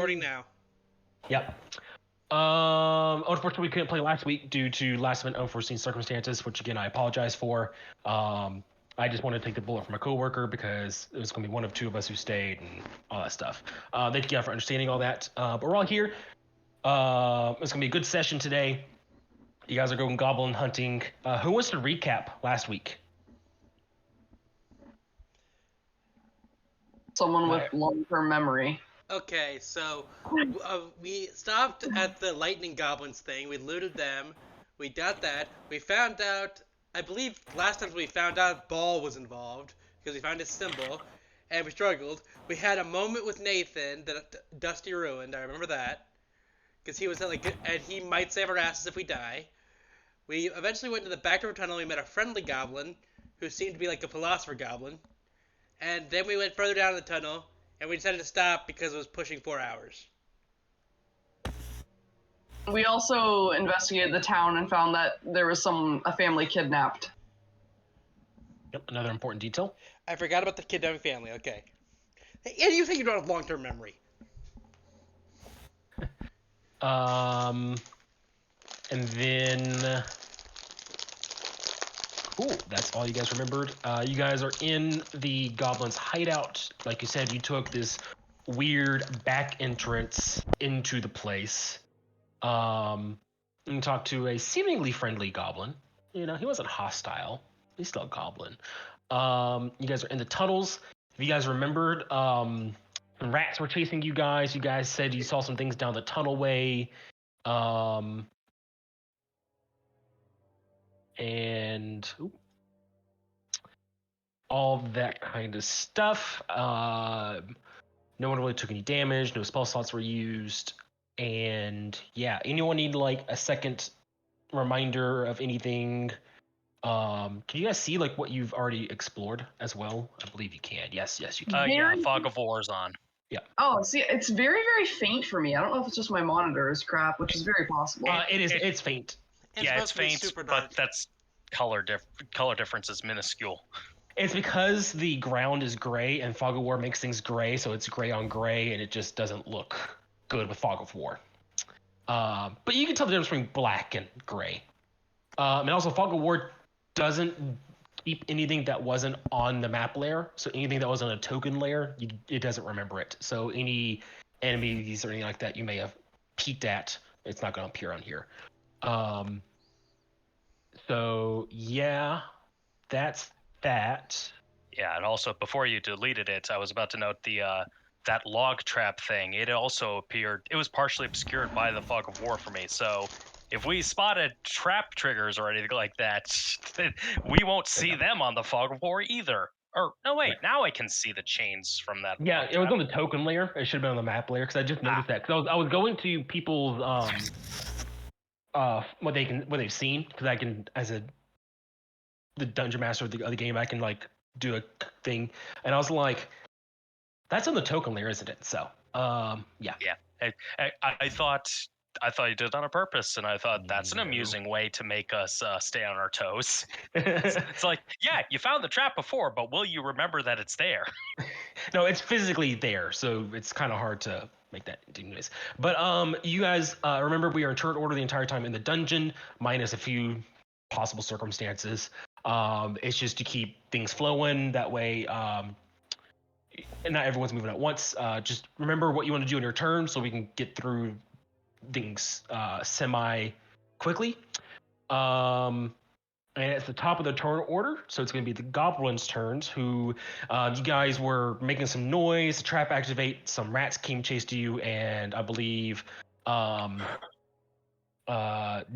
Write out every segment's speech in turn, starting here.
recording now. Yep. Unfortunately, we couldn't play last week due to last-minute unforeseen circumstances, which again I apologize for. I just wanted to take the bullet from a coworker because it was going to be one of two of us who stayed and all that stuff. Thank you for understanding all that. But we're all here. It's going to be a good session today. You guys are going goblin hunting. Who wants to recap last week? Someone with long-term memory. Okay, so we stopped at the lightning goblins thing. We looted them. We got that. We found out, I believe last time we found out Ball was involved because we found his symbol, and we struggled. We had a moment with Nathan that Dusty ruined. I remember that because he was like, and he might save our asses if we die. We eventually went to the back door tunnel. We met a friendly goblin who seemed to be like a philosopher goblin, and then we went further down the tunnel. And we decided to stop because it was pushing 4 hours. We also investigated the town and found that there was a family kidnapped. Yep, another important detail. I forgot about the kidnapping family, okay. Hey, and you think you don't have long-term memory. And then... Cool, that's all you guys remembered. You guys are in the goblin's hideout. Like you said, you took this weird back entrance into the place. And talked to a seemingly friendly goblin. You know, he wasn't hostile. He's still a goblin. You guys are in the tunnels. If you guys remembered, rats were chasing you guys. You guys said you saw some things down the tunnelway. And all that kind of stuff. No one really took any damage. No spell slots were used. And yeah, anyone need like a second reminder of anything? Can you guys see like what you've already explored as well? I believe you can. Yes, you can. Yeah, Fog of War's on. Yeah. Oh, see, it's very, very faint for me. I don't know if it's just my monitor is crap, which is very possible. It's faint. It's faint, but that's color difference is minuscule. It's because the ground is gray and Fog of War makes things gray, so it's gray on gray, and it just doesn't look good with Fog of War. But you can tell the difference between black and gray. And also, Fog of War doesn't keep anything that wasn't on the map layer, so anything that was on a token layer, it doesn't remember it. So any enemies or anything like that you may have peeked at, it's not going to appear on here. So yeah, that's that. Yeah, and also before you deleted it, I was about to note the that log trap thing. It also appeared. It was partially obscured by the Fog of War for me. So if we spotted trap triggers or anything like that, we won't see them on the Fog of War either. Or no, wait. Now I can see the chains from that. Yeah, it was on the token layer. It should have been on the map layer because I just noticed that. Because I was going to people's what they've seen, because I can, as the dungeon master of the game, I can like do a thing, and I was like, that's on the token layer, isn't it? So yeah. I thought you did it on purpose, and I thought that's an amusing way to make us stay on our toes. It's like, yeah, you found the trap before, but will you remember that it's there? No, it's physically there, so it's kind of hard to make that anyways. But you guys remember we are in turn order the entire time in the dungeon, minus a few possible circumstances. It's just to keep things flowing. That way, and not everyone's moving at once. Just remember what you want to do in your turn, so we can get through things semi quickly. And it's the top of the turn order, so it's going to be the goblins' turns. Who you guys were making some noise, the trap activate, some rats came chased you, and I believe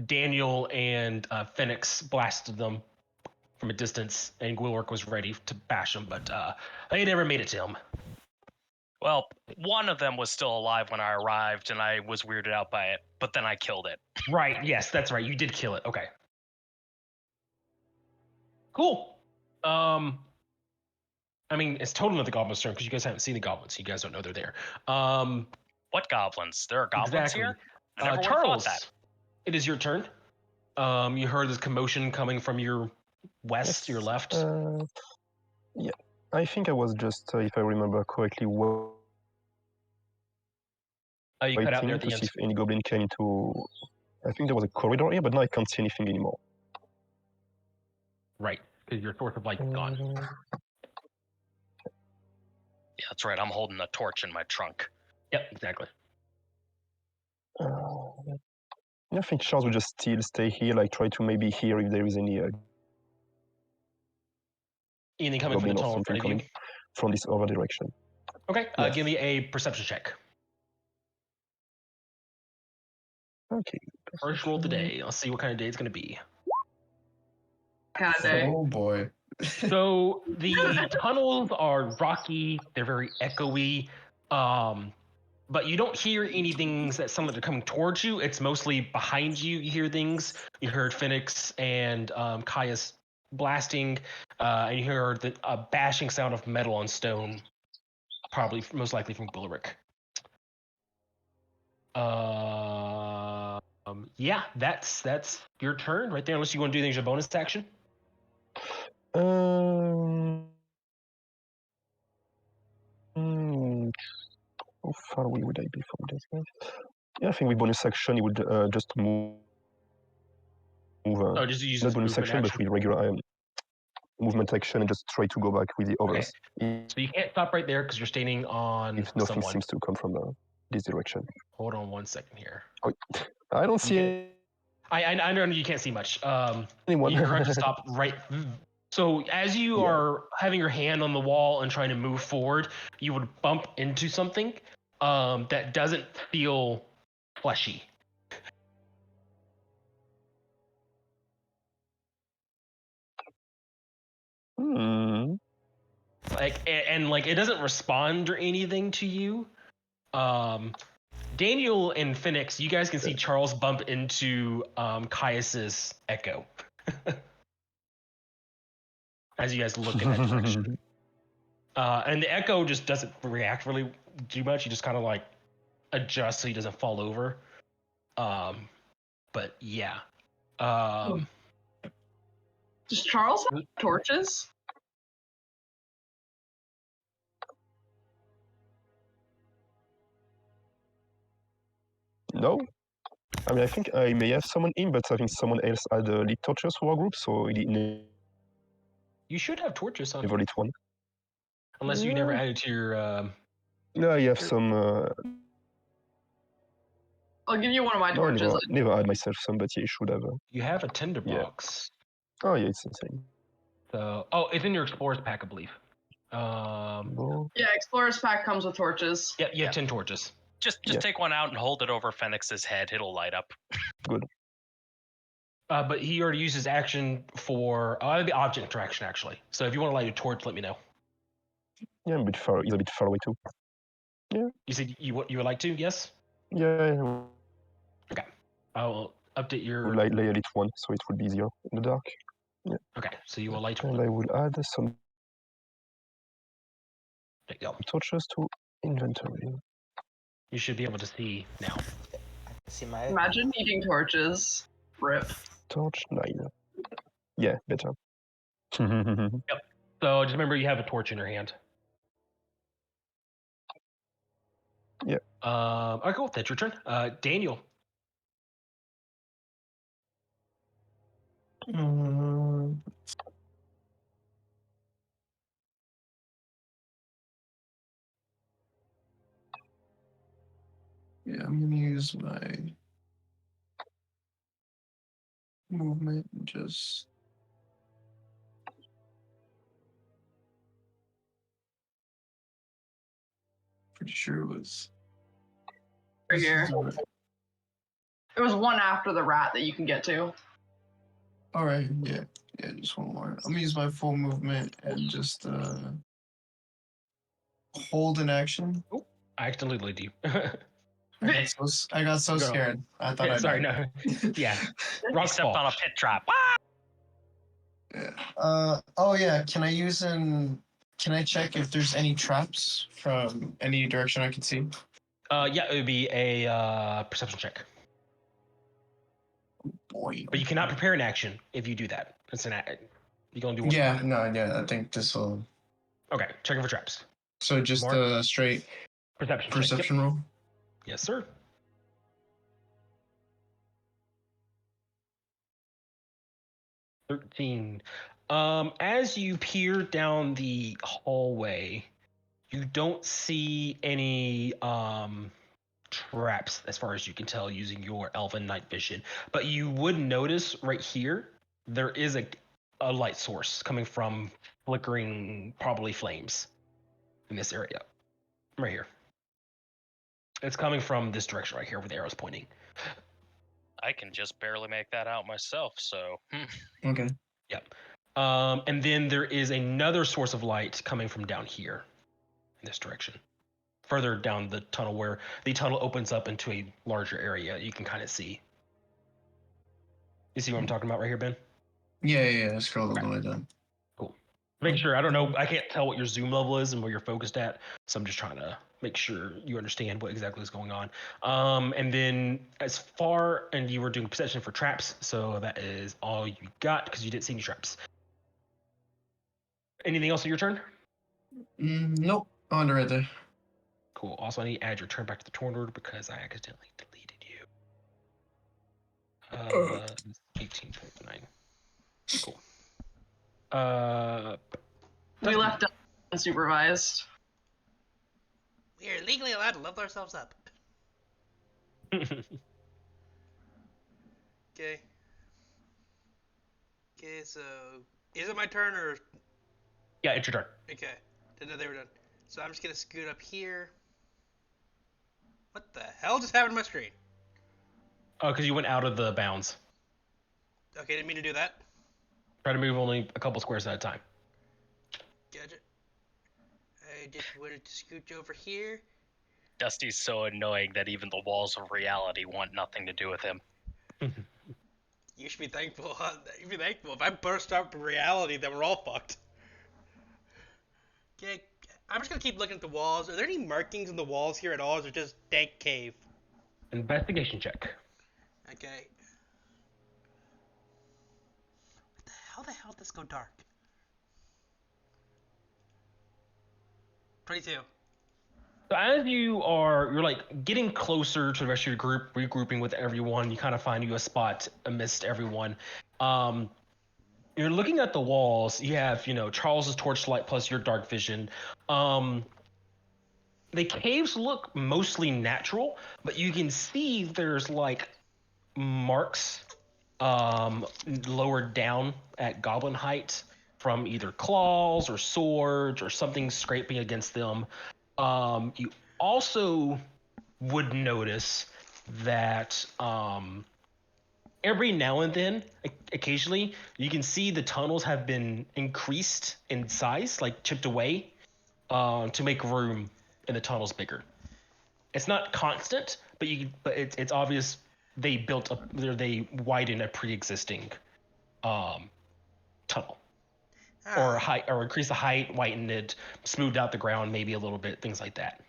Daniel and Phoenix blasted them from a distance, and Gwilwork was ready to bash them, but they never made it to him. Well, one of them was still alive when I arrived, and I was weirded out by it, but then I killed it. Right, yes, that's right. You did kill it. Okay. Cool. I mean, it's totally not the goblins' turn because you guys haven't seen the goblins. So you guys don't know they're there. What goblins? There are goblins here? I never Charles, thought that. It is your turn. You heard this commotion coming from your west, your left. Yeah, I think I was just, if I remember correctly, You cut out there waiting at to the see end. if any goblin came into. I think there was a corridor here, but now I can't see anything anymore. Right, because your source of light's gone. Yeah, that's right. I'm holding a torch in my trunk. Yep, exactly. I think Charles will just still stay here, like try to maybe hear if there is any Anything coming from the goblin or tunnel in something front of you? coming from this other direction. Okay, Yes. give me a perception check. Okay. First roll today. Let's see what kind of day it's going to be. Kind of day. Oh boy. So the tunnels are rocky. They're very echoey. But you don't hear anything that sound like they're coming towards you. It's mostly behind you. You hear things. You heard Phoenix and Caius blasting, and you heard the bashing sound of metal on stone, probably most likely from Bullerick. Yeah, that's your turn right there. Unless you want to do things as a bonus action. How far away would I be from this guy? Yeah, I think with bonus action, he would just move. Oh, just use Not this bonus movement action, but action. with regular movement action and just try to go back with the others. So you can't stop right there because you're standing on If nothing someone. seems to come from this direction. Hold on 1 second here. I don't see Okay. I know you can't see much. anyone. You're going to stop right. So as you Yeah. are having your hand on the wall and trying to move forward, you would bump into something that doesn't feel fleshy. Like and like it doesn't respond or anything to you. Daniel and Phoenix, you guys can see Charles bump into Caius's echo. As you guys look in that direction. And the echo just doesn't react really too much. He just kind of like adjusts so he doesn't fall over. But yeah. Does Charles have torches? No. I mean, I think I may have someone in, but I think someone else had lit torches for our group, so he didn't You should have torches on. never lit one. Unless you never added to your. No, I have some. I'll give you one of my No, I torches. never had myself some, but yeah, you should have. You have a tinderbox. Oh, yeah, it's insane. So, it's in your explorer's pack, I believe. No. Yeah, Explorer's Pack comes with torches. Yep, you have 10 torches. Just Yeah. take one out and hold it over Phoenix's head. It'll light up. But he already used his action for the object interaction, actually. So if you want to light a torch, let me know. Yeah, he's a bit far away too. You said you would like to? Yes. Yeah, I will update I your. would lay a lit one, so it would be easier in the dark. Okay, so you will light And one. I will add some There you go. torches to inventory. You should be able to see now. See my Imagine needing torches. Rip. Torch 9. Yeah, better. So just remember, you have a torch in your hand. Yeah. All right, cool. That's your turn. Daniel. Yeah, I'm gonna use my movement and just pretty sure it was Right here. There was one after the rat that you can get to. All right, yeah, just one more. I'm gonna use my full movement and just hold an action. I accidentally lead you. I got so Go. scared. I thought Yeah, I sorry, no. Yeah. He Rock's stepped fault. on a pit trap. Yeah. Oh yeah. Can I check if there's any traps from any direction I can see? Yeah, it would be a perception check. Boy. But you cannot prepare an action if you do that. It's an you gonna do one. Yeah. No. Yeah. I think this will. Okay, checking for traps. So just Mark? a straight Perception check. Yep. perception roll. Yes, sir. $13. As you peer down the hallway, you don't see any traps as far as you can tell using your elven night vision. But you would notice right here there is a light source coming from flickering, probably flames in this area. Right here. It's coming from this direction right here where the arrow's pointing. I can just barely make that out myself, so. Okay. Yep. And then there is another source of light coming from down here in this direction. Further down the tunnel where the tunnel opens up into a larger area you can kind of see. You see what I'm talking about right here, Ben? Yeah. Scroll all the way down. Cool. Make sure, I don't know, I can't tell what your zoom level is and where you're focused at, so I'm just trying to make sure you understand what exactly is going on. And then as far, and you were doing perception for traps, so that is all you got because you didn't see any traps. Anything else on your turn? Nope. On right there. Cool. Also, I need to add your turn back to the turn order because I accidentally deleted you. 18.9. Cool. We left unsupervised. We are legally allowed to level ourselves up. Okay. Okay, so is it my turn or? Yeah, it's your turn. Okay, didn't know they were done. So I'm just gonna scoot up here. What the hell just happened to my screen? Oh, because you went out of the bounds. Okay, didn't mean to do that. Try to move only a couple squares at a time. Gotcha. I just wanted to scooch over here. Dusty's so annoying that even the walls of reality want nothing to do with him. You should be thankful. You should be thankful. If I burst out to reality, then we're all fucked. Okay, I'm just gonna keep looking at the walls. Are there any markings in the walls here at all, or is it just dank cave? Investigation check. Okay. How the hell did this go dark? 22. So as you're like getting closer to the rest of your group, regrouping with everyone, you kind of find you a spot amidst everyone. You're looking at the walls. You have, Charles's torchlight plus your dark vision. The caves look mostly natural, but you can see there's like marks lower down at goblin height from either claws or swords or something scraping against them. You also would notice that every now and then, occasionally, you can see the tunnels have been increased in size, like chipped away, to make room in the tunnels bigger. It's not constant, but it's obvious they widened a pre-existing tunnel. Or increase the height, whitened it, smoothed out the ground maybe a little bit, things like that.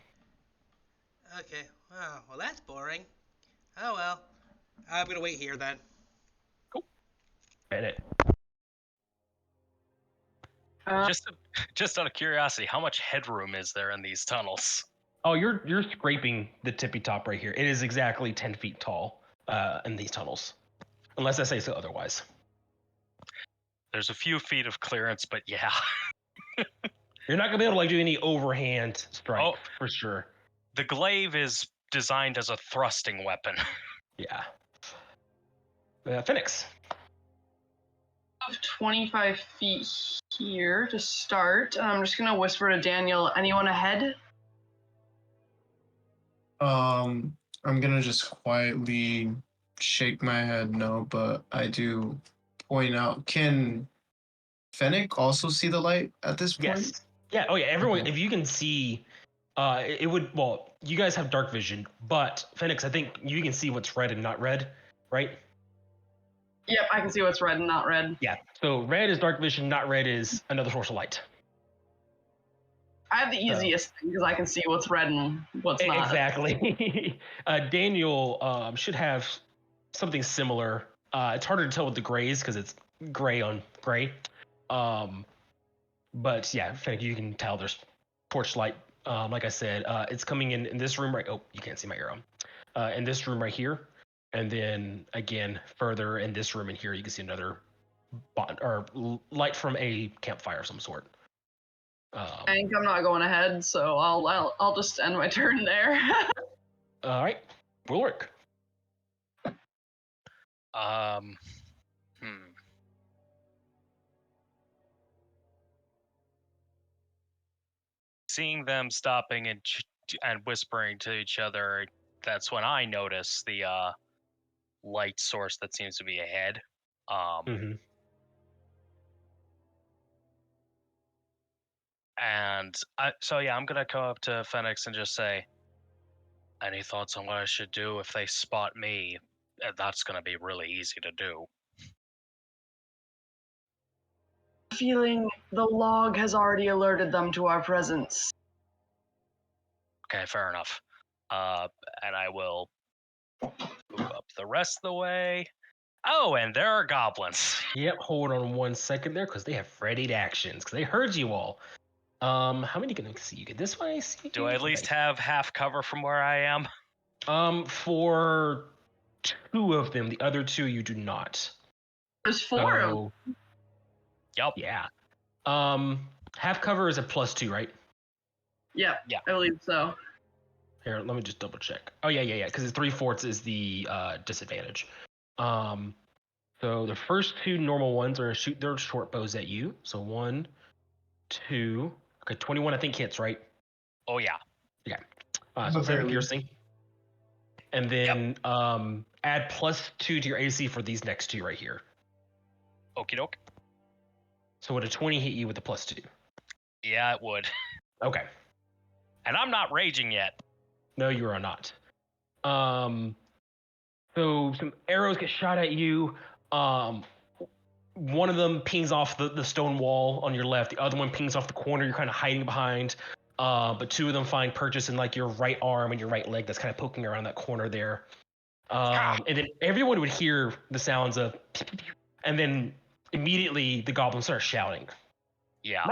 Okay. Well, that's boring. Oh well. I'm gonna wait here then. Cool. Edit. Just out of curiosity, how much headroom is there in these tunnels? Oh, you're scraping the tippy top right here. It is exactly 10 feet tall in these tunnels, unless I say so otherwise. There's a few feet of clearance, but yeah. You're not gonna be able to do any overhand strike for sure. The glaive is designed as a thrusting weapon. Yeah. Phoenix. 25 feet here to start. I'm just gonna whisper to Daniel, anyone ahead? I'm gonna just quietly shake my head no, but I do point out. Can Fennec also see the light at this point? Yes. Yeah. Oh yeah. Everyone, Okay. if you can see, it would. Well, you guys have dark vision, but Phoenix, I think you can see what's red and not red, right? Yep, I can see what's red and not red. Yeah. So red is dark vision, not red is another source of light. I have the easiest thing because I can see what's red and what's not. Exactly. Daniel should have something similar. It's harder to tell with the grays because it's gray on gray. But yeah, Fennec, you can tell there's torchlight Like I said, it's coming in this room right. Oh, you can't see my arrow. In this room right here, and then again further in this room in here, you can see another light from a campfire of some sort. I think I'm not going ahead, so I'll just end my turn there. All right, will work. Seeing them stopping and whispering to each other, that's when I notice the light source that seems to be ahead. Mhm. And so yeah, I'm gonna come up to Phoenix and just say, "Any thoughts on what I should do if they spot me?" That's gonna be really easy to do. Feeling the log has already alerted them to our presence. Okay, fair enough. And I will move up the rest of the way. Oh, and there are goblins. Yep. Hold on 1 second there, because they have readied actions. Because they heard you all. How many can I see? You get this one. I see. Do I at least have half cover from where I am? For 2 of them, the other 2 you do not. There's 4 of them. So, Yep. yeah. Half cover is a +2, right? Yeah, Yeah. I believe so. Here, let me just double check. Oh yeah. Because it's 3/4 is the disadvantage. So the first 2 normal ones are gonna shoot their short bows at you. So 1, 2. Okay, 21 I think hits, right? Oh yeah. So 7 barely. piercing. And then add +2 to your AC for these next 2 right here. Okie doke. So would a 20 hit you with a +2? Yeah, it would. Okay. And I'm not raging yet. No, you are not. So some arrows get shot at you. One of them pings off the stone wall on your left. The other one pings off the corner you're kind of hiding behind. But 2 of them find purchase in like your right arm and your right leg that's kind of poking around that corner there. And then everyone would hear the sounds of, and then immediately the goblins start shouting. Yeah.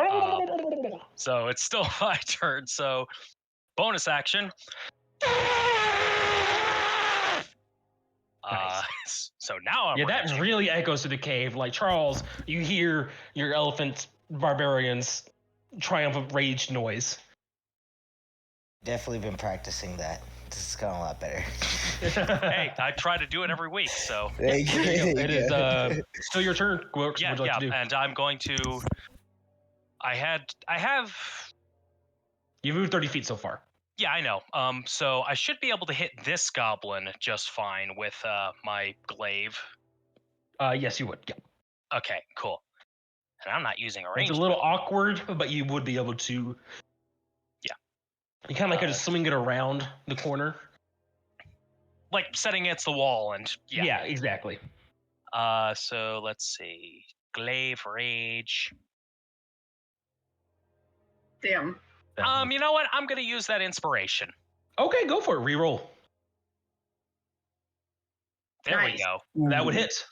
So it's still my turn. So bonus action. Nice. So now I'm Yeah, that raging. really echoes to the cave. Like, Charles, you hear your elephant barbarians triumphant rage noise. Definitely been practicing that. This is going a lot better. Hey, I try to do it every week, so There you go. It is still your turn. What would you like to do? and I'm going to. I have. You've moved 30 feet so far. Yeah, I know. So I should be able to hit this goblin just fine with my glaive. Yes, you would. Yeah. Okay, cool. And I'm not using a range. It's a little awkward, but you would be able to. Yeah. You kind of like just swing it around the corner. Like setting against the wall, and Yeah, exactly. So let's see. Glaive rage. Damn. You know what? I'm gonna use that inspiration. Okay, go for it. Reroll. There we Nice. go. That would hit.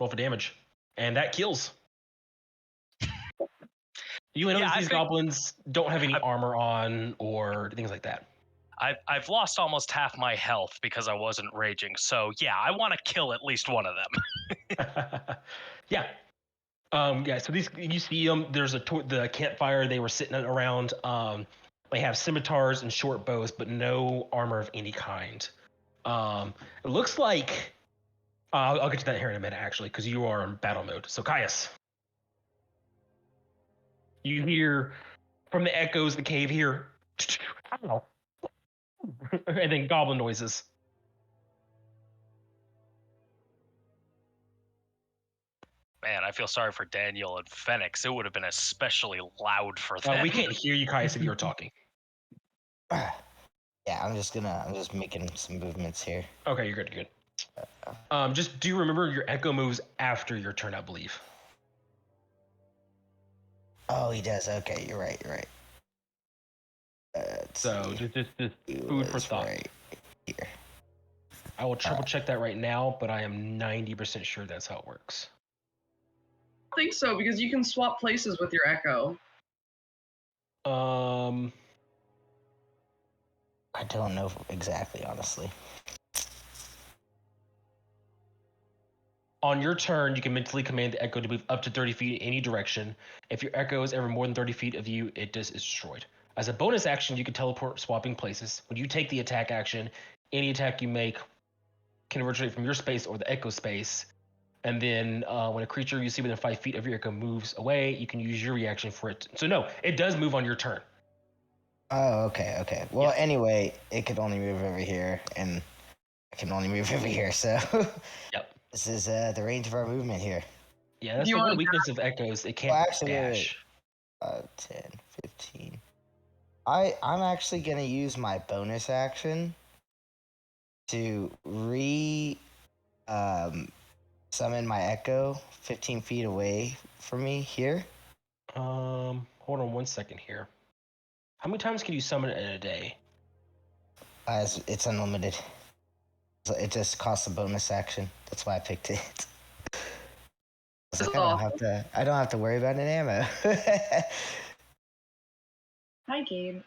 Roll for damage, and that kills. You notice these goblins don't have any armor on or things like that. I've lost almost half my health because I wasn't raging. So yeah, I want to kill at least one of them. Yeah. So these, you see them. There's the campfire they were sitting around. They have scimitars and short bows, but no armor of any kind. It looks like I'll get to that here in a minute, actually, because you are in battle mode. So Caius, you hear from the echoes of the cave here, and then goblin noises. Man, I feel sorry for Daniel and Phoenix. It would have been especially loud for them. We can't hear you, Caius, if you're talking. Yeah, I'm just making some movements here. Okay, you're good. You're good. Just do remember your echo moves after your turn, I believe. Oh, he does. Okay, you're right. You're right. So just food for thought. Right here. I will triple check that right now, but I am 90% sure that's how it works. I think so, because you can swap places with your echo. I don't know exactly, honestly. On your turn, you can mentally command the echo to move up to 30 feet in any direction. If your echo is ever more than 30 feet of you, is destroyed. As a bonus action, you can teleport swapping places. When you take the attack action, any attack you make can originate from your space or the echo space. And then when a creature you see within 5 feet of your echo moves away, you can use your reaction for it. So no, it does move on your turn. Oh, okay. Well, Yeah. Anyway, it could only move over here, and I can only move over here, so... Yep. This is the range of our movement here. Yeah, that's Do you the one wanna weakness of echoes. It can't Well, actually, wait, dash. 10, 15. I'm actually going to use my bonus action to summon my echo 15 feet away from me here. Hold on 1 second here. How many times can you summon it in a day? As it's unlimited. So it just costs a bonus action. That's why I picked it. I was like, I don't have to worry about an ammo. Hi, Gabe.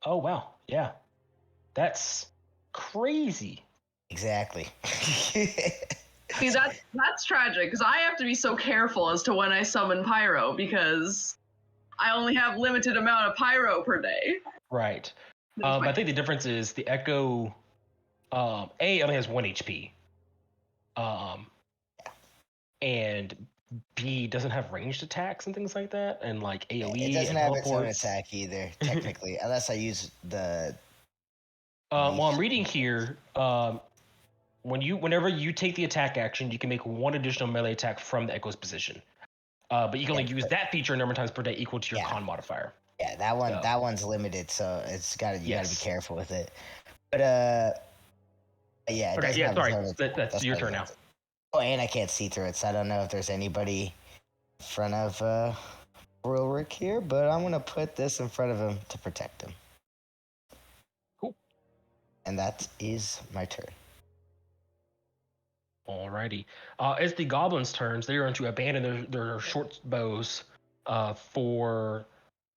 Oh wow, yeah, that's crazy. Exactly. See, that's tragic because I have to be so careful as to when I summon pyro because I only have limited amount of pyro per day. Right. I think the difference is the echo. A only has 1 HP. And B doesn't have ranged attacks and things like that, and like AOE It doesn't and have its own teleports. attack either, technically, unless I use the. Well, I'm reading here. Whenever you take the attack action, you can make 1 additional melee attack from the echo's position. But you can only use that feature a number of times per day equal to your con modifier. Yeah, that one. So. That one's limited, so you gotta be careful with it. But yeah. It Okay. doesn't Yeah. have Sorry. its own That's your turn now. Oh, and I can't see through it, so I don't know if there's anybody in front of Royal Rick here, but I'm gonna put this in front of him to protect him. Cool. And that is my turn. Alrighty. It's the goblins' turns. They are going to abandon their short bows for.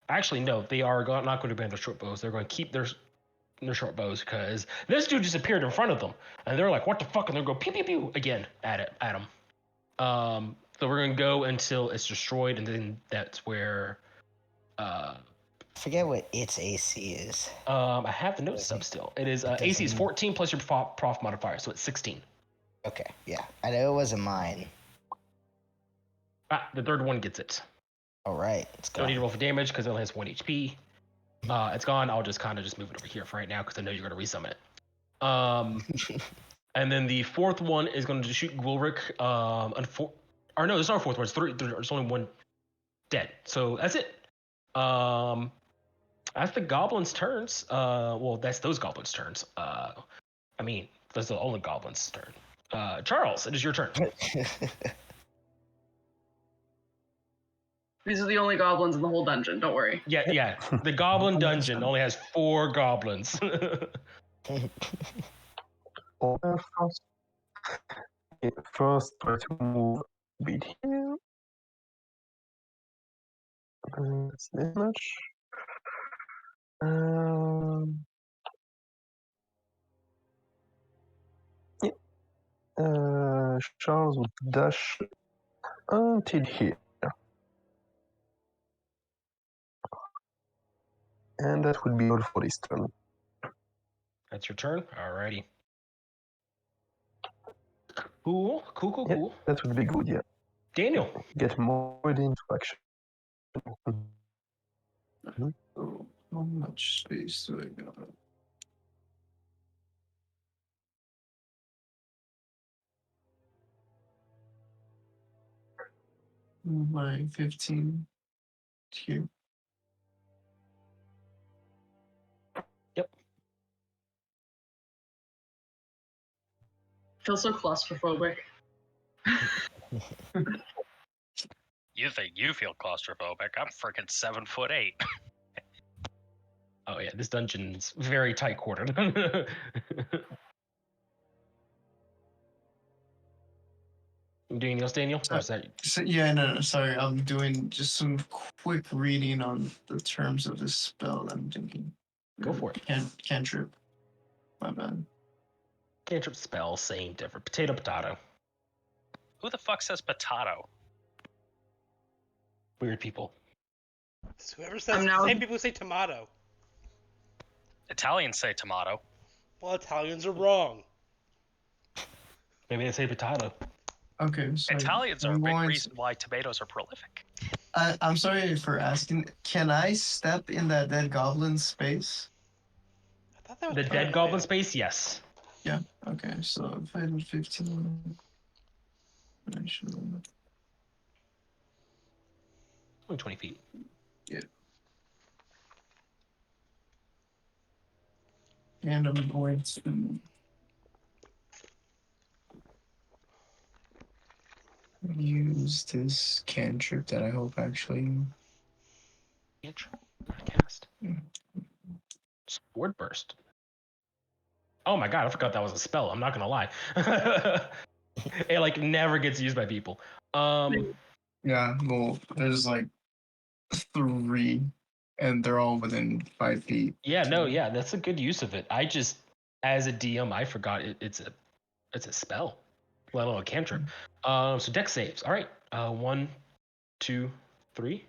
Actually, no, they are not going to abandon their short bows. They're going to keep their short bows because this dude just appeared in front of them, and they're like, "What the fuck?" And they're going pew pew pew again at him. So we're going to go until it's destroyed, and then that's where. I forget what its AC is. I have the notes up still. It is AC is 14 plus your prof modifier, so it's 16. Okay, yeah. I know it wasn't mine. The third one gets it. All right, it's Don't need to gone. roll for damage because it only has 1 HP. It's gone. I'll just kind of move it over here for right now because I know you're going to resummon it. And then the fourth one is going to shoot Gwilrick. Or no, there's not a fourth one. It's 3. There's only 1 dead. So that's it. That's the goblins' turns. Well, that's those goblins' turns. I mean, that's the only goblins' turn. Charles, it is your turn. These are the only goblins in the whole dungeon. Don't worry. Yeah. The goblin dungeon only has 4 goblins. First, try to move a bit here. That's this much. Charles would dash until here. And that would be all for this turn. That's your turn? Alrighty. Cool. Yeah, that would be good, yeah. Daniel. Get more into action. Oh, how much space do I got? My 15 here. Yep. Feel so claustrophobic. You think you feel claustrophobic? I'm freaking 7'8". Oh yeah, this dungeon's very tight quartered. You doing anything else, Daniel? Or is that... So, yeah, no, sorry. I'm doing just some quick reading on the terms of this spell. I'm thinking. Go for it. Cantrip. My bad. Cantrip spell, same different. Potato, potato. Who the fuck says potato? Weird people. So whoever says same people who say tomato. Italians say tomato. Well, Italians are wrong. Maybe they say potato. Okay. So Italians are a big reason why tomatoes are prolific. I'm sorry for asking. Can I step in that dead goblin space? I thought that was The part dead of goblin it. space, yes. Yeah. Okay. So if I did 15, I should. Only 20 feet. Yeah. And I'm going to use this cantrip that I hope actually. Cantrip. Cast. Sword burst. Oh my god, I forgot that was a spell. I'm not gonna lie. It like never gets used by people. Yeah. Well, there's like 3, and they're all within 5 feet. Yeah, no, yeah, that's a good use of it. I just, as a DM, I forgot it's a spell, let alone a cantrip. So dex saves. All right, 1, 2, 3.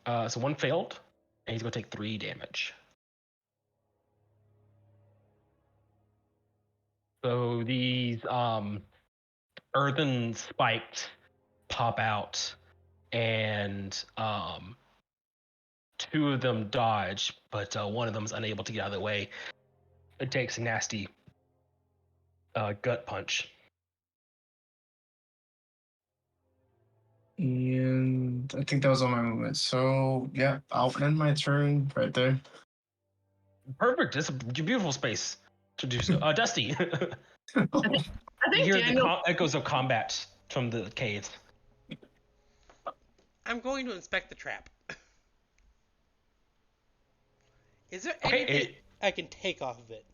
So 1 failed, and he's gonna take 3 damage. So these earthen spikes pop out, and 2 of them dodge, but one of them is unable to get out of the way. It takes a nasty gut punch. And I think that was all my movements. So yeah, I'll end my turn right there. Perfect. It's a beautiful space to do so. Dusty, I you think hear Daniel. the echoes of combat from the caves. I'm going to inspect the trap. Is there Okay, anything I can take off of it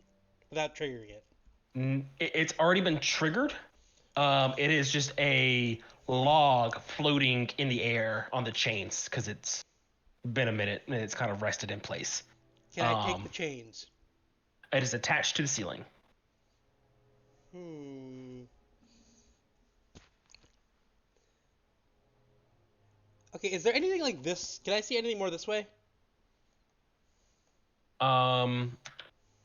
without triggering it? It's already been triggered. It is just a log floating in the air on the chains because it's been a minute and it's kind of rested in place. Can I take the chains? It is attached to the ceiling. Okay, is there anything like this? Can I see anything more this way?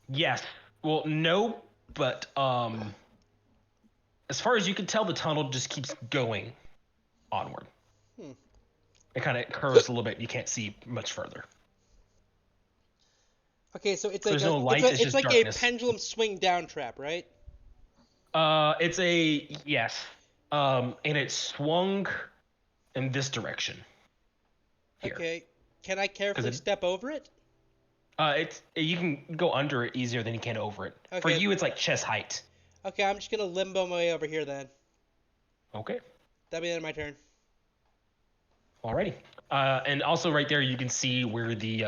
Yes. Well, no, but as far as you can tell, the tunnel just keeps going onward. It kind of curves a little bit. You can't see much further. Okay, so it's There's like no light, it's it's just like darkness. a pendulum swing down trap, right? It's a yes. And it swung in this direction. Here. Okay. Can I carefully step over it? You can go under it easier than you can over it. Okay. For you, it's like chest height. Okay, I'm just gonna limbo my way over here then. Okay. That'll be the end of my turn. Alrighty. And also right there, you can see where the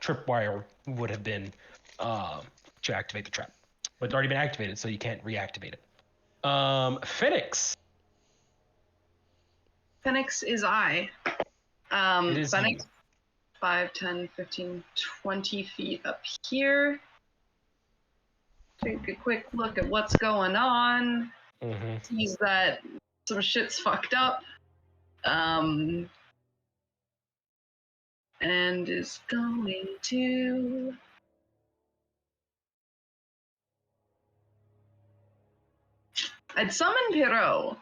tripwire would have been to activate the trap. But it's already been activated, so you can't reactivate it. Phoenix. Phoenix is I. It is Phoenix, you. 5, 10, 15, 20 feet up here. Take a quick look at what's going on. Sees that some shit's fucked up. And is going to... I'd summon Pierrot,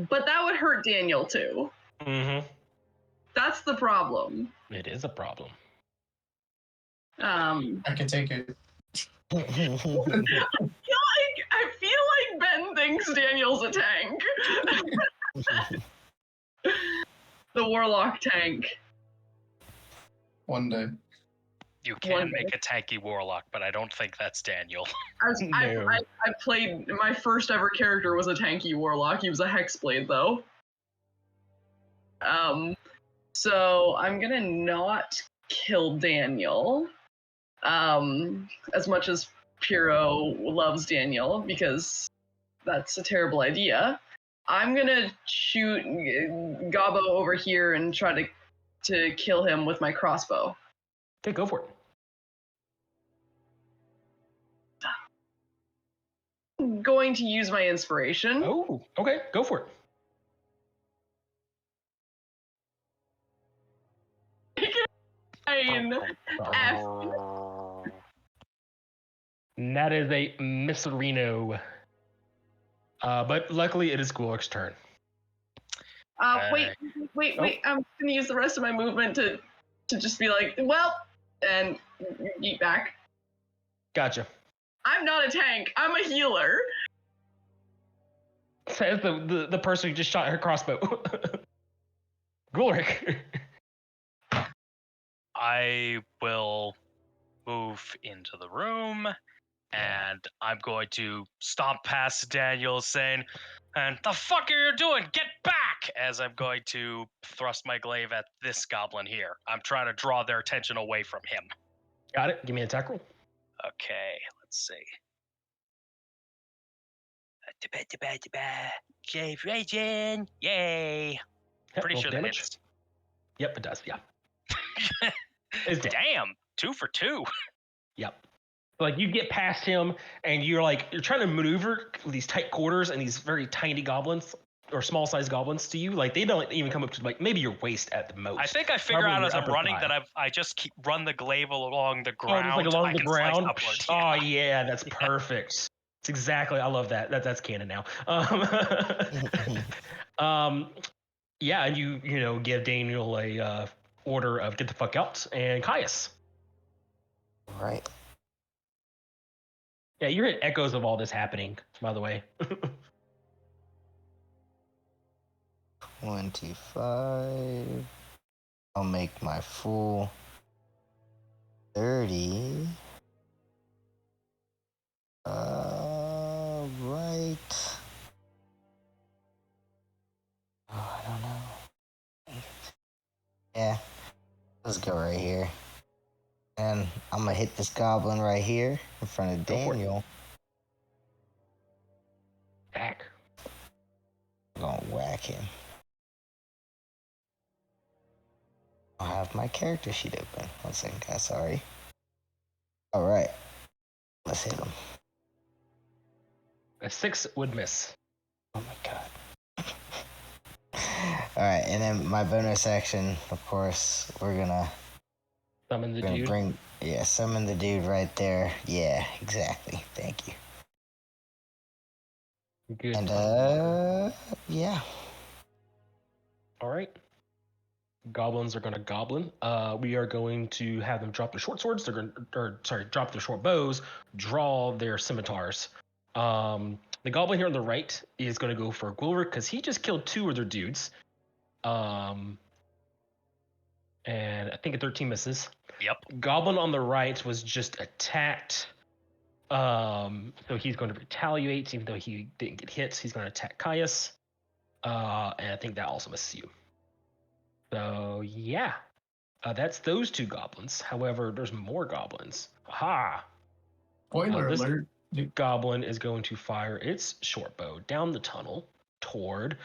but that would hurt Daniel too. That's the problem. It is a problem. I can take it. I feel like Ben thinks Daniel's a tank. The warlock tank. One day. You can make a tanky warlock, but I don't think that's Daniel. I played, my first ever character was a tanky warlock. He was a hexblade though. So I'm gonna not kill Daniel. As much as Pierrot loves Daniel, because that's a terrible idea. I'm gonna shoot Gabo over here and try to kill him with my crossbow. Okay, go for it. Going to use my inspiration. Oh, okay, go for it. Nine. F. And that is a Misserino. But luckily, it is Gulrik's turn. Wait. I'm gonna use the rest of my movement to just be like, well, and yeet back. Gotcha. I'm not a tank. I'm a healer. Says the person who just shot her crossbow. Gulrik. I will move into the room, and I'm going to stomp past Daniel, saying, "And the fuck are you doing? Get back!" As I'm going to thrust my glaive at this goblin here. I'm trying to draw their attention away from him. Got it. Give me an attack roll. Okay, let's see. Glaive raging! Yay! Yep, Pretty roll sure damage. that hits. Yep, it does. Yeah. It's dead. Damn, 2 for 2. Yep. Like you get past him and you're trying to maneuver these tight quarters and these very tiny goblins or small sized goblins to you. Like they don't even come up to like maybe your waist at the most. I think I figure Probably out your as I'm upper running thigh. that I just keep run the glaive along the Oh, ground. just like along I the can slice ground. upward. Oh yeah, that's perfect. It's exactly. I love that. That's canon now. Yeah, and you give Daniel a order of get the fuck out, and Caius. Right. Yeah, you're hearing echoes of all this happening. By the way. 25. I'll make my full 30. Right. Oh, I don't know. Yeah. Let's go right here. And I'm gonna hit this goblin right here in front of Go for it. Daniel. Back. I'm gonna whack him. I have my character sheet open. 1 second, guys. Sorry. All right. Let's hit him. A 6 would miss. Oh my god. All right, and then my bonus action, of course, we're gonna Summon the dude. summon the dude right there. Yeah, exactly. Thank you. Good. And yeah. All right. Goblins are gonna goblin. We are going to have them drop their short swords. They're drop their short bows. Draw their scimitars. The goblin here on the right is gonna go for Gulrik because he just killed 2 of their dudes. And I think a 13 misses. Yep. Goblin on the right was just attacked. So he's going to retaliate, even though he didn't get hit. He's going to attack Caius. And I think that also misses you. So yeah, that's those 2 goblins. However, there's more goblins. Aha! Spoiler This alert. goblin is going to fire its short bow down the tunnel toward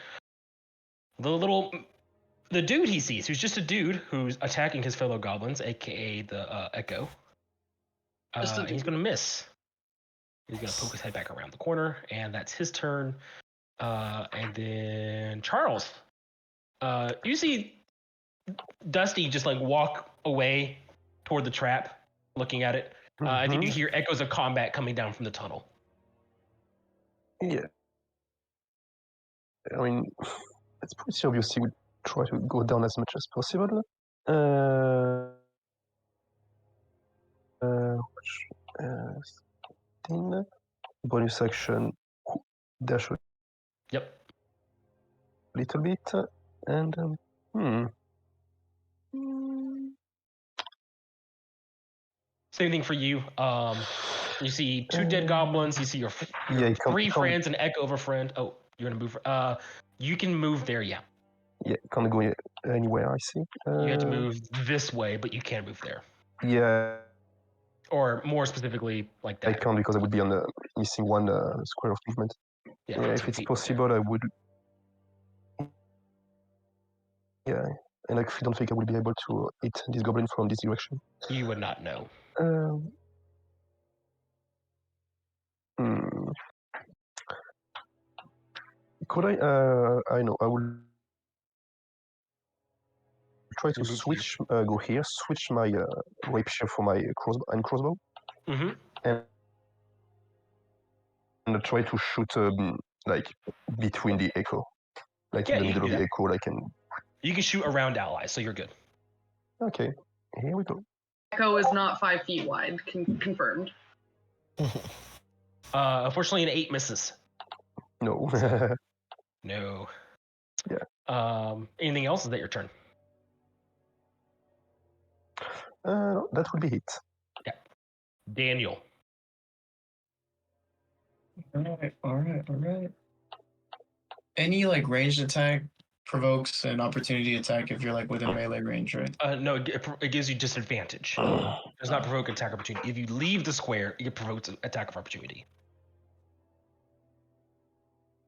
the dude he sees, who's just a dude who's attacking his fellow goblins, aka the Echo. And he's going to miss. He's going to poke his head back around the corner, and that's his turn. And then Charles. You see Dusty just walk away toward the trap, looking at it. And then you hear echoes of combat coming down from the tunnel. Yeah. I mean, it's pretty obvious he would try to go down as much as possible. Bonus action, dash a Yep. little bit, and Same thing for you. You see 2 dead goblins. You see your yeah, 3 friends and echo of a friend. Oh, you're gonna move. You can move there. Yeah. Yeah, can't go anywhere. I see. You have to move this way, but you can move there. Yeah. Or more specifically, like that. I can't because I would be on the missing 1 square of movement. Yeah, If it's possible, I would Yeah, and like, I don't think I will be able to hit this goblin from this direction. You would not know. Um, hmm. Could I? I know. I will try to Move here. switch. Go here. Switch my rapier for my crossbow, Mm-hmm. and try to shoot like between the echo, like Yeah, in the you middle can of do the that. echo, like in. You can shoot around allies, so you're good. Okay, here we go. Echo is not 5 feet wide. Confirmed. Unfortunately, an 8 misses. No. No. Yeah. Anything else? Is that your turn? That would be it. Daniel. All right. Any like ranged attack provokes an opportunity attack if you're like within melee range, right? No, it gives you disadvantage. It does not provoke attack opportunity. If you leave the square, it provokes an attack of opportunity.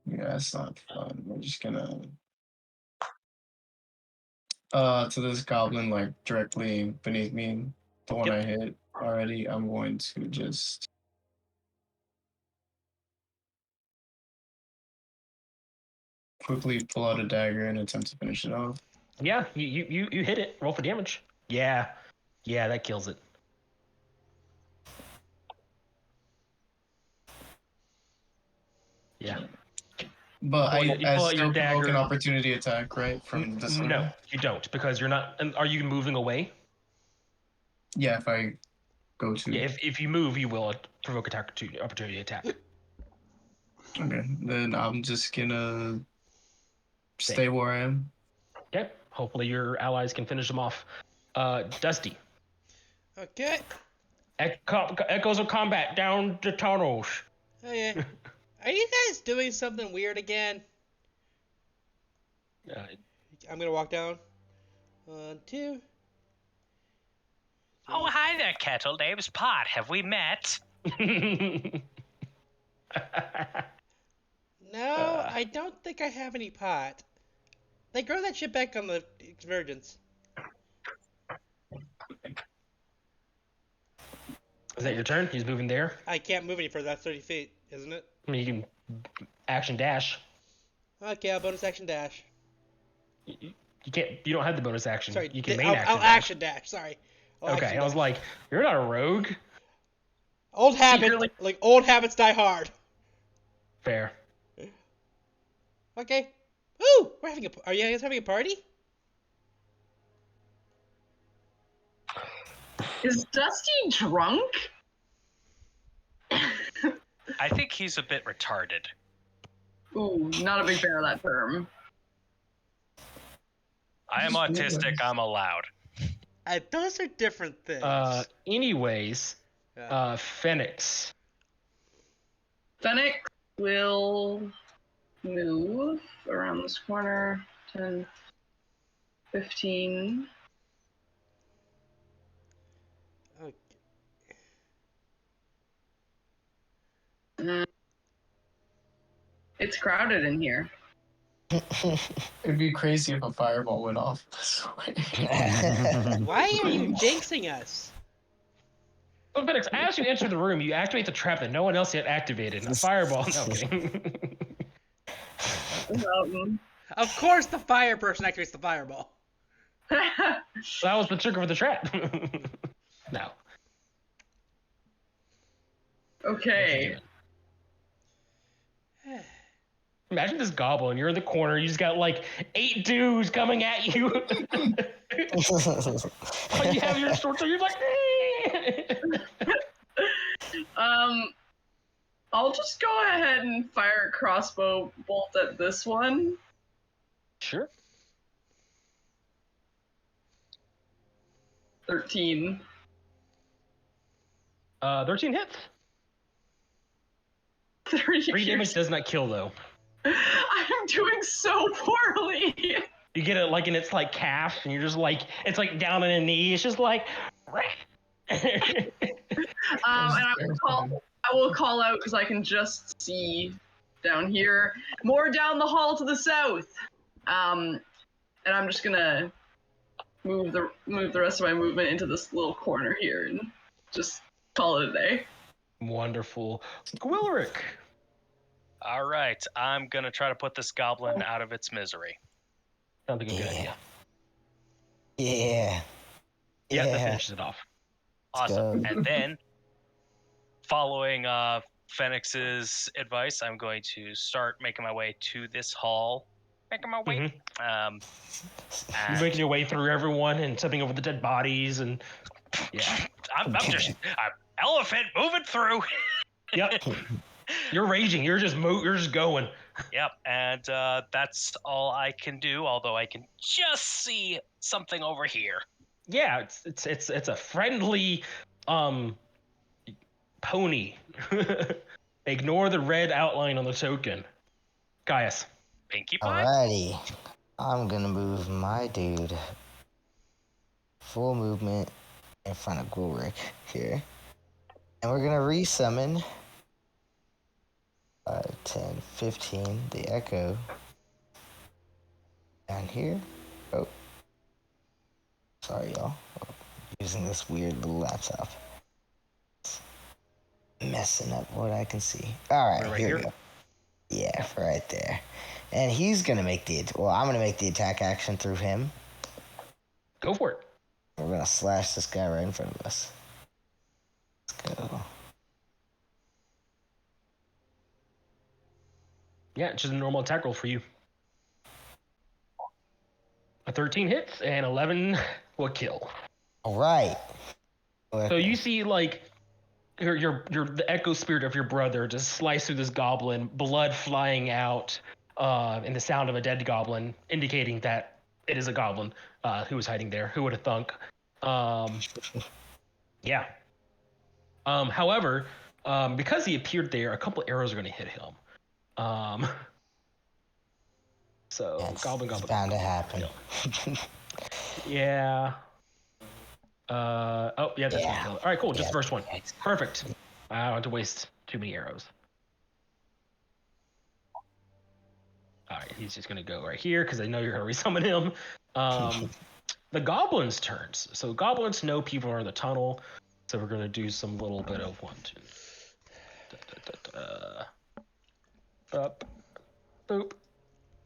Yeah, that's not fun. We're just gonna to this goblin like directly beneath me, the one Yep. I hit already. I'm going to just quickly pull out a dagger and attempt to finish it off. Yeah, you hit it. Roll for damage. Yeah, that kills it. Yeah. But You I pull out your still provoke an dagger. opportunity attack, right? From this one. No, you don't, because you're not. And are you moving away? Yeah, if I go to. Yeah, if you move, you will provoke opportunity attack. Okay, then I'm just gonna stay where I am. Okay. Hopefully your allies can finish them off. Dusty. Okay. Echoes of combat down the tunnels. Okay. Are you guys doing something weird again? I'm gonna walk down. 1, 2. Oh, hi there, Kettle. Name's Pot. Have we met? No, I don't think I have any pot. They grow that shit back on the Convergence. Is that your turn? He's moving there. I can't move any further. That's 30 feet, isn't it? I mean, you can action dash. Okay, I'll bonus action dash. You can't. You don't have the bonus action. Sorry, You can main I'll action. I'll action dash. Sorry. I'll Okay, action I was dash. like, you're not a rogue. Old habits, Secretly- like old habits die hard. Fair. Okay. Woo! Are you guys having a party? Is Dusty drunk? I think he's a bit retarded. Ooh, not a big fan of that term. I am autistic. I'm allowed. Those are different things. Anyways, Yeah. Phoenix. Fennec will move around this corner. 10, 15. Okay. It's crowded in here. It'd be crazy if a fireball went off this way. Why are you jinxing us? So Phoenix, as you enter the room, you activate the trap that no one else yet activated. A fireball. No, kidding. Of course, the fire person activates the fireball. That was the trigger for the trap. No. Okay. Imagine this goblin. You're in the corner. You just got like 8 dudes coming at you. Like you have your sword, so you're like. I'll just go ahead and fire a crossbow bolt at this one. Sure. 13. 13 hits. 3 damage does not kill though. I'm doing so poorly. You get it like in its like calf, and you're just like it's like down on a knee. It's just like. And I will call out because I can just see down here. More down the hall to the south. and I'm just gonna move the rest of my movement into this little corner here and just call it a day. Wonderful. Gwilrick. All right, I'm gonna try to put this goblin out of its misery. Sounds like a good idea. Yeah. Yeah, that finishes it off. Awesome. go. And then, following Phoenix's advice, I'm going to start making my way to this hall. Making my way. You're And making your way through everyone and stepping over the dead bodies and yeah. I'm just elephant moving through. Yep. You're raging. You're just going. Yep, and that's all I can do. Although I can just see something over here. Yeah, it's a friendly pony. Ignore the red outline on the token. Gaius. Pinkie Pie. Alrighty. I'm gonna move my dude. Full movement in front of Gulrick here. And we're gonna resummon 5, 10, 15, the Echo. Down here. Oh. Sorry, y'all. Using this weird little laptop. Messing up what I can see. Alright, Right here here? we go. Yeah, right there. And he's gonna make I'm gonna make the attack action through him. Go for it. We're gonna slash this guy right in front of us. Let's go. Yeah, it's just a normal attack roll for you. A 13 hits and 11 will kill. Alright. So you see like the echo spirit of your brother just slice through this goblin, blood flying out, and the sound of a dead goblin indicating that it is a goblin who was hiding there. Who would have thunk? Yeah. However, because he appeared there, a couple arrows are going to hit him. So That's goblin. bound to happen. Yeah. Oh yeah, that's Yeah. All right, cool. Just Yeah. the first one. Perfect. I don't have to waste too many arrows. All right, he's just gonna go right here because I know you're gonna resummon him. The goblins' turns. So goblins know people are in the tunnel, so we're gonna do some little bit of 1, 2. Up. Boop.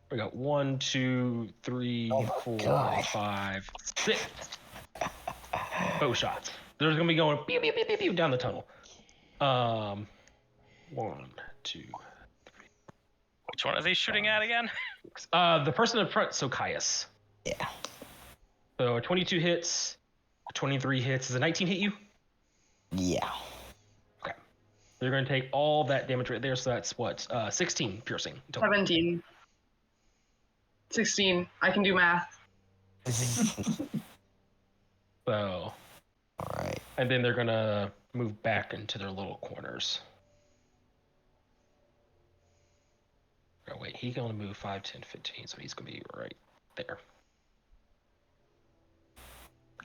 We got 1, 2, 3, Oh my 4, God. 5, 6. Bow shots. They're gonna be going pew, pew, pew, pew, pew, down the tunnel. 1, 2. Which one are they shooting at again? The person in front, so Caius. Yeah. So 22 hits, 23 hits. Does a 19 hit you? Yeah. Okay. They're gonna take all that damage right there. So that's what? 16 piercing. Total. 17. 16. I can do math. So. Alright. And then they're gonna move back into their little corners. Oh, wait, he's gonna move 5, 10, 15, so he's gonna be right there.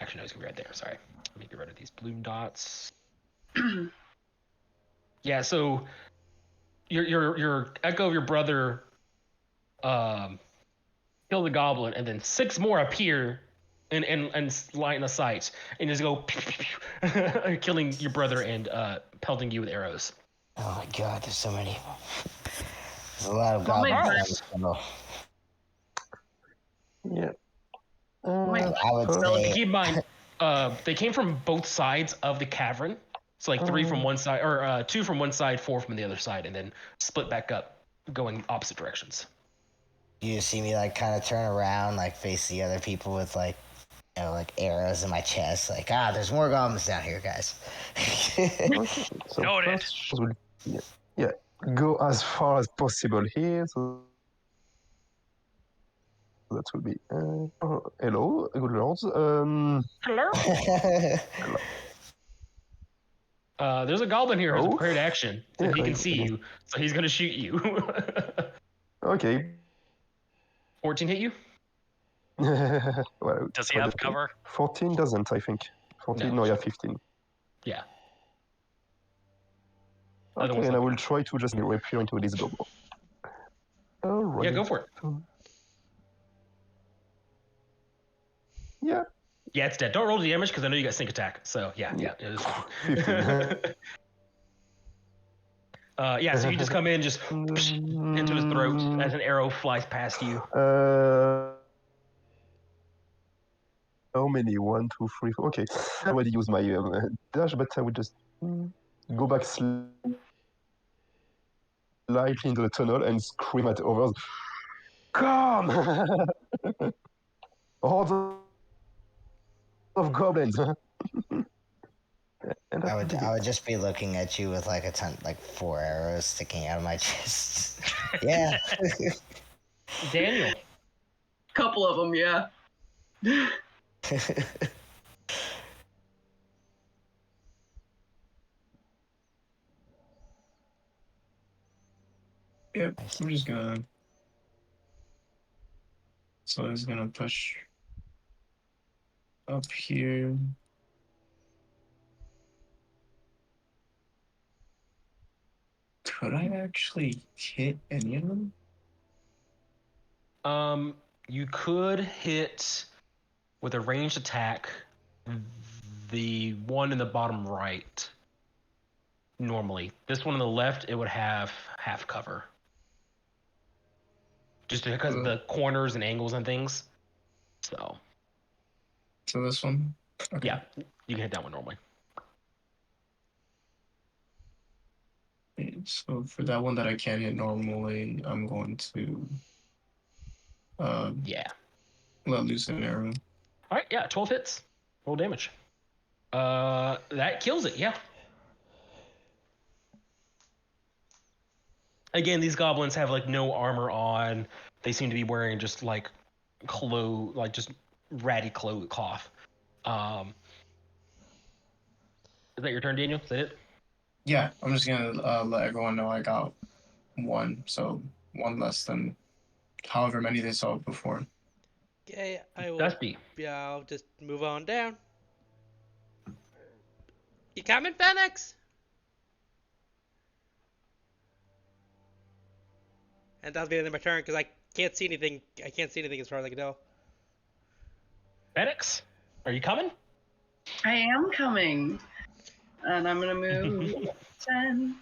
Actually, no, he's gonna be right there. Sorry. Let me get rid of these blue dots. Yeah, so your echo of your brother kill the goblin, and then 6 more appear and line of sight, and just go killing your brother and pelting you with arrows. Oh my god, there's so many. There's a lot of Oh my goblins. Yeah. my I would say Keep in mind, they came from both sides of the cavern. So like 3 from one side, or 2 from one side, 4 from the other side, and then split back up, going opposite directions. you see me like kind of turn around, like face the other people with like, you know, like arrows in my chest. Like, there's more goblins down here, guys. Okay. So Noted. first we'll, yeah, go as far as possible here. So that will be. Hello, good lords. Hello. There's a goblin here who's Oh. prepared action. Yeah, He can right, see okay. you, so he's gonna shoot you. Okay. 14 hit you? Well, Does he have cover? 14 doesn't, I think. 14, No. no, yeah, 15. Yeah. Other Okay, one's and I like- will try to just reappear into this goblin. Alright. Yeah, go for it. Yeah. Yeah, it's dead. Don't roll the damage because I know you got sync attack. So yeah, it is fine. 15. Yeah, so you just come in, just into his throat as an arrow flies past you. How many? 1, 2, 3, 4. Okay. I already used my dash, but I would just go back slightly into the tunnel and scream at others. Come! Hordes of goblins! And I that would would be I would it. just be looking at you with like 4 arrows sticking out of my chest. Yeah. Daniel. Couple of them, yeah. Yep, I'm just gonna. So I was gonna push up here. Could I actually hit any of them? You could hit with a ranged attack the one in the bottom right. Normally, this one on the left, it would have half cover, just because of the corners and angles and things. So this one? Okay. yeah, you can hit that one normally. So for that one that I can't hit normally, I'm going to Yeah. let loose an arrow. All right. Yeah. 12 hits. Roll damage. That kills it. Yeah. Again, these goblins have like no armor on. They seem to be wearing just like just ratty cloth. Is that your turn, Daniel? Is that it? Yeah, I'm just gonna let everyone know I got one, so one less than however many they saw before. Okay, I will. Dusty. Yeah, I'll just move on down. You coming, Phoenix? And that'll be the end of my turn because I can't see anything. I can't see anything as far as I can tell. Phoenix, are you coming? I am coming. And I'm gonna move 10.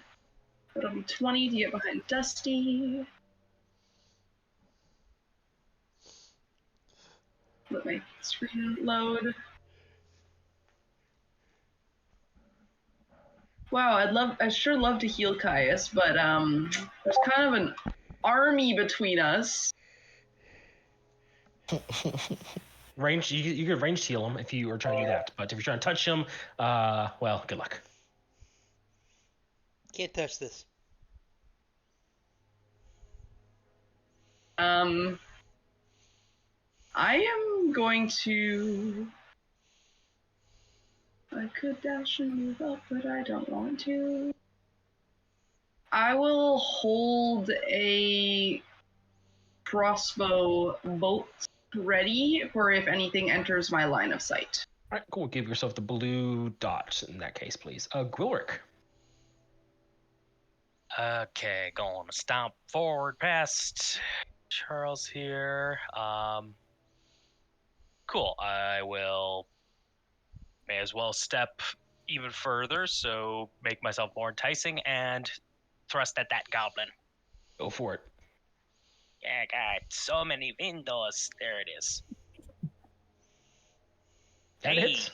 It'll be 20 to get behind Dusty. Let my screen load. Wow, I'd sure love to heal Caius, but there's kind of an army between us. Range. You could range heal him if you were trying to do that. But if you're trying to touch him, well, good luck. Can't touch this. I am going to. I could dash and move up, but I don't want to. I will hold a crossbow bolt ready for if anything enters my line of sight. All right, cool. Give yourself the blue dot in that case, please. Gwilrick. Okay, going to stomp forward past Charles here. Cool. I will may as well step even further, so make myself more enticing and thrust at that goblin. Go for it. Yeah, got so many windows. There it is. That hits.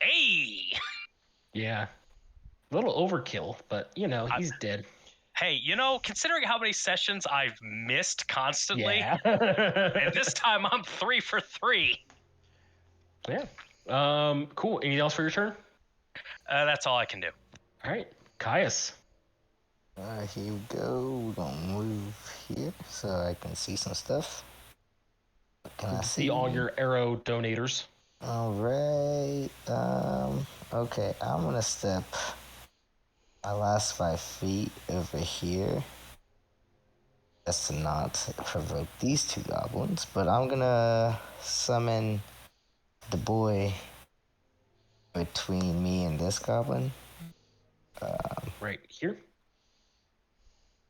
Hey! Yeah. A little overkill, but you know, he's dead. Hey, considering how many sessions I've missed constantly, Yeah. and this time I'm 3 for 3. Yeah. Cool. Anything else for your turn? That's all I can do. All right. Caius. Here we go. We're gonna move here so I can see some stuff. What can I See all your arrow donators. All right. Okay, I'm gonna step my last 5 feet over here. Just to not provoke these 2 goblins, but I'm gonna summon the boy between me and this goblin. Right here.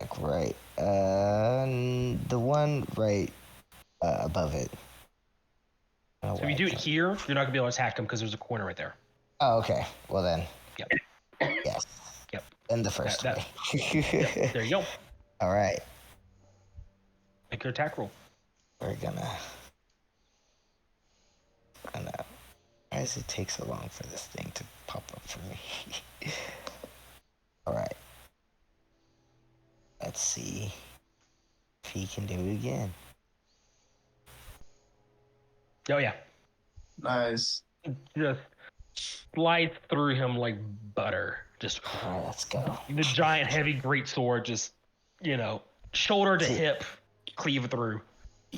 Like right, the one right above it. Oh, So if you do it here, you're not gonna be able to attack him because there's a corner right there. Oh, okay. Well then. Yep. Yes. Yep. In the first That- way. Yep. There you go. All right. Make your attack roll. We're gonna. Why does it take so long for this thing to pop up for me? All right. Let's see if he can do it again. Oh yeah. Nice. Just slides through him like butter. Just All right, let's go. the giant, heavy, great sword. Just shoulder to See- hip, cleave through.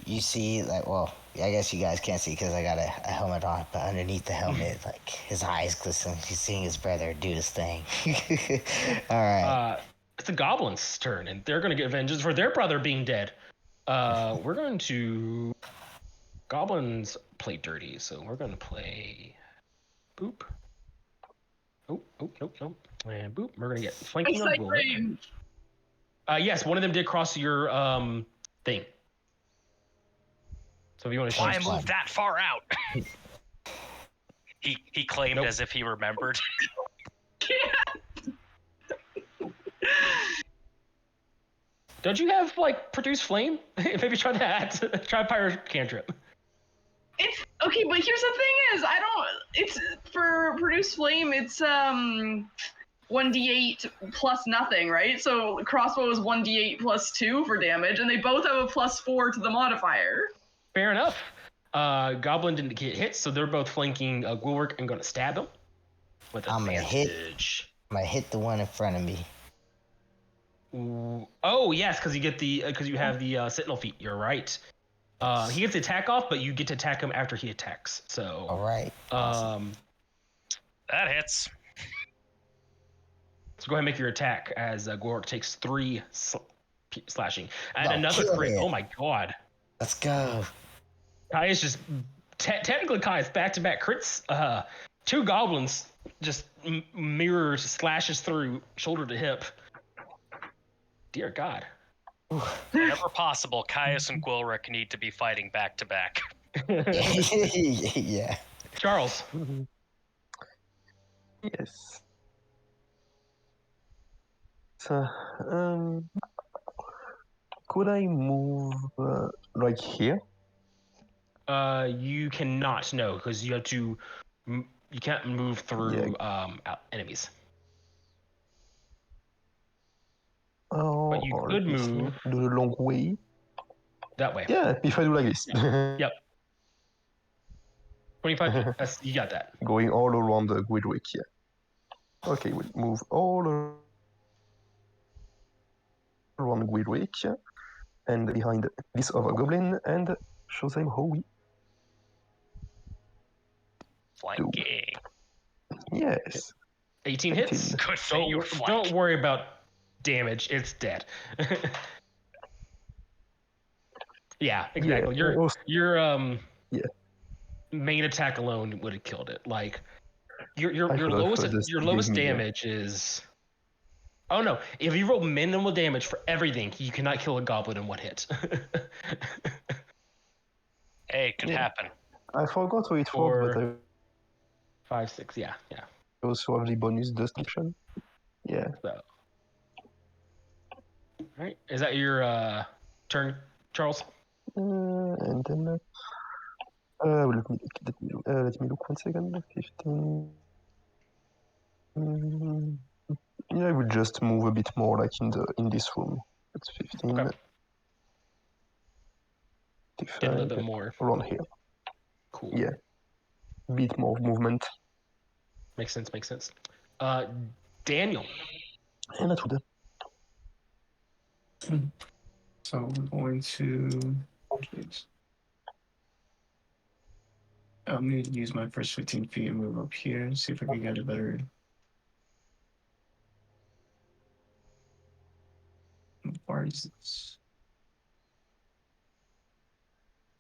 You see, like, well, I guess you guys can't see because I got a helmet on, but underneath the helmet, like, his eyes glisten. He's seeing his brother do his thing. All right. It's the goblins' turn, and they're gonna get vengeance for their brother being dead. We're going to goblins play dirty, so we're gonna play boop. Oh, nope. And boop. We're gonna get flanking on Excite Will. range. Yes, one of them did cross your thing. So if you want to Why change move that far out? he claimed Nope. as if he remembered. Don't you have like produce flame? Maybe try that. Try pyro cantrip. It's okay, but here's the thing: is I don't. It's for produce flame. It's 1d8 plus nothing, right? So crossbow is 1d8 plus 2 for damage, and they both have a plus 4 to the modifier. Fair enough. Goblin didn't get hit, so they're both flanking Gwilwork and going to stab him with I'm gonna hit. advantage. I'm gonna hit the one in front of me. Ooh. Oh yes, because you have the sentinel feet. You're right. He gets the attack off, but you get to attack him after he attacks. So All right. That hits. So go ahead and make your attack as Gwilwork takes 3 slashing and No, another kill crit. it. Oh my god. Let's go. Kai is just technically Kai is back-to-back crits. 2 goblins just mirrors slashes through shoulder to hip. Dear God. Whenever possible, Caius and Gwilrick need to be fighting back to back. Yeah. Charles. Yes. So, could I move like here? You cannot because you have to. You can't move through enemies. Oh, But you could move the long way. that way. Yeah, if I do like this. Yep. 25 feet. You got that. Going all around the Gwydwick, yeah. Okay, we'll move all around Gwydwick and behind this other goblin and show them how we Flanking. Yes. 18 hits. 18. Good thing you were Don't flanking. worry about damage. It's dead. Yeah, exactly. Yeah, Your yeah. main attack alone would have killed it. Like your I should have lowest just lowest gave me, damage is. Oh no! If you roll minimal damage for everything, you cannot kill a goblin in one hit. Hey, it could Yeah. happen. I forgot how it worked, but I 5, 6, yeah. also have the bonus dust action. Yeah. So, all right, is that your turn, Charles? And then let me look 1 second. 15. Yeah, I will just move a bit more, like in this room. That's 15. Okay. Get a little 55, bit more. around here. Cool. Yeah. Bit more movement. Makes sense. Daniel. And that would. So we're going to. I'm going to use my first 15 feet and move up here and see if I can get a better. How far is this?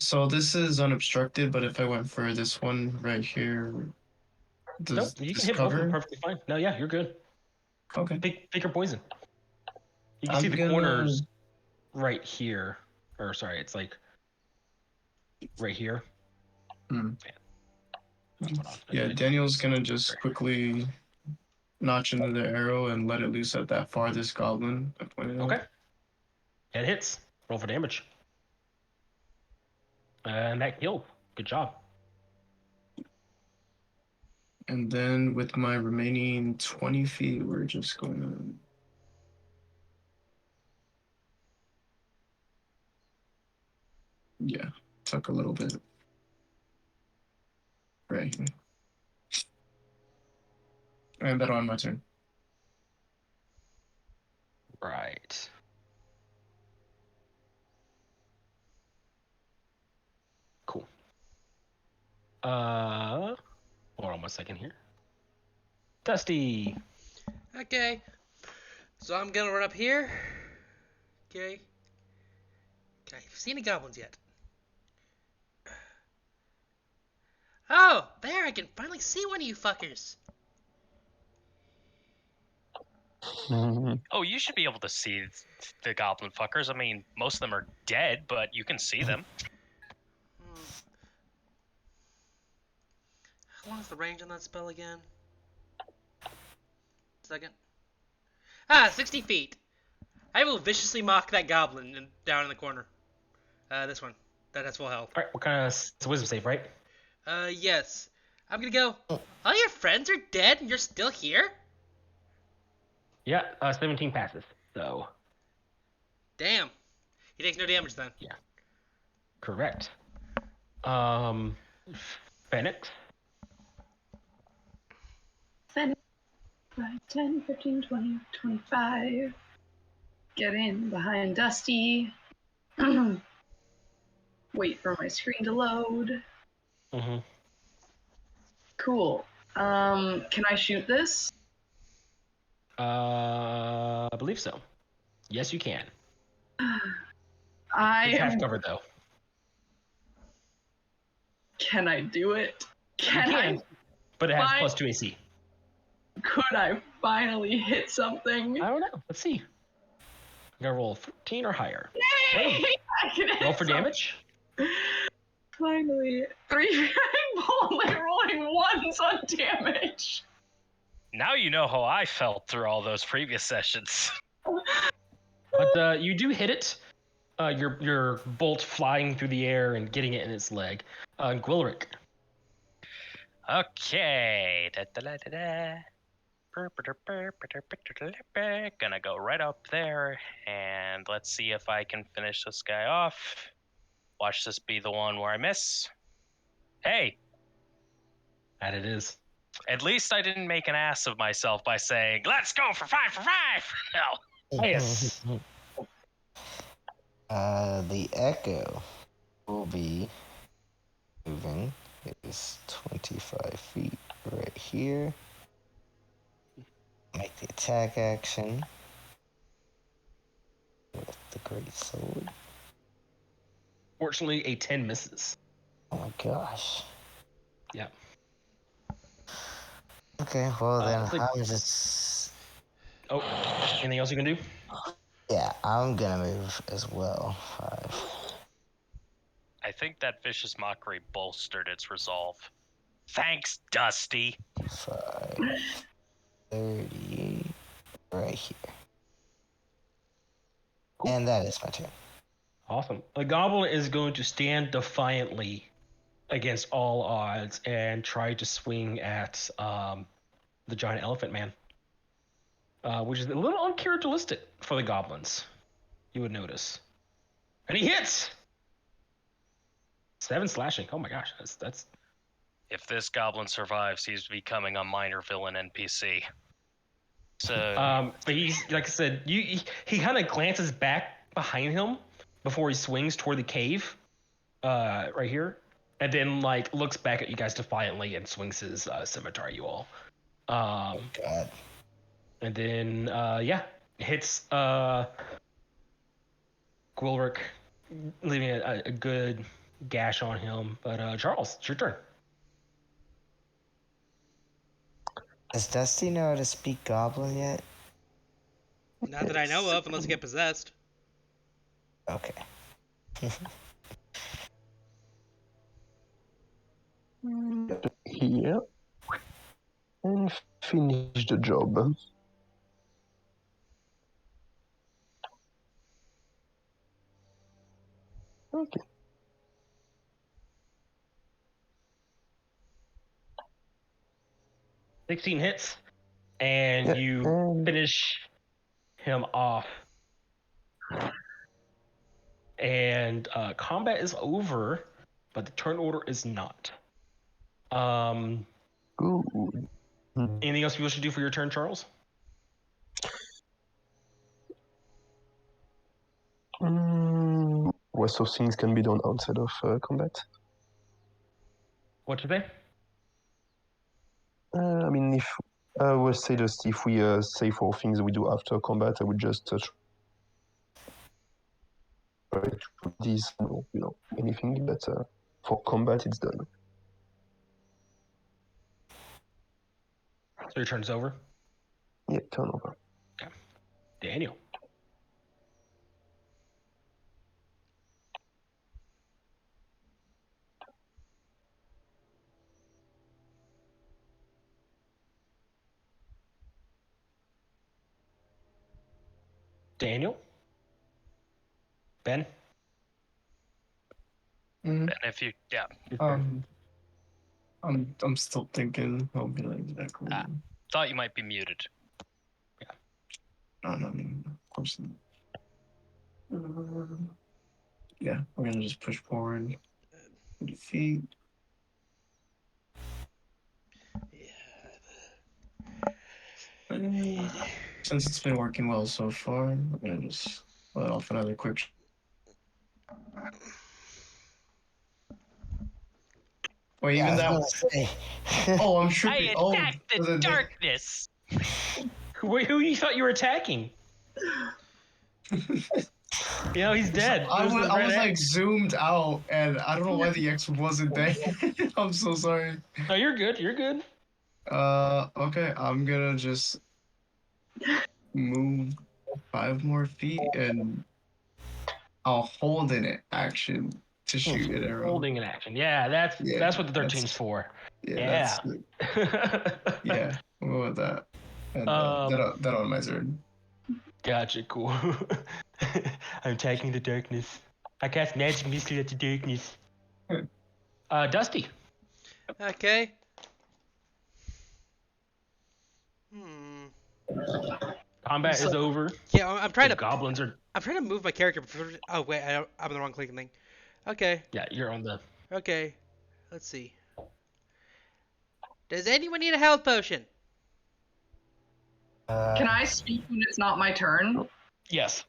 So this is unobstructed, but if I went for this one right here, No, does you can this hit both of them cover? perfectly fine. No, yeah, you're good. Okay. Pick your poison. You can I'm see the gonna- corners right here. Or sorry, it's like right here. Yeah, Daniel's gonna just quickly notch into the arrow and let it loose at that farthest goblin I pointed out. Okay. It hits. Roll for damage. And that killed. Good job. And then with my remaining 20 feet, we're just going to. Yeah, tuck a little bit. Right here. And that on my turn. Right. Cool. Hold on 1 second here. Dusty. Okay. So I'm gonna run up here. Okay. Okay, have you seen any goblins yet? Oh, there, I can finally see one of you fuckers. Oh, you should be able to see the goblin fuckers. I mean, most of them are dead, but you can see them. How long is the range on that spell again? Second. 60 feet. I will viciously mock that goblin down in the corner. This one. That has full health. All right. What kind of it's a wisdom save, right? Yes. I'm gonna go. All your friends are dead and you're still here? Yeah. 17 passes. So. Damn. He takes no damage then. Yeah. Correct. Phoenix. 5, 10, 15, 20, 25. Get in behind Dusty. Wait for my screen to load. Mm-hmm. Cool. Can I shoot this? I believe so. Yes, you can. I It's half am. covered though. Can I do it? Can You can, but it has Fine. plus 2 AC. Could I finally hit something? I don't know. Let's see. You gotta roll 14 or higher. Yay! I can hit Roll for something. damage. Finally. 3 only rolling ones on damage. Now you know how I felt through all those previous sessions. But you do hit it. Your bolt flying through the air and getting it in its leg. Gwilric. Okay. Gonna go right up there, and let's see if I can finish this guy off. Watch this be the one where I miss. Hey, That it is. at least I didn't make an ass of myself by saying, let's go for 5 for 5! No. Yes. The echo will be moving. It is 25 feet right here. Make the attack action with the great sword. Fortunately, a 10 misses. Oh my gosh. Yeah. Okay, well then like- I'm just. Oh, anything else you can do? Yeah, I'm gonna move as well. 5. I think that vicious mockery bolstered its resolve. Thanks, Dusty. 5. 30. Right here. Cool. And that is my turn. Awesome. The goblin is going to stand defiantly against all odds and try to swing at the giant elephant man, which is a little uncharacteristic for the goblins, you would notice. And he hits! 7 slashing. Oh my gosh, that's If this goblin survives, he's becoming a minor villain NPC. So, but he's, like I said, he kind of glances back behind him before he swings toward the cave, right here, and then like looks back at you guys defiantly and swings his scimitar at you all. Oh god. And then hits Gwilric, leaving a good gash on him. But Charles, it's your turn. Does Dusty know how to speak Goblin yet? Not that I know of, unless you get possessed. Okay. Here. And finish the job. Okay. $16 hits, and Yeah, you and finish him off. And combat is over, but the turn order is not. good. Anything else you wish to do for your turn, Charles? Rest of things can be done outside of combat. What you say? I mean, if I would say just if we say for things we do after combat, I would just try to do this, anything. But for combat, it's done. So your turn's over. Yeah, turn over. Daniel. Daniel? Ben? Mhm. And if you, yeah, I'm still thinking. I'll be like exactly. thought you might be muted. No, of course not. Yeah, we're gonna just push forward. 20 feet. And since it's been working well so far, we're gonna just let off another quick. Wait, Yeah, I even was that. gonna say. Oh, I'm I tripping. attack Oh, the darkness. Wait, who you thought you were attacking? He's dead. I It the was red like X. zoomed out, and I don't know why the X wasn't there. I'm so sorry. No, you're good. You're good. Okay, I'm gonna just move 5 more feet, and I'll hold an action to shoot an arrow. Holding an action. Yeah, that's what the 13's for. Yeah. Yeah, we'll go with that. And that on my turn. Gotcha, cool. I'm attacking the darkness. I cast magic missile at the darkness. Dusty. Okay. Hmm. Combat is over. Yeah, I'm trying The to. goblins are. I'm trying to move my character. Oh wait, I'm on the wrong clicking thing. Okay. Yeah, you're on the. Okay. Let's see. Does anyone need a health potion? Can I speak when it's not my turn? Yes.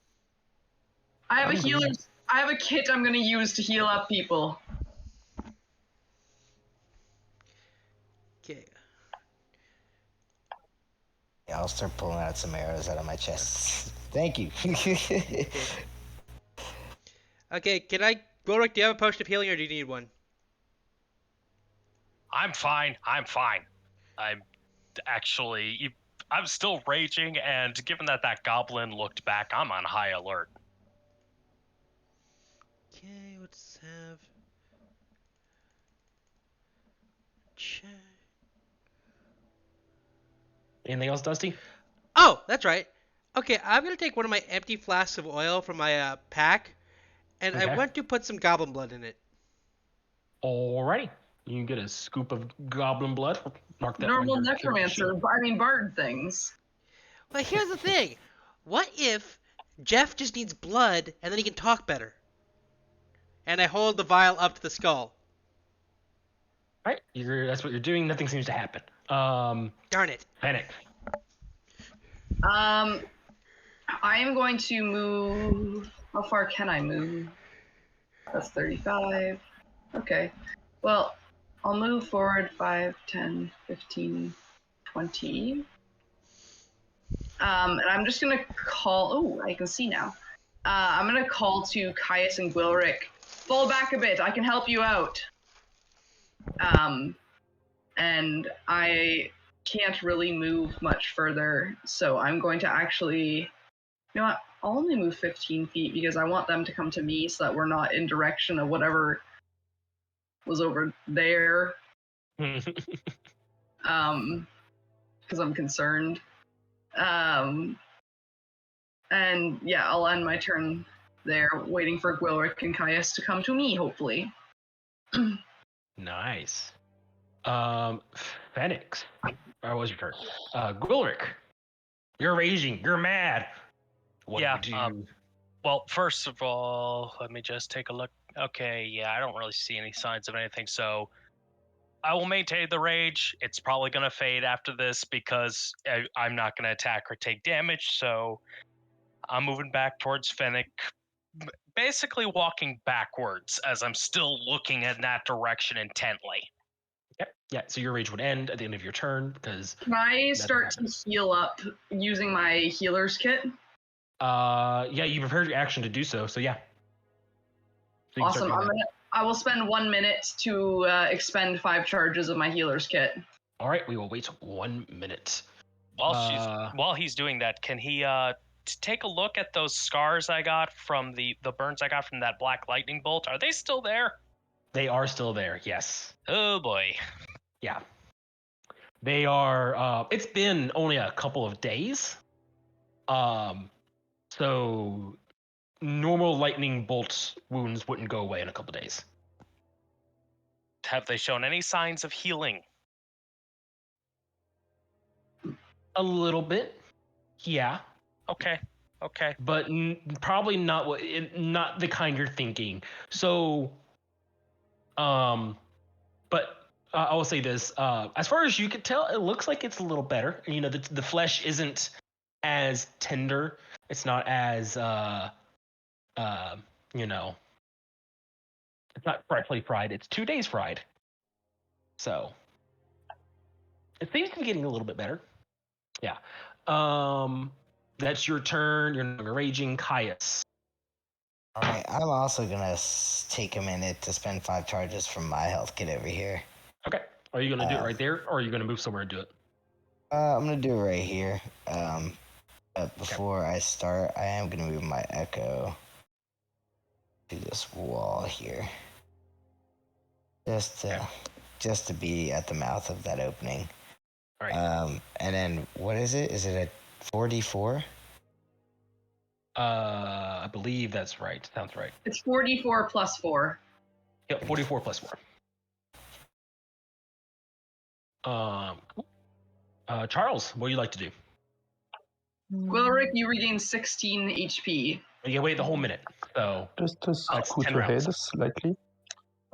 I have a healer. I have a kit I'm gonna use to heal up people. Okay. Yeah, I'll start pulling out some arrows out of my chest. Thank you. Okay. Can I, Golrick? Do you have a potion of healing, or do you need one? I'm fine. I'm still raging, and given that goblin looked back, I'm on high alert. Okay. Let's have. Check. Anything else, Dusty? Oh, that's right. Okay, I'm gonna take one of my empty flasks of oil from my pack, and I Okay. want to put some goblin blood in it. Alrighty. You can get a scoop of goblin blood. Mark that Normal on your necromancer. Bard things. But here's the thing: what if Jeff just needs blood and then he can talk better? And I hold the vial up to the skull. Right. That's what you're doing. Nothing seems to happen. Darn it. Panic. I am going to move. How far can I move? That's 35. Okay. Well, I'll move forward 5, 10, 15, 20. And I'm just going to call. Oh, I can see now. I'm going to call to Caius and Gwilrick. Fall back a bit. I can help you out. And I can't really move much further, so I'm going to actually, you know what, I'll only move 15 feet because I want them to come to me so that we're not in direction of whatever was over there. because I'm concerned. And yeah, I'll end my turn there, waiting for Gwilric and Caius to come to me, hopefully. Nice. Phoenix. Or was your turn? Gwilric. You're raging. You're mad. What Yeah, do you do? Well, first of all, let me just take a look. Okay, yeah, I don't really see any signs of anything, so I will maintain the rage. It's probably going to fade after this because I'm not going to attack or take damage, so I'm moving back towards Fennec, basically walking backwards as I'm still looking in that direction intently. Yep. Yeah, so your rage would end at the end of your turn because Can I nothing start to happens. heal up using my healer's kit? Yeah, you prepared your action to do so, so yeah. So you can start Awesome. doing that. I will spend 1 minute to expend 5 charges of my healer's kit. All right, we will wait 1 minute. While he's doing that, can he take a look at those scars I got from the burns I got from that black lightning bolt? Are they still there? They are still there, yes. Oh boy. Yeah. They are it's been only a couple of days. So normal lightning bolt wounds wouldn't go away in a couple of days. Have they shown any signs of healing? A little bit. Yeah. Okay. But probably not not the kind you're thinking. So but I will say this: as far as you can tell, it looks like it's a little better. You know, the flesh isn't as tender. It's not as you know, it's not freshly fried. It's 2 days fried. So it seems to be getting a little bit better. Yeah. That's your turn. You're no longer raging, Caius. All right, I'm also gonna take a minute to spend 5 charges from my health kit over here. Okay. Are you gonna do it right there, or are you gonna move somewhere and do it? I'm gonna do it right here. But before I start, I am gonna move my echo to this wall here, just to be at the mouth of that opening. All right. And then what is it? Is it a 4d4? I believe that's right. Sounds right. It's 44 plus 4. Yep, 44 plus 4. Charles, what do you like to do? Gwilric, you regain 16 HP. You wait the whole minute. So Just that's scoot 10 ahead rounds. slightly.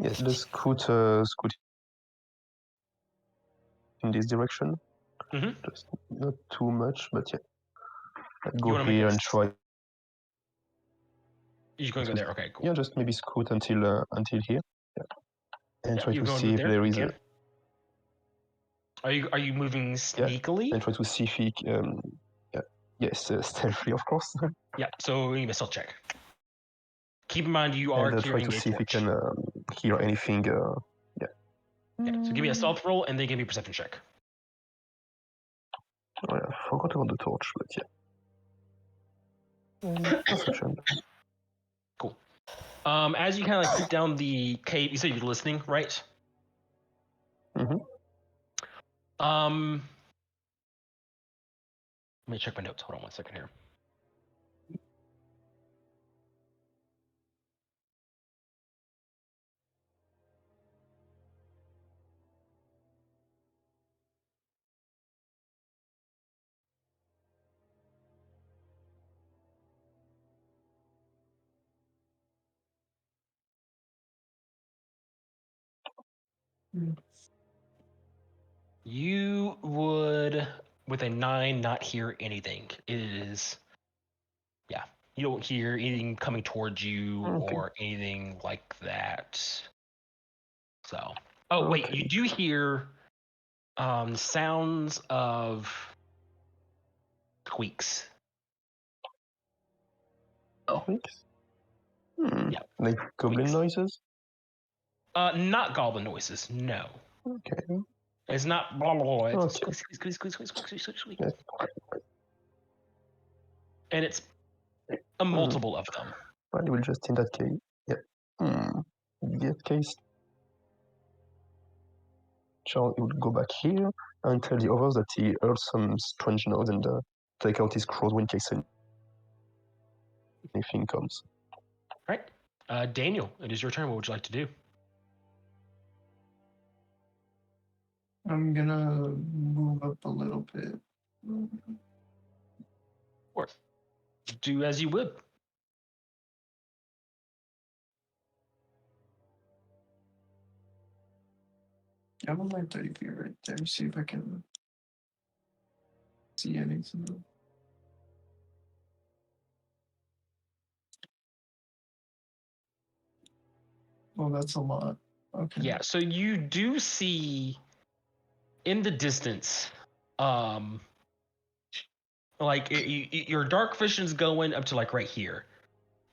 Yes, just scoot in this direction. Mhm. Just not too much, but yeah. You wanna make here a and try. You're gonna go there. Okay, cool. Yeah, just maybe scoot until here. Yeah. And Yeah, try you're to going see if there. there You is can. Are you moving sneakily? and try to see if he yes, stealthily of course. Yeah. So you need a stealth check. Keep in mind you are And try carrying to a see if he torch. can hear anything. Yeah. So give me a stealth roll and then give me a perception check. Oh, yeah, I forgot about the torch, but yeah. Perception. Cool. As you kind of creep down the cave, you said you're listening, right? Mm-hmm. Let me check my notes. Hold on 1 second here. You would, with a 9, not hear anything. It is, yeah. You don't hear anything coming towards you or anything like that. So, wait, you do hear sounds of squeaks. Squeaks? Yeah. Like goblin Squeaks. noises? Not goblin noises, no. Okay. It's not blah blah blah. It's Okay. squeak. Yeah. And it's a multiple of them. Well, we'll just in that case. Yeah. In that case. Charles he would go back here and tell the others that he heard some strange noise and take out his crossbow in case anything comes. All right. Daniel, it is your turn. What would you like to do? I'm gonna move up a little bit. Or do as you would. I'm on my 30 feet right there. See if I can see anything. Oh, that's a lot. Okay. Yeah, so you do see in the distance, your dark vision's going up to like right here,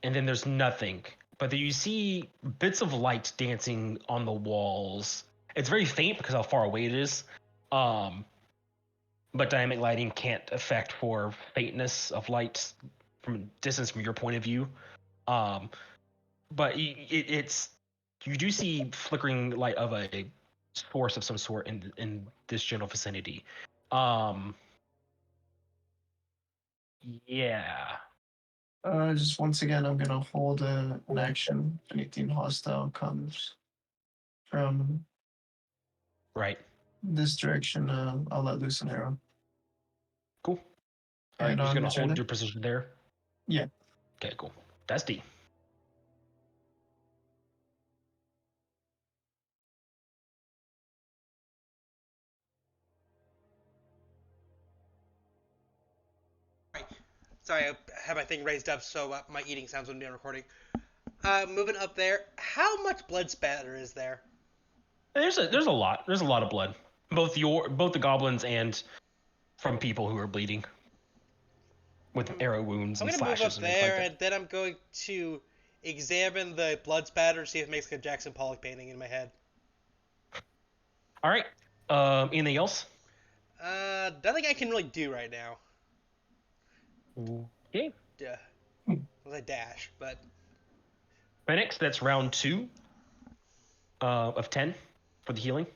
and then there's nothing. But then you see bits of light dancing on the walls. It's very faint because how far away it is. But dynamic lighting can't affect for faintness of light from distance from your point of view. But it's you do see flickering light of a source of some sort in this general vicinity. Yeah. Just once again, I'm gonna hold an action. If anything hostile comes from Right. this direction, I'll let loose an arrow. Cool. All right, And you're just on gonna your turn hold then? your position there. Yeah. Okay, cool. That's D. Sorry, I have my thing raised up so my eating sounds wouldn't be on recording. Moving up there, how much blood spatter is there? There's a lot. There's a lot of blood. Both the goblins and from people who are bleeding with arrow wounds I'm and gonna move slashes up and things like there, that. and then I'm going to examine the blood spatter, see if it makes like a Jackson Pollock painting in my head. All right. Anything else? Nothing I can really do right now. Okay. Yeah, well, I dash, but Phoenix, that's round 2 of 10 for the healing.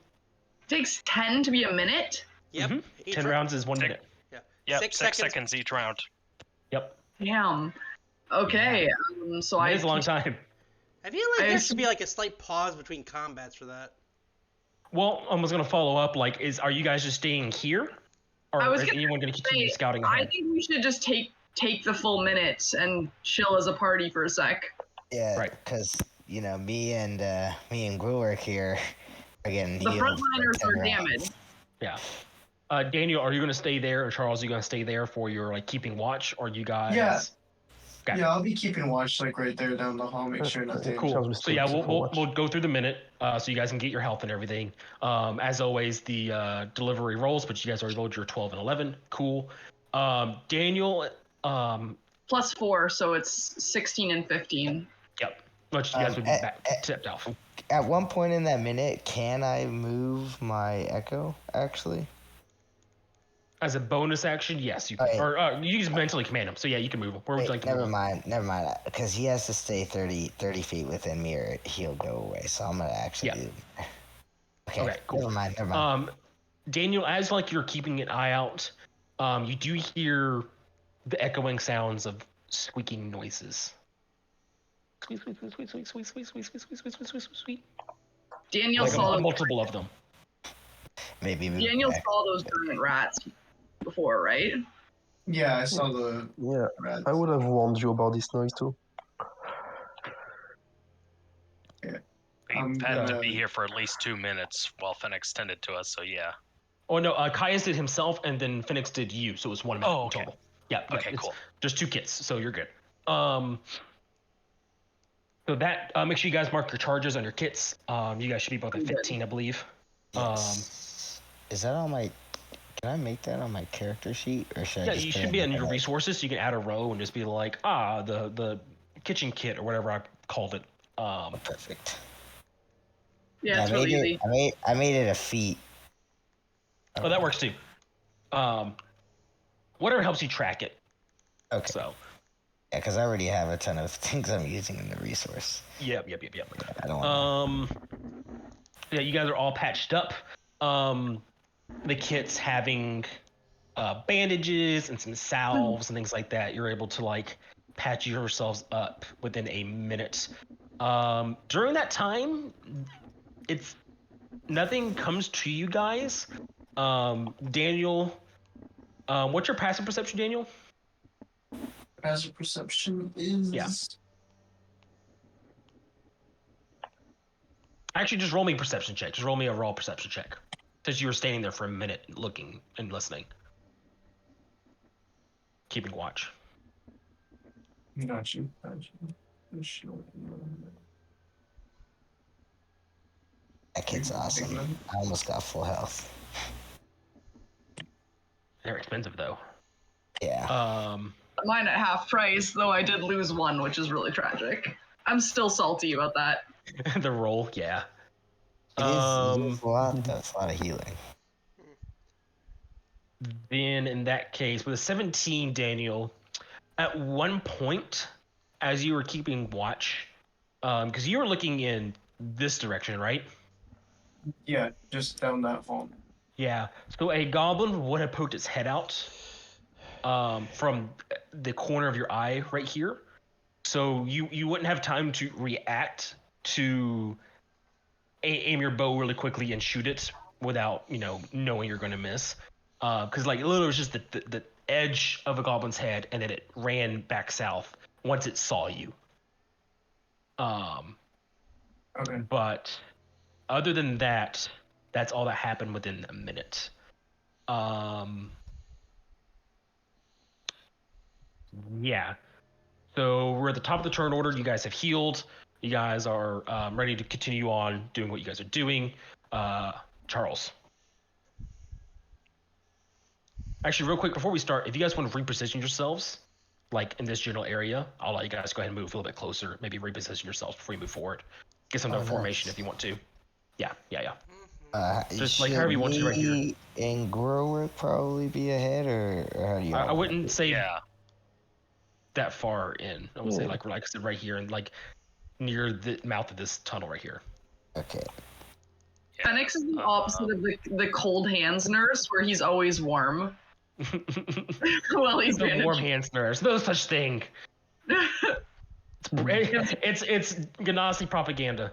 Takes 10 to be a minute? yep. Mhm. Each 10 rounds is 1 Tick. minute. Yeah. Yep, 6 6 seconds each round. Yep. Damn. Okay, so It I is a long time. I feel like I there assume- should be like a slight pause between combats for that. Well, I was gonna follow up. Like, are you guys just staying here, or I was is gonna anyone gonna continue say, scouting I ahead? think we should just take the full minute and chill as a party for a sec. Yeah, Right. because me and Gruark here are getting The healed. frontliners for 10 are rounds. damaged. Yeah. Daniel, are you gonna stay there, or Charles, are you gonna stay there for your like keeping watch, or you guys? Yeah. Okay. Yeah, I'll be keeping watch like right there down the hall. Make sure nothing. Cool. Charles will So stay yeah, for watch. we'll go through the minute, so you guys can get your health and everything. As always, the delivery rolls, but you guys already rolled your 12 and 11. Cool. Daniel, Plus 4, so it's 16 and 15. yep. Much you guys would be back tipped off. At one point in that minute, can I move my echo? Actually, As a bonus action, yes, you can. Okay. Or you just mentally command him. So yeah, you can move him. Where would you like to never move him? mind, because he has to stay 30 feet within me, or he'll go away. So I'm gonna actually. Yeah. Do... Okay, cool. Never mind. Daniel, as like you're keeping an eye out, you do hear the echoing sounds of squeaking noises. Squeak, squeak, squeak, squeak, squeak, squeak, squeak, squeak, squeak, squeak, squeak, squeak, squeak. Daniel Like saw a those, multiple of them. Maybe move Daniel back. saw those giant rats before, right? Yeah, I saw the Yeah, rats. I would have warned you about this noise too. We I'm had to gonna- be here for at least 2 minutes while Phoenix tended to us, so yeah. Oh no, Caius did himself, and then Phoenix did you, so it was 1 minute Oh, okay. total. Yeah. Okay, it's cool. Just 2 kits, so you're good. So that make sure you guys mark your charges on your kits. You guys should be both at 15, I believe. Yes. Is that on my? Can I make that on my character sheet, or should I Yeah, just you put should it be in on the your like- resources. So you can add a row and just be like, the kitchen kit or whatever I called it. Perfect. Yeah, it's I made really easy. it. I made it a feat. Oh, that works too. Whatever helps you track it. Okay. So. Yeah, because I already have a ton of things I'm using in the resource. Yep. I don't. Yeah, you guys are all patched up. the kits having bandages and some salves and things like that. You're able to like patch yourselves up within a minute. During that time, it's nothing comes to you guys. Daniel, what's your passive perception, Daniel? Passive perception is. Yeah. Actually, just roll me a perception check. Just roll me a raw perception check. Since you were standing there for a minute looking and listening. Keeping watch. Got you. That kid's awesome. I almost got full health. They're expensive though. Yeah. Mine at half price, though I did lose one, which is really tragic. I'm still salty about that. The roll, yeah. It is a lot, though. It's a lot of healing. Then in that case, with a 17, Daniel, at one point, as you were keeping watch, because you were looking in this direction, right? Yeah, just down that hall. Yeah. So a goblin would have poked its head out from the corner of your eye right here. So you wouldn't have time to react to aim your bow really quickly and shoot it without knowing you're going to miss. Because like literally it was just the edge of a goblin's head, and then it ran back south once it saw you. Okay. But other than that, that's all that happened within a minute. Yeah. So we're at the top of the turn order. You guys have healed. You guys are ready to continue on doing what you guys are doing. Charles. Actually, real quick, before we start, if you guys want to reposition yourselves, like in this general area, I'll let you guys go ahead and move a little bit closer. Maybe reposition yourselves before you move forward. Get some formation if you want to. Yeah. Just like however you want to right here. And Grow would probably be ahead, or how do you? I wouldn't say Yeah. that far in. I would say like I said, right here and like near the mouth of this tunnel right here. Okay. Phoenix is the opposite of the cold hands nurse, where he's always warm. Well, he's the warm hands nurse. No such thing. It's Ganassi propaganda.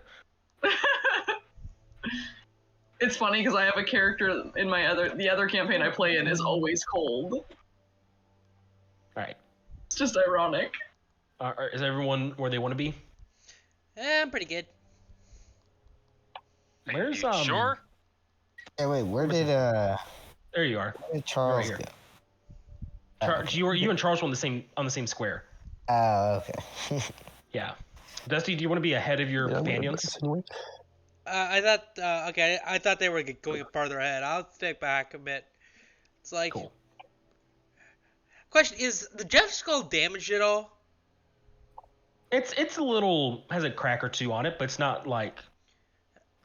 It's funny because I have a character in the other campaign I play in is always cold. All right. It's just ironic. Is everyone where they want to be? I'm pretty good. Where's Sure. Hey, wait. Where did There you are. Where did Charles Right go? here. You and Charles were on the same square. Oh, okay. Yeah. Dusty, do you want to be ahead of your companions? Anyway. I thought I thought they were going farther ahead. I'll stick back a bit. It's like Cool. Question, is the Jeff skull damaged at all? It's a little has a crack or two on it, but it's not like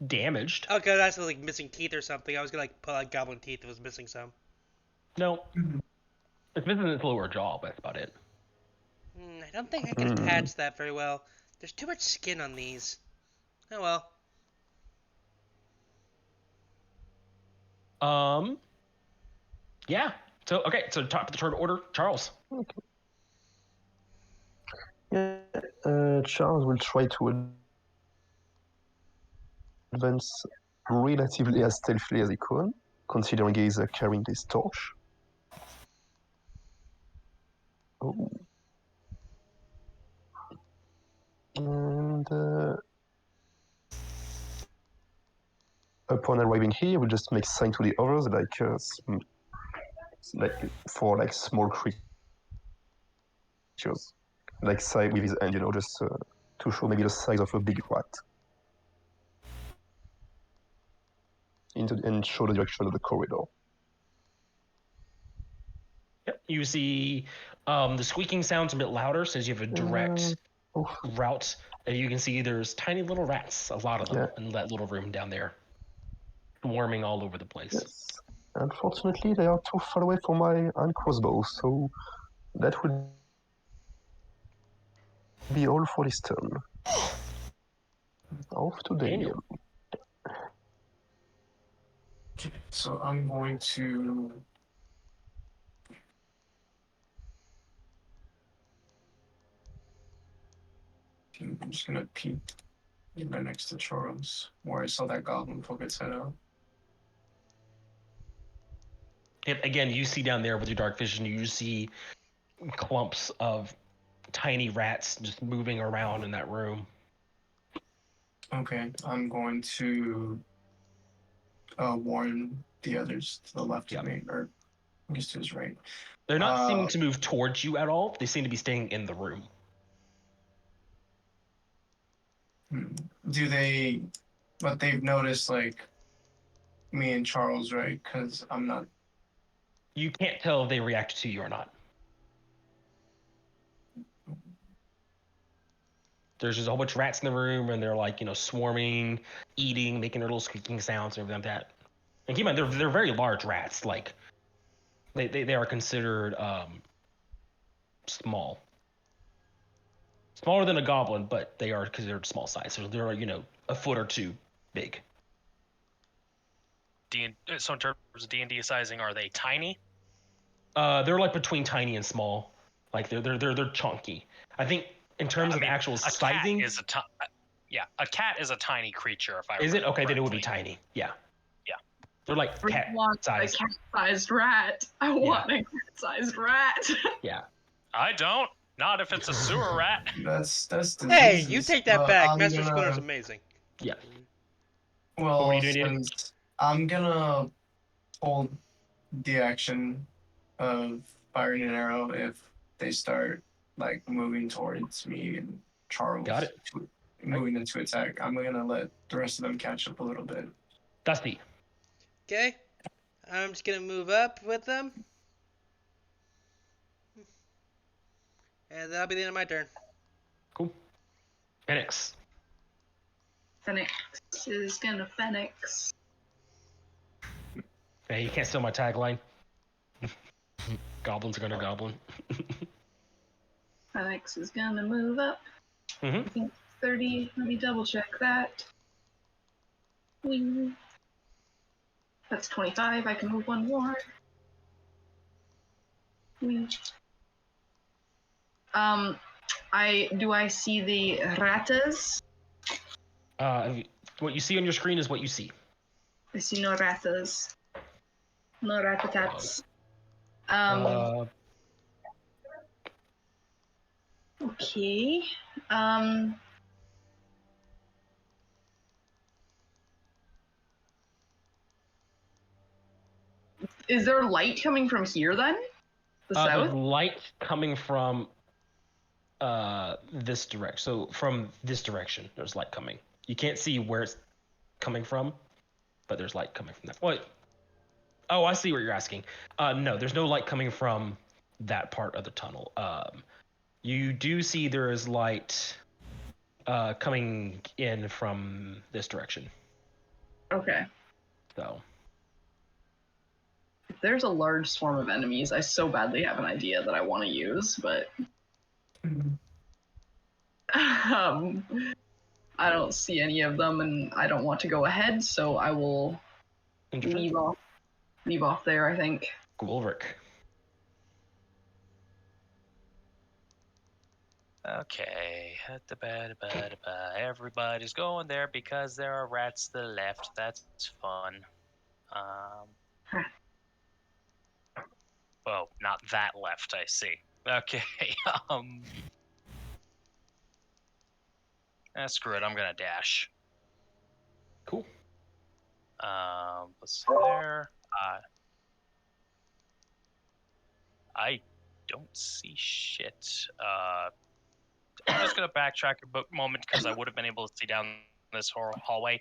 damaged. Okay, that's like missing teeth or something. I was gonna like pull out goblin teeth if it was missing some. No. It's missing its lower jaw, but that's about it. I don't think I can patch that very well. There's too much skin on these. Oh well. Yeah. So top of the turn order, Charles. Okay. Yeah, Charles will try to advance relatively as stealthily as he can, considering he's carrying this torch. Oh. And upon arriving here, we'll just make sign to the others, like for like small creatures, like side with his hand, just to show maybe the size of a big rat, and show the direction of the corridor. Yep. You see, the squeaking sounds a bit louder, since you have a direct route, and you can see there's tiny little rats, a lot of them, in that little room down there, swarming all over the place. Yes. Unfortunately, they are too far away from my hand crossbow, so that will be all for this turn. Off to Daniel. So I'm going to. I'm just gonna peek right next to Charles, where I saw that goblin poke its head out. Again, you see down there with your dark vision, you see clumps of tiny rats just moving around in that room. Okay, I'm going to warn the others to the left Yep. of me, or I guess to his right. They're not seeming to move towards you at all. They seem to be staying in the room. Do they? But they've noticed like me and Charles, right? Because I'm not. You can't tell if they react to you or not. There's just a whole bunch of rats in the room, and they're like, swarming, eating, making their little squeaking sounds and everything like that. And keep in mind, they're very large rats. Like, they are considered small. Smaller than a goblin, but they are considered small size. So they're, a foot or two big. So in terms of D&D sizing, are they tiny? They're like between tiny and small. Like they're chunky. I think in terms of actual sizing, a cat is a tiny creature. If I is it remember okay? Then it would be correctly. tiny. Yeah. Yeah. They're like cat I want size. a cat-sized rat. I want a cat-sized rat. Yeah. I don't. Not if it's a sewer rat. That's Hey, diseases, you take that but back. I'm Master gonna- Splinter's amazing. Yeah. Well, What are you doing, since I'm gonna hold the action of firing an arrow if they start like moving towards me and Charles. Got it. Moving into attack. I'm gonna let the rest of them catch up a little bit. Dusty. Okay. I'm just gonna move up with them. And that'll be the end of my turn. Cool. Phoenix. Phoenix is gonna Phoenix. Hey, you can't steal my tagline. Goblins are gonna goblin. Phoenix is gonna move up. Mm-hmm. I think 30. Let me double check that. Whee. That's 25. I can move one more. Whee. I see the ratas? What you see on your screen is what you see. I see no ratas. No ratatats. Okay. Is there light coming from here then? The There's south? light coming from this direction. So from this direction, there's light coming. You can't see where it's coming from, but there's light coming from that. What? Oh, I see what you're asking. No, there's no light coming from that part of the tunnel. You do see there is light coming in from this direction. Okay. So. If there's a large swarm of enemies, I so badly have an idea that I want to use, but I don't see any of them, and I don't want to go ahead, so I will leave off there, I think. Gulric. Okay. Everybody's going there because there are rats to the left. That's fun. Well, not that left, I see. Okay. Screw it. I'm gonna dash. Cool. Let's see there. I don't see shit. I'm just gonna backtrack a moment because I would have been able to see down this hallway.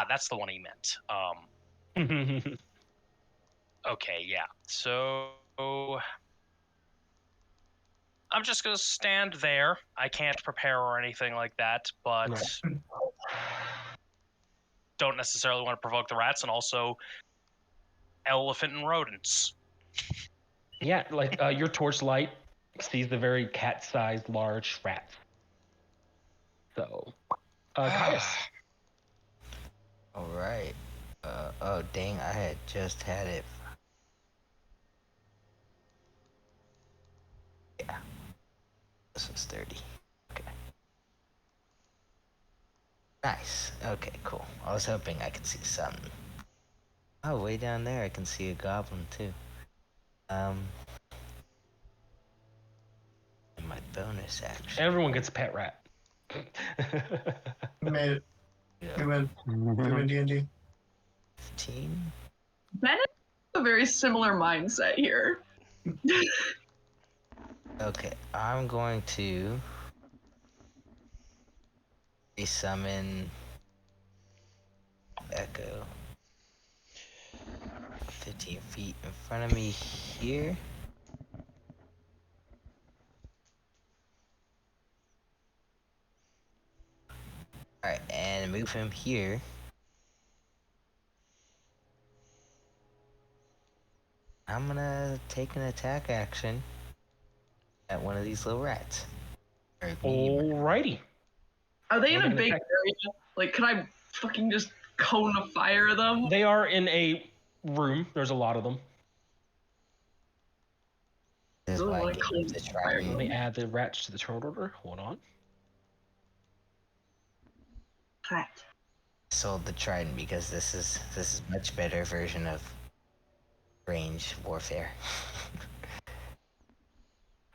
That's the one he meant. Okay, yeah. So I'm just gonna stand there. I can't prepare or anything like that, but don't necessarily want to provoke the rats, and also elephant and rodents. Yeah, like your torchlight sees the very cat-sized large rat. So, Caius. All right. Oh dang, I had just had it. Yeah, this was 30. Okay. Nice. Okay, cool. I was hoping I could see something. Oh, way down there I can see a goblin too. And my bonus action. Everyone gets a pet rat. We made it. Yeah, We win. We win D&D. 15. Ben has a very similar mindset here. Okay, I'm going to resummon Echo 15 feet in front of me here. Alright, and move him here. I'm gonna take an attack action at one of these little rats. Or Alrighty. Are they in a Make an big attack. area? Like, can I fucking just cone of fire them? They are in a room. There's a lot of them. This is Ooh, why I like gave cone him the of fire. Let trident. me add the rats to the turn order. Hold on. Correct. Sold the trident because this is much better version of range warfare.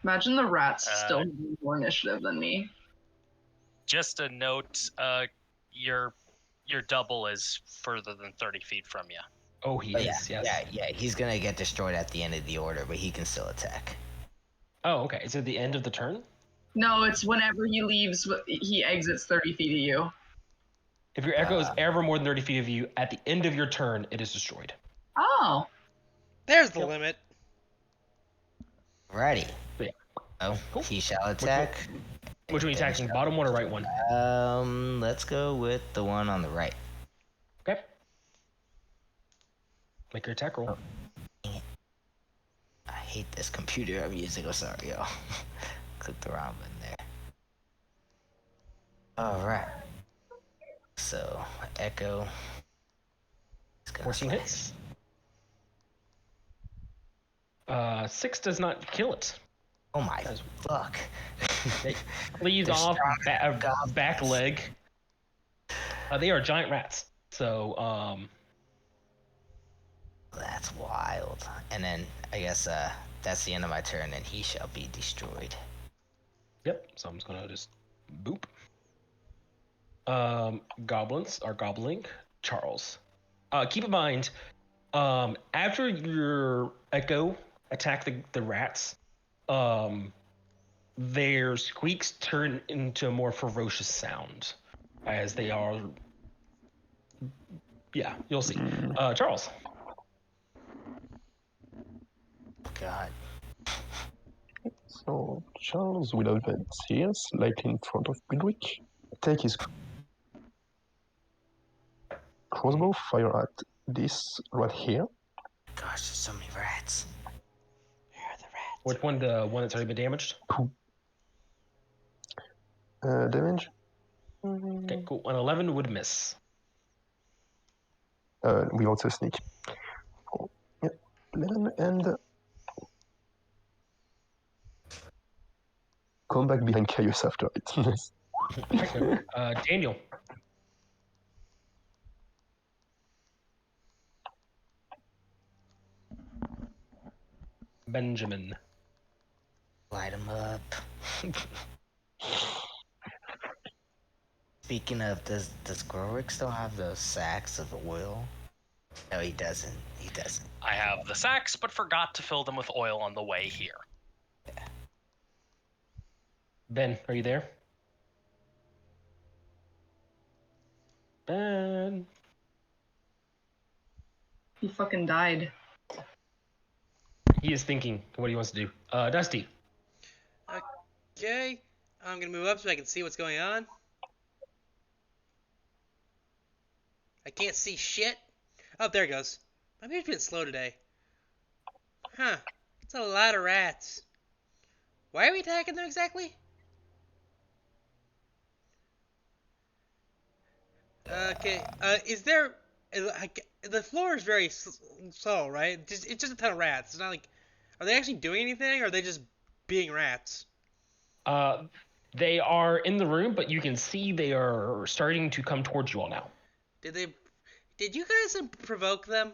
Imagine the rats still having more initiative than me. Just a note, your double is further than 30 feet from you. Oh, he Oh, is. yeah, Yes. yeah. He's gonna get destroyed at the end of the order, but he can still attack. Oh, okay. Is it the end of the turn? No, it's whenever he leaves, he exits 30 feet of you. If your echo is ever more than 30 feet of you, at the end of your turn, it is destroyed. Oh. There's the Yep. limit. Righty. Yeah. Oh, Cool. he shall attack. Which one are you attacking? Bottom one or right one? Let's go with the one on the right. Okay. Make your attack roll. I hate this computer I'm using. Oh, sorry, y'all. Clicked the wrong button there. Alright. So, Echo. is gonna 14 slice. hits. 6 does not kill it. Oh my fuck. Leaves They're off stronger than back goblins. leg. They are giant rats. So, That's wild. And then, I guess, that's the end of my turn, and he shall be destroyed. yep. So I'm just gonna just boop. Goblins are gobbling. Charles. Keep in mind, after your echo attack the rats, their squeaks turn into a more ferocious sound as they are. Yeah, you'll see. Charles. God. So Charles will advance here, slightly in front of Goodrick. Take his crossbow, fire at this right here. Gosh, there's so many rats. Where are the rats? Which one? The one that's already been damaged? Damage. Okay, cool. An 11 would miss. Without a sneak. Oh, yep. 11 and come back behind Caius after it. Okay. Daniel. Benjamin. Light him up. Speaking of, does Gorrick still have those sacks of oil? No, he doesn't. He doesn't. I have the sacks, but forgot to fill them with oil on the way here. Ben, are you there? Ben. He fucking died. He is thinking what he wants to do. Dusty. Okay, I'm gonna move up so I can see what's going on. I can't see shit. Oh, there it goes. My computer's been slow today. Huh. It's a lot of rats. Why are we attacking them exactly? Okay, is there the floor is very subtle, right? It's just a ton of rats. It's not like, are they actually doing anything, or are they just being rats? They are in the room, but you can see they are starting to come towards you all now. Did they? Did you guys provoke them?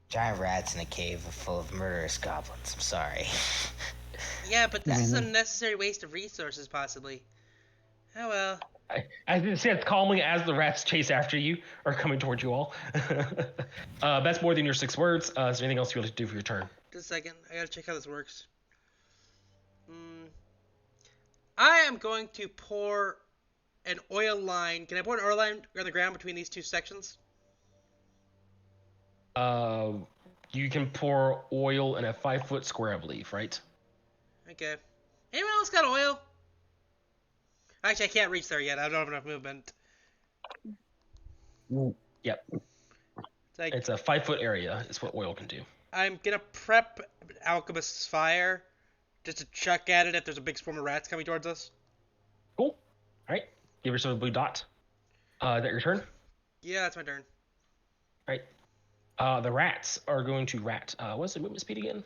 Giant rats in a cave full of murderous goblins. I'm sorry. Yeah, but this is unnecessary waste of resources, possibly. Oh well. I said calmly as the rats chase after you or coming towards you all. That's more than your 6 words. Is there anything else you want to do for your turn? Just a second. I gotta check how this works. I am going to pour an oil line. Can I pour an oil line on the ground between these two sections? You can pour oil in a 5-foot square, I believe, right? Okay. Anyone else got oil? Actually, I can't reach there yet. I don't have enough movement. Yep. Like, It's a 5-foot area. Is what oil can do. I'm gonna prep Alchemist's fire just to check at it if there's a big swarm of rats coming towards us. Cool. All right. Give yourself a blue dot. Is that your turn? Yeah, that's my turn. All right. The rats are going to rat. What's the movement speed again?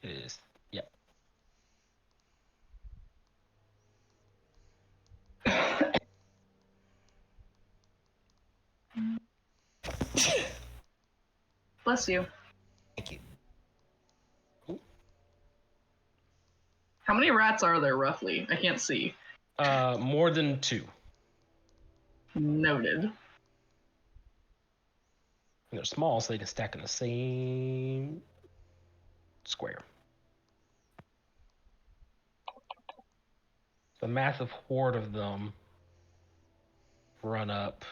It is. Yep. Bless you. Thank you. How many rats are there roughly? I can't see. More than 2. Noted. And they're small, so they can stack in the same square. The massive horde of them run up.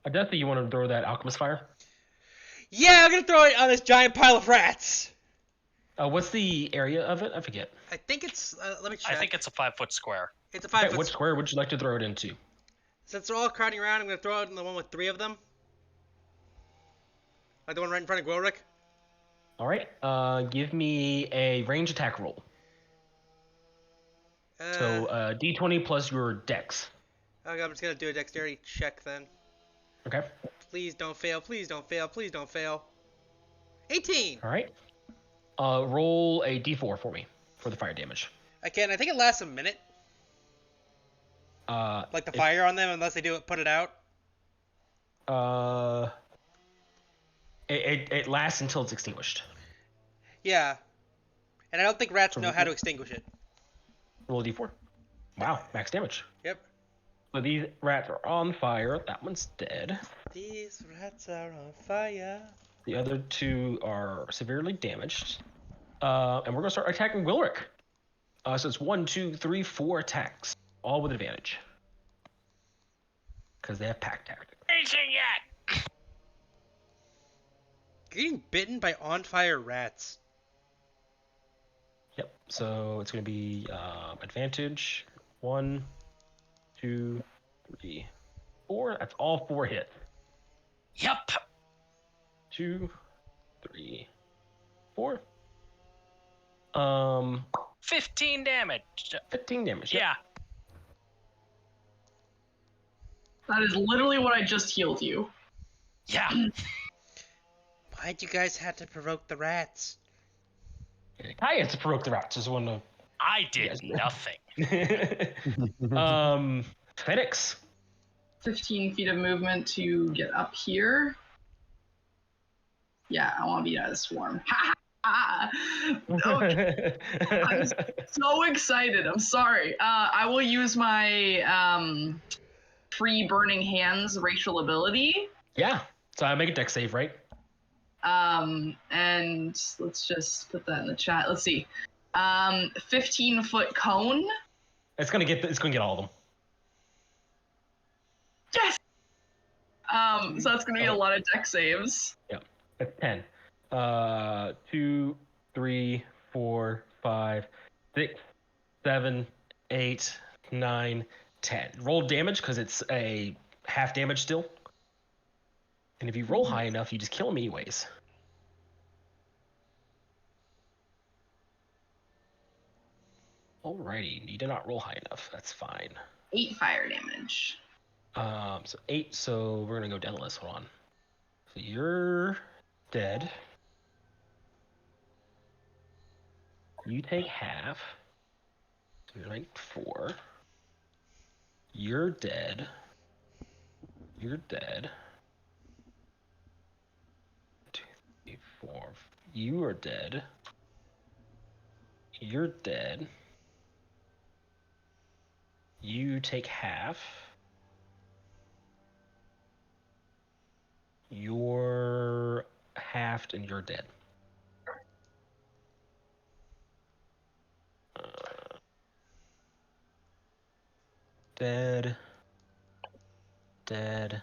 Definitely, you want to throw that alchemist fire? Yeah, I'm gonna throw it on this giant pile of rats. What's the area of it? I forget. I think it's. Let me check. I think it's a 5-foot square. It's a 5 Okay, foot. which square would you like to throw it into? Since they're all crowding around, I'm gonna throw it in the one with 3 of them. Like the one right in front of Gwilrick. All right. Give me a range attack roll. So D20 plus your dex. Okay, I'm just gonna do a dexterity check then. Okay. Please don't fail. Please don't fail. Please don't fail. 18. All right. Roll a D4 for me for the fire damage. I can. I think it lasts a minute. Like the fire on them, unless they do it, put it out. It lasts until it's extinguished. Yeah, and I don't think rats know how to extinguish it. Roll a D4. Wow, max damage. Yep. So these rats are on fire. That one's dead. These rats are on fire. The other 2 are severely damaged. And we're gonna start attacking Gwilrick. So it's 1, 2, 3, 4 attacks, all with advantage. Because they have pack tactics. Yet. Getting bitten by on fire rats. Yep. So it's gonna be advantage. 1, 2, 3, 4. That's all 4 hits. Yep. 2, 3, 4. 15 damage. 15 damage. Yep. Yeah. That is literally what I just healed you. Yeah. Why'd you guys have to provoke the rats? I had to provoke the rats. Just want to. I did nothing. Phoenix. 15 feet of movement to get up here. Yeah, I want to be out of the swarm. Ha ha! Okay. I'm so excited. I'm sorry. I will use my free burning hands racial ability. Yeah. So I make a dex save, right? And let's just put that in the chat. Let's see. 15-foot cone. It's gonna get all of them. Yes. So that's gonna be a lot of deck saves. Yeah. That's 10. 2, 3, 4, 5, 6, 7, 8, 9, 10. Roll damage because it's a half damage still. And if you roll high enough, you just kill them anyways. Alrighty, you did not roll high enough. That's fine. 8 fire damage. So 8. So we're gonna go down the list. Hold on. So you're dead. You take half. So you're like 4. You're dead. You're dead. 2, 3, 4. You are dead. You're dead. You take half. You're halved and you're dead. Dead. Dead.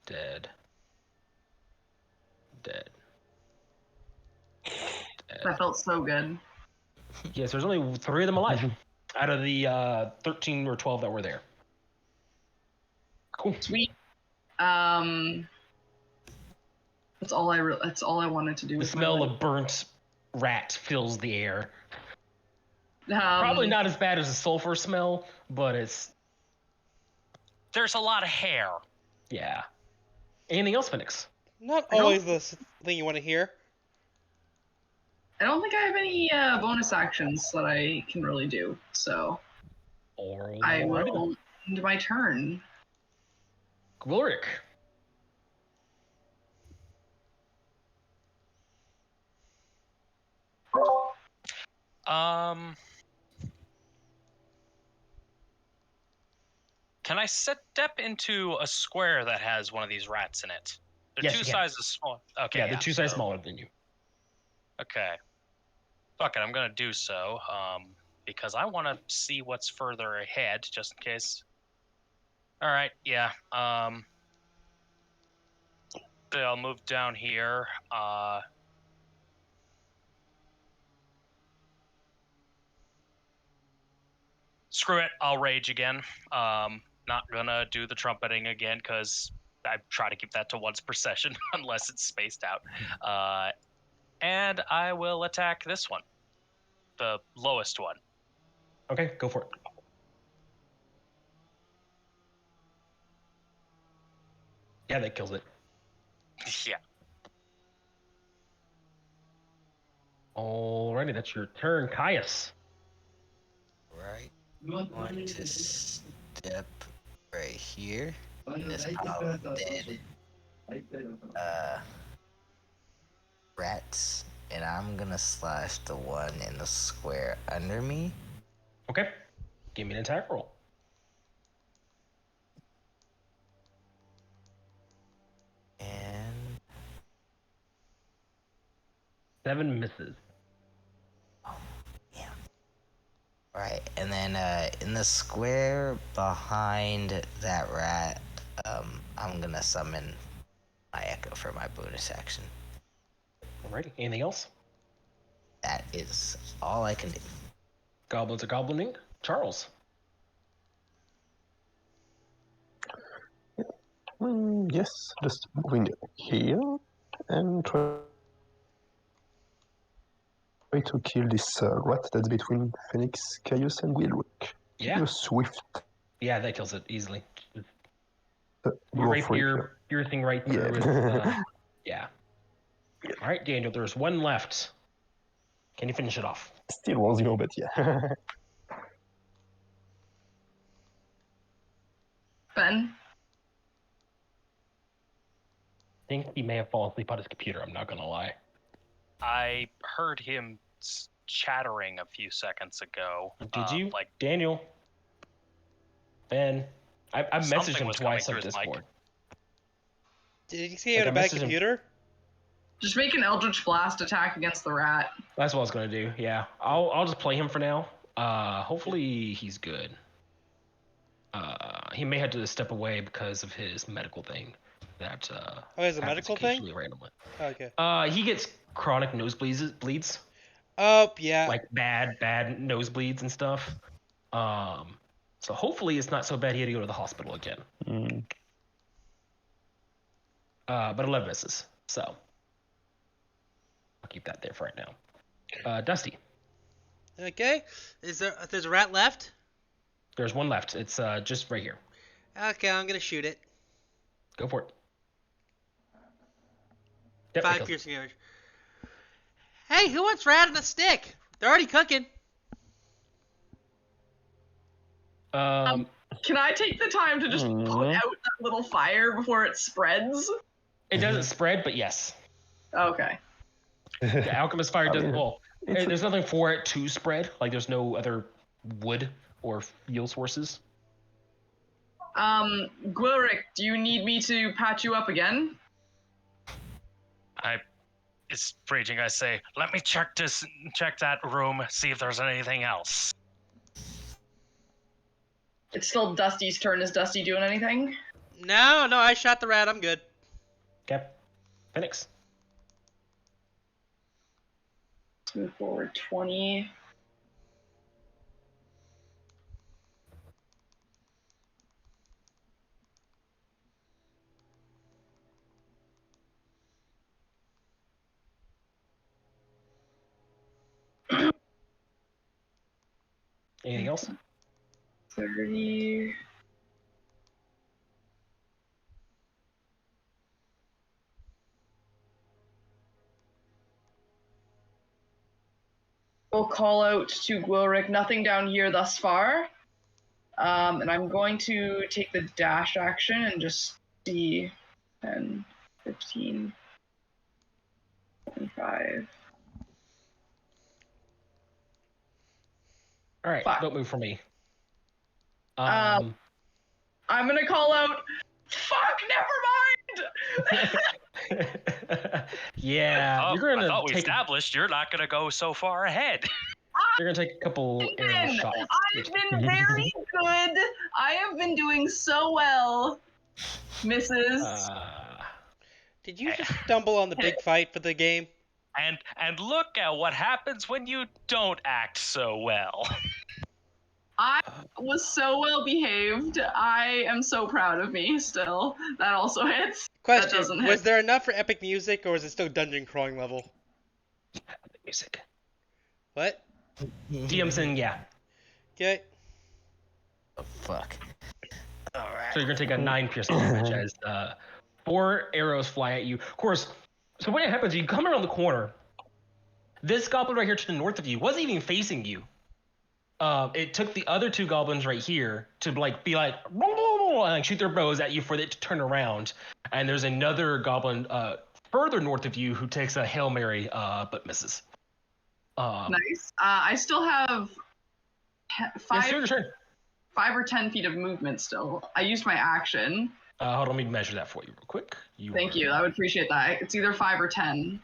Dead. Dead. That felt so good. Yes, there's only 3 of them alive out of the 13 or 12 that were there. Cool. Sweet. That's all I wanted to do. The with my smell life. of burnt rat fills the air. Um, Probably not as bad as the sulfur smell, but it's There's a lot of hair. yeah. Anything else, Phoenix? Not I don't- always the thing you want to hear. I don't think I have any bonus actions that I can really do, so I will end my turn. Gloric. Can I step into a square that has one of these rats in it? They're Yes, two you can. sizes small. Okay. Yeah, they're 2 sizes so- smaller than you. Okay. Fuck it, I'm gonna do so. Because I want to see what's further ahead, just in case. All right. Yeah. So I'll move down here. Screw it. I'll rage again. Not gonna do the trumpeting again because I try to keep that to once per session unless it's spaced out. And I will attack this one, the lowest one. Okay, go for it. Yeah, that kills it. Yeah. Alrighty, that's your turn, Caius. Right. I'm going to step right here in this pile of dead rats, and I'm gonna slash the one in the square under me. Okay. Give me an attack roll. And 7 misses. yeah. Right, and then in the square behind that rat, I'm gonna summon my echo for my bonus action. Alrighty, anything else? That is all I can do. Goblins are goblining. Charles. Yes, just moving here and try to kill this rat that's between Phoenix, Caius, and Wilrick. Yeah. You swift Yeah, that kills it easily. go Right for it. here, piercing right Yeah. through it. Yeah. Alright, Daniel, there's one left. Can you finish it off? Still 1-0, but yeah. Ben, I think he may have fallen asleep on his computer, I'm not gonna lie. I heard him chattering a few seconds ago. Did you? Like Daniel? Ben? I messaged Something him was twice coming on through his mic. Discord. Did you see he had Like, a I bad messaged him. computer? just make an Eldritch Blast attack against the rat. That's what I was gonna do, yeah. I'll just play him for now. Hopefully he's good. He may have to step away because of his medical thing. That Oh, he has a happens medical thing? occasionally randomly. Okay. He gets chronic nosebleeds, Oh, yeah. like bad nosebleeds and stuff. So hopefully it's not so bad he had to go to the hospital again. Mm. But 11 misses, so I'll keep that there for right now. Dusty. Okay. There's a rat left? There's one left. It's just right here. Okay, I'm gonna shoot it. Go for it. Yep, 5 piercing damage. Hey, who wants rat on a stick? They're already cooking. Can I take the time to just put out that little fire before it spreads? It doesn't spread, but yes. Okay. The alchemist fire doesn't. Well, it's- there's nothing for it to spread. Like there's no other wood or fuel sources. Gwilric, do you need me to patch you up again? It's raging. I say, let me check that room, see if there's anything else. It's still Dusty's turn. Is Dusty doing anything? No, I shot the rat. I'm good. Okay. Phoenix. Let's move forward 20. Anything else? 30. We'll call out to Gwilric, nothing down here thus far. And I'm going to take the dash action and just see 10, 15, 25. All right. Fuck. Don't move for me. I'm gonna call out, fuck, never mind! Yeah, I you're gonna thought we take. established you're not gonna go so far ahead. You're gonna take a couple arrow shots. I've been very good. I have been doing so well, Mrs. Did you just stumble on the big fight for the game? And look at what happens when you don't act so well. I was so well behaved. I am so proud of me still. That also hits. That Question: doesn't Was hit. there enough for epic music, or was it still dungeon crawling level? Music. What? DM saying yeah. Okay. Oh, fuck. Alright. So you're gonna take a 9 piercing damage as 4 arrows fly at you. Of course. So what happens? You come around the corner. This goblin right here to the north of you wasn't even facing you. It took the other 2 goblins right here to be like and shoot their bows at you for it to turn around. And there's another goblin further north of you who takes a Hail Mary but misses. Nice. I still have It's 5 your turn. or 10 feet of movement still. I used my action. Hold on, let me measure that for you real quick. Thank you. I would appreciate that. It's either 5 or 10.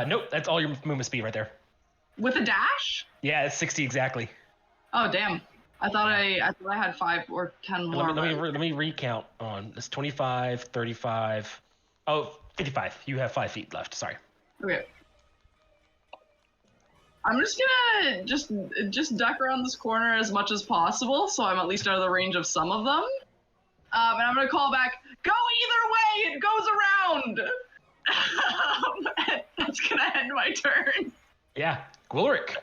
Nope, that's all your movement speed right there. With a dash? Yeah, it's 60 exactly. Oh damn! I thought I had 5 or 10 more. Let me recount on. It's 25, 35. Oh, 55. You have 5 feet left. Sorry. Okay. I'm just gonna just duck around this corner as much as possible, so I'm at least out of the range of some of them. And I'm gonna call back. Go either way, it goes around. That's gonna end my turn. Yeah, Gwilric.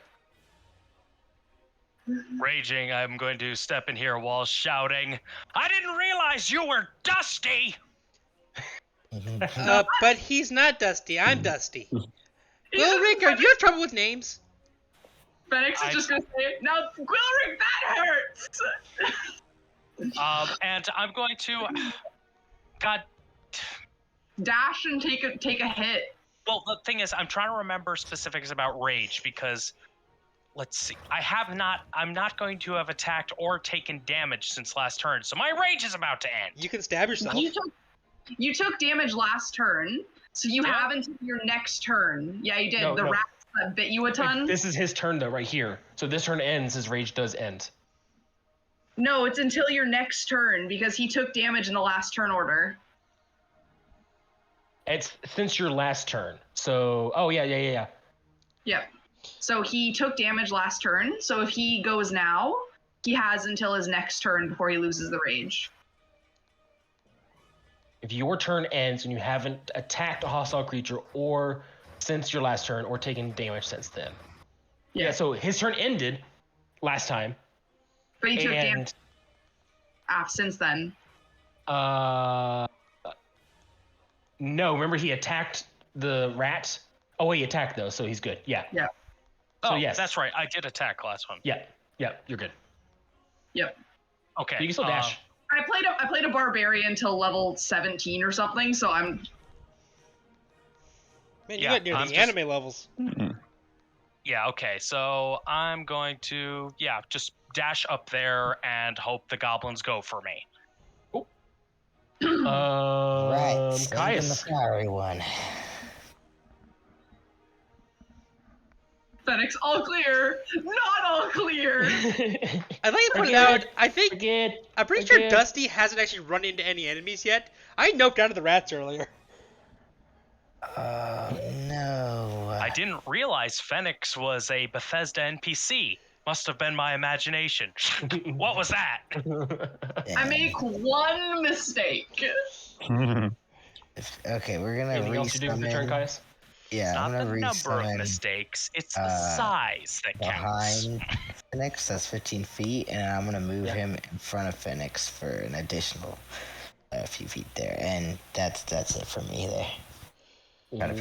Raging, I'm going to step in here while shouting, I didn't realize you were Dusty! But he's not Dusty. I'm Dusty. Gwilric, are you have trouble with names? Phoenix is just gonna say, now Gwilric, that hurts! And I'm going to... God... Dash and take a hit. Well, the thing is, I'm trying to remember specifics about Rage, because... Let's see. I'm not going to have attacked or taken damage since last turn, so my rage is about to end. You can stab yourself. You took damage last turn, so you have until your next turn. Yeah, you did. No, the no. rats that bit you a ton. This is his turn though, right here. So this turn ends, his rage does end. No, it's until your next turn because he took damage in the last turn order. It's since your last turn. So, oh yeah. Yep. So he took damage last turn. So if he goes now, he has until his next turn before he loses the rage. If your turn ends and you haven't attacked a hostile creature or since your last turn or taken damage since then. Yeah. So his turn ended last time. But he took damage And since then. no, remember he attacked the rat. Oh, he attacked though, so he's good. Yeah. Yeah. So Oh, yes, that's right. I did attack last one. Yeah, you're good. Yep. Okay. But you can still dash. I played a barbarian till level 17 or something, so I'm. Man, you Yeah, got near I'm the just- anime levels. Yeah, okay. So I'm going to, just dash up there and hope the goblins go for me. Right, send in the Caius. fiery one. Fenix, all clear. Not all clear. I'd like to point Forget out, it. I'm pretty sure Dusty hasn't actually run into any enemies yet. I noped out of the rats earlier. No. I didn't realize Phoenix was a Bethesda NPC. Must have been my imagination. What was that? I make one mistake. Okay, we're gonna Anything else you do with your turn, resummon. Caius? Yeah, It's I'm not gonna the number of resummon mistakes, it's the uh, size that counts. behind Phoenix. That's 15 feet, and I'm gonna move Yeah. him in front of Phoenix for an additional few feet there, and that's it for me there. Gotta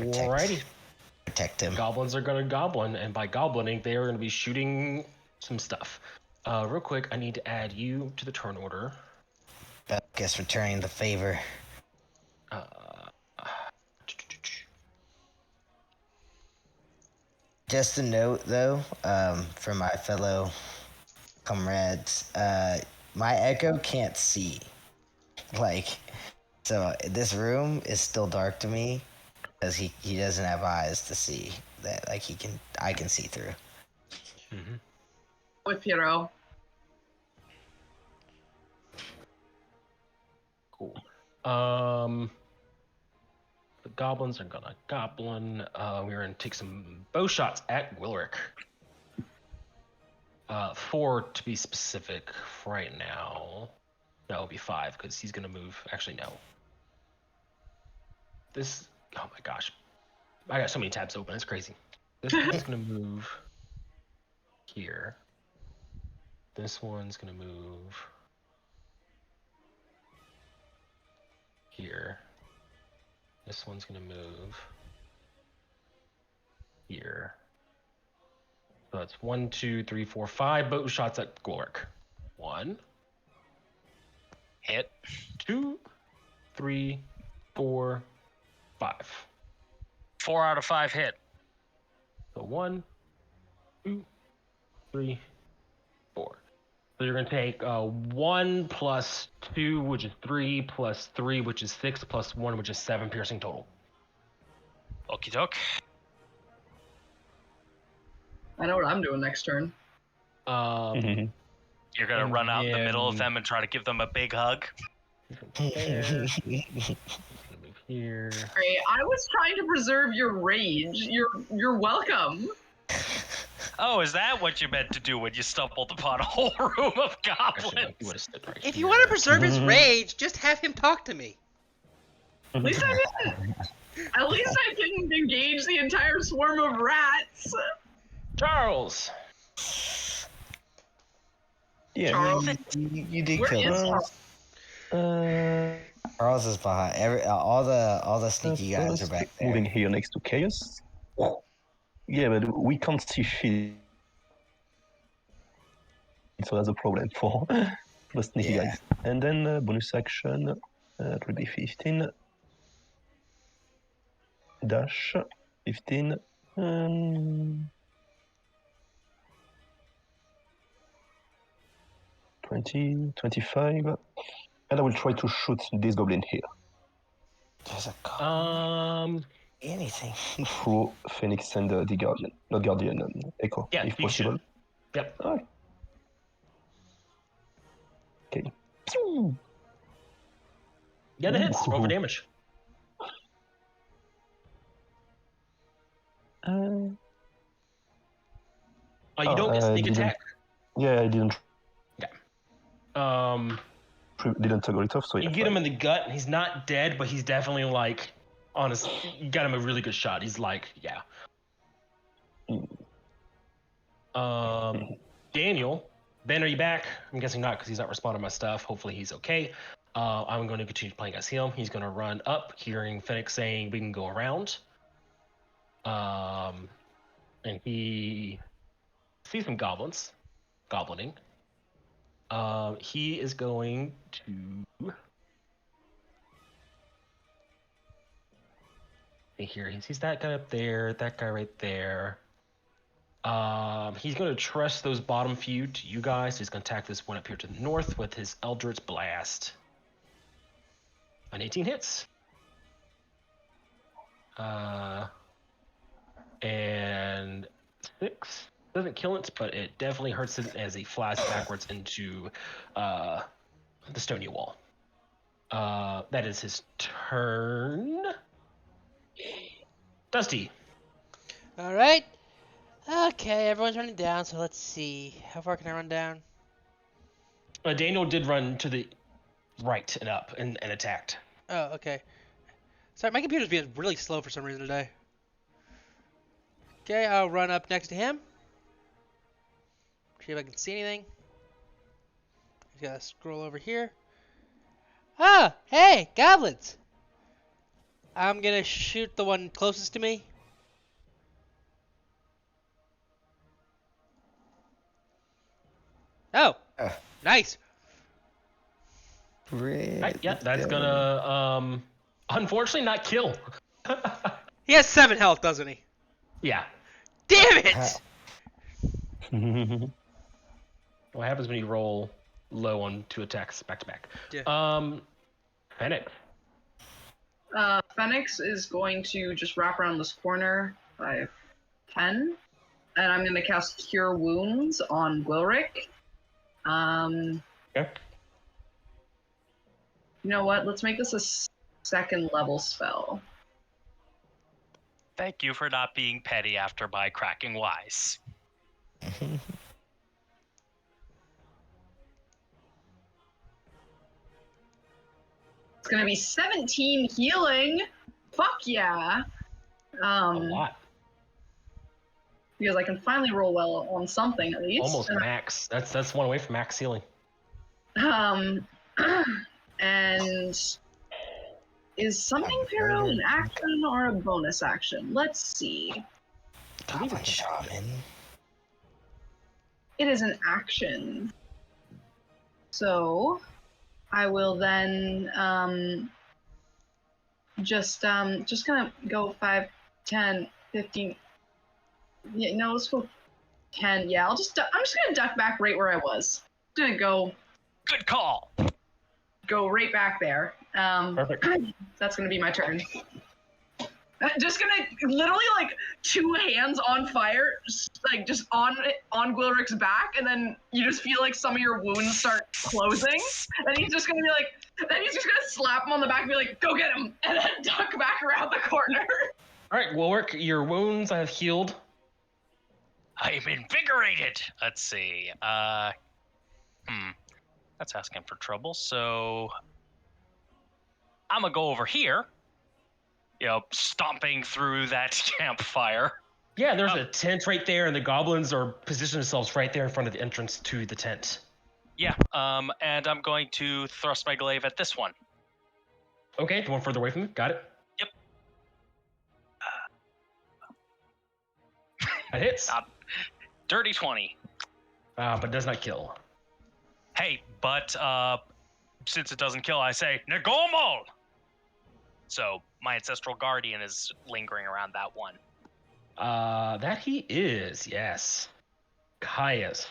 protect him. Goblins are gonna goblin, and by goblining, they are gonna be shooting some stuff. Real quick, I need to add you to the turn order. Guess returning the favor. Just a note, though, for my fellow comrades, my echo can't see. So this room is still dark to me because he doesn't have eyes to see that. I can see through. Mm-hmm. With Piero. Cool. The goblins are gonna goblin. We're gonna take some bow shots at Wilrick. 4 to be specific right now. No, it'll be 5 because he's gonna move. Actually, no. This. Oh my gosh, I got so many tabs open. It's crazy. This one's gonna move here. This one's gonna move here. This one's gonna move here. So that's 1, 2, 3, 4, 5 bow shots at Glork. 1, Hit. 2, 3, 4, 5. 4 out of 5 hit. So 1, 2, 3, 4. So you're gonna take 1 plus 2, which is 3, plus 3, which is 6, plus 1, which is 7 piercing total. Okie doke. I know what I'm doing next turn. You're gonna And run out in the middle of then- them and try to give them a big hug. There. Move here. Great. I was trying to preserve your rage. You're welcome. Oh, is that what you meant to do when you stumbled upon a whole room of Actually, no, goblins? you would have stood right If here. you want to preserve his rage, just have him talk to me. At least I didn't. At least I didn't engage the entire swarm of rats. Charles. Yeah. Charles, You did where kill is him. Charles? Charles is behind. All the sneaky guys are back there. Moving here next to Chaos. Yeah, but we can't see shit. So that's a problem for the sneaky Yeah. guys. And then bonus action, it will be 15. Dash, 15. 20, 25. And I will try to shoot this goblin here. There's a call. Anything. Through Phoenix and the Guardian. Not Guardian, Echo, Yeah, if you possible. should. Yep. Okay. Yeah, that hits. Roll for damage. Uh, You don't get sneak didn't- attack. Yeah, I didn't Um, toggle it off, so yeah. you get him fine. in the gut, and he's not dead, but he's definitely like honest, you got him a really good shot. He's like, yeah. Daniel, Ben, are you back? I'm guessing not because he's not responding to my stuff. Hopefully he's okay. I'm going to continue playing as him. He's going to run up, hearing Phoenix saying we can go around. And he sees some goblins, goblining. He is going to. Here, he sees that guy up there, that guy right there. He's going to trust those bottom few to you guys. He's going to attack this one up here to the north with his Eldritch Blast. An 18 hits. And 6 doesn't kill it, but it definitely hurts it as he flies backwards into the stony wall. That is his turn. Dusty. All right. Okay, everyone's running down, so let's see. How far can I run down? Daniel did run to the right and up and attacked. Oh, okay. Sorry, my computer's being really slow for some reason today. Okay, I'll run up next to him. See if I can see anything. Just gotta scroll over here. Ah, hey, goblins! I'm gonna shoot the one closest to me. Oh, nice. Red. Yeah, that's gonna unfortunately not kill. He has 7 health, doesn't he? Yeah. Damn it! What happens when you roll low on 2 attacks back to back? Yeah. Fennec. Phoenix is going to just wrap around this corner 5, 10, and I'm going to cast Cure Wounds on Glilric. Okay. You know what? Let's make this a second level spell. Thank you for not being petty after my cracking wise. It's going to be 17 healing. Fuck yeah. A lot. Because I can finally roll well on something at least. Almost max. That's one away from max ceiling. And is something Pharaoh an action or a bonus action? Let's see. Goblin Shaman. It is an action. So I will then just kind of go 5, 10, 15. Yeah, no, let's go 10. Yeah, I'm just gonna duck back right where I was. I'm gonna Good call. go right back there. Perfect. That's gonna be my turn. Just gonna literally like 2 hands on fire, just on Glilric's back, and then you just feel like some of your wounds start closing. And he's just gonna be like, then he's just gonna slap him on the back and be like, "Go get him!" and then duck back around the corner. All right, Wilrick, your wounds have healed. I'm invigorated. Let's see. That's asking for trouble. So I'm gonna go over here. Stomping through that campfire. Yeah, there's a tent right there, and the goblins are positioning themselves right there in front of the entrance to the tent. Yeah. And I'm going to thrust my glaive at this one. Okay, the one further away from you. Got it. Yep. That hits. Dirty 20. But does not kill. Hey, but since it doesn't kill, I say Nagomol. So my ancestral guardian is lingering around that one. That he is, yes. Caius.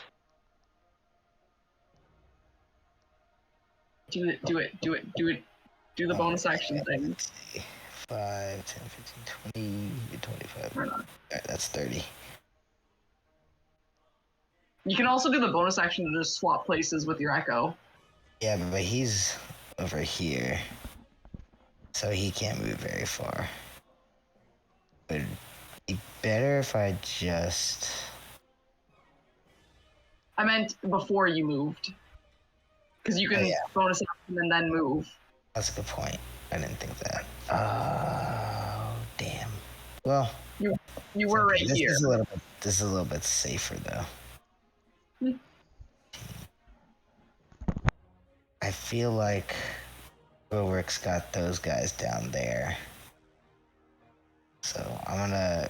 Do it. Do the bonus action thing. 5, 10, 15, 20, 25. Alright, that's 30. You can also do the bonus action to just swap places with your echo. Yeah, but he's over here. So he can't move very far. Would be better if I just... I meant before you moved. Because you can bonus action and then move. That's a good point. I didn't think that. Well, You were right this here. is a little bit. This is a little bit safer though. Hmm. I feel like Wilrick's got those guys down there. So I'm gonna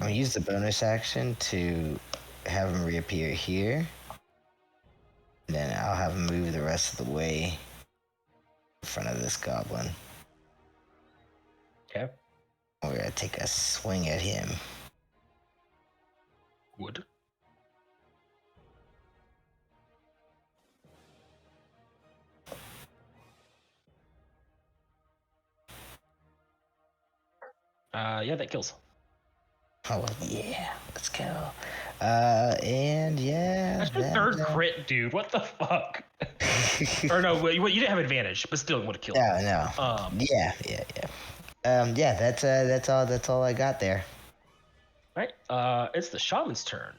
use the bonus action to have him reappear here. And then I'll have him move the rest of the way in front of this goblin. Okay. We're gonna take a swing at him. Wood. Yeah, that kills. Oh yeah, let's go. And yeah, That's your third crit, dude. What the fuck? Or no, wait, you didn't have advantage, but still would have killed. No. Yeah. That's all I got there. Right. It's the shaman's turn.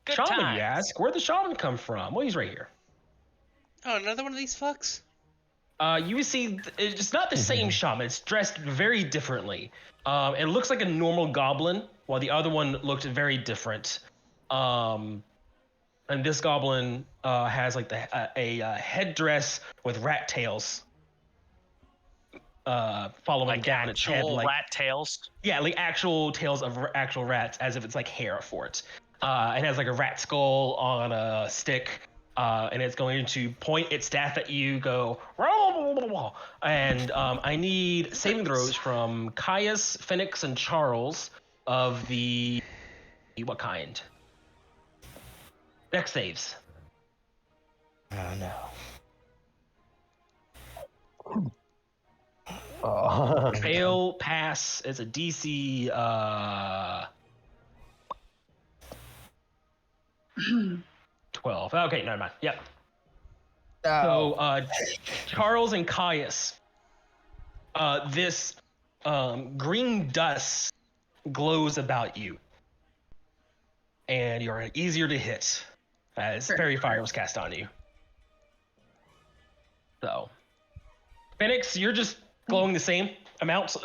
Good Shaman, times. you ask? Where'd the shaman come from? Well, he's right here. Oh, another one of these fucks? You see, it's not the same shaman. It's dressed very differently. It looks like a normal goblin, while the other one looked very different. And this goblin has like a headdress with rat tails following Like down its head, actual like rat tails. yeah, like actual tails of actual rats, as if it's like hair for it. It has like a rat skull on a stick. And it's going to point its staff at you, go, and I need saving throws from Caius, Phoenix, and Charles of the what kind? Dex saves. Oh no. Oh. Fail, pass. It's a DC 12. Okay, never mind. Yep. So Charles and Caius, this green dust glows about you, and you're easier to hit as fairy fire was cast on you. So, Phoenix, you're just glowing the same amount. So,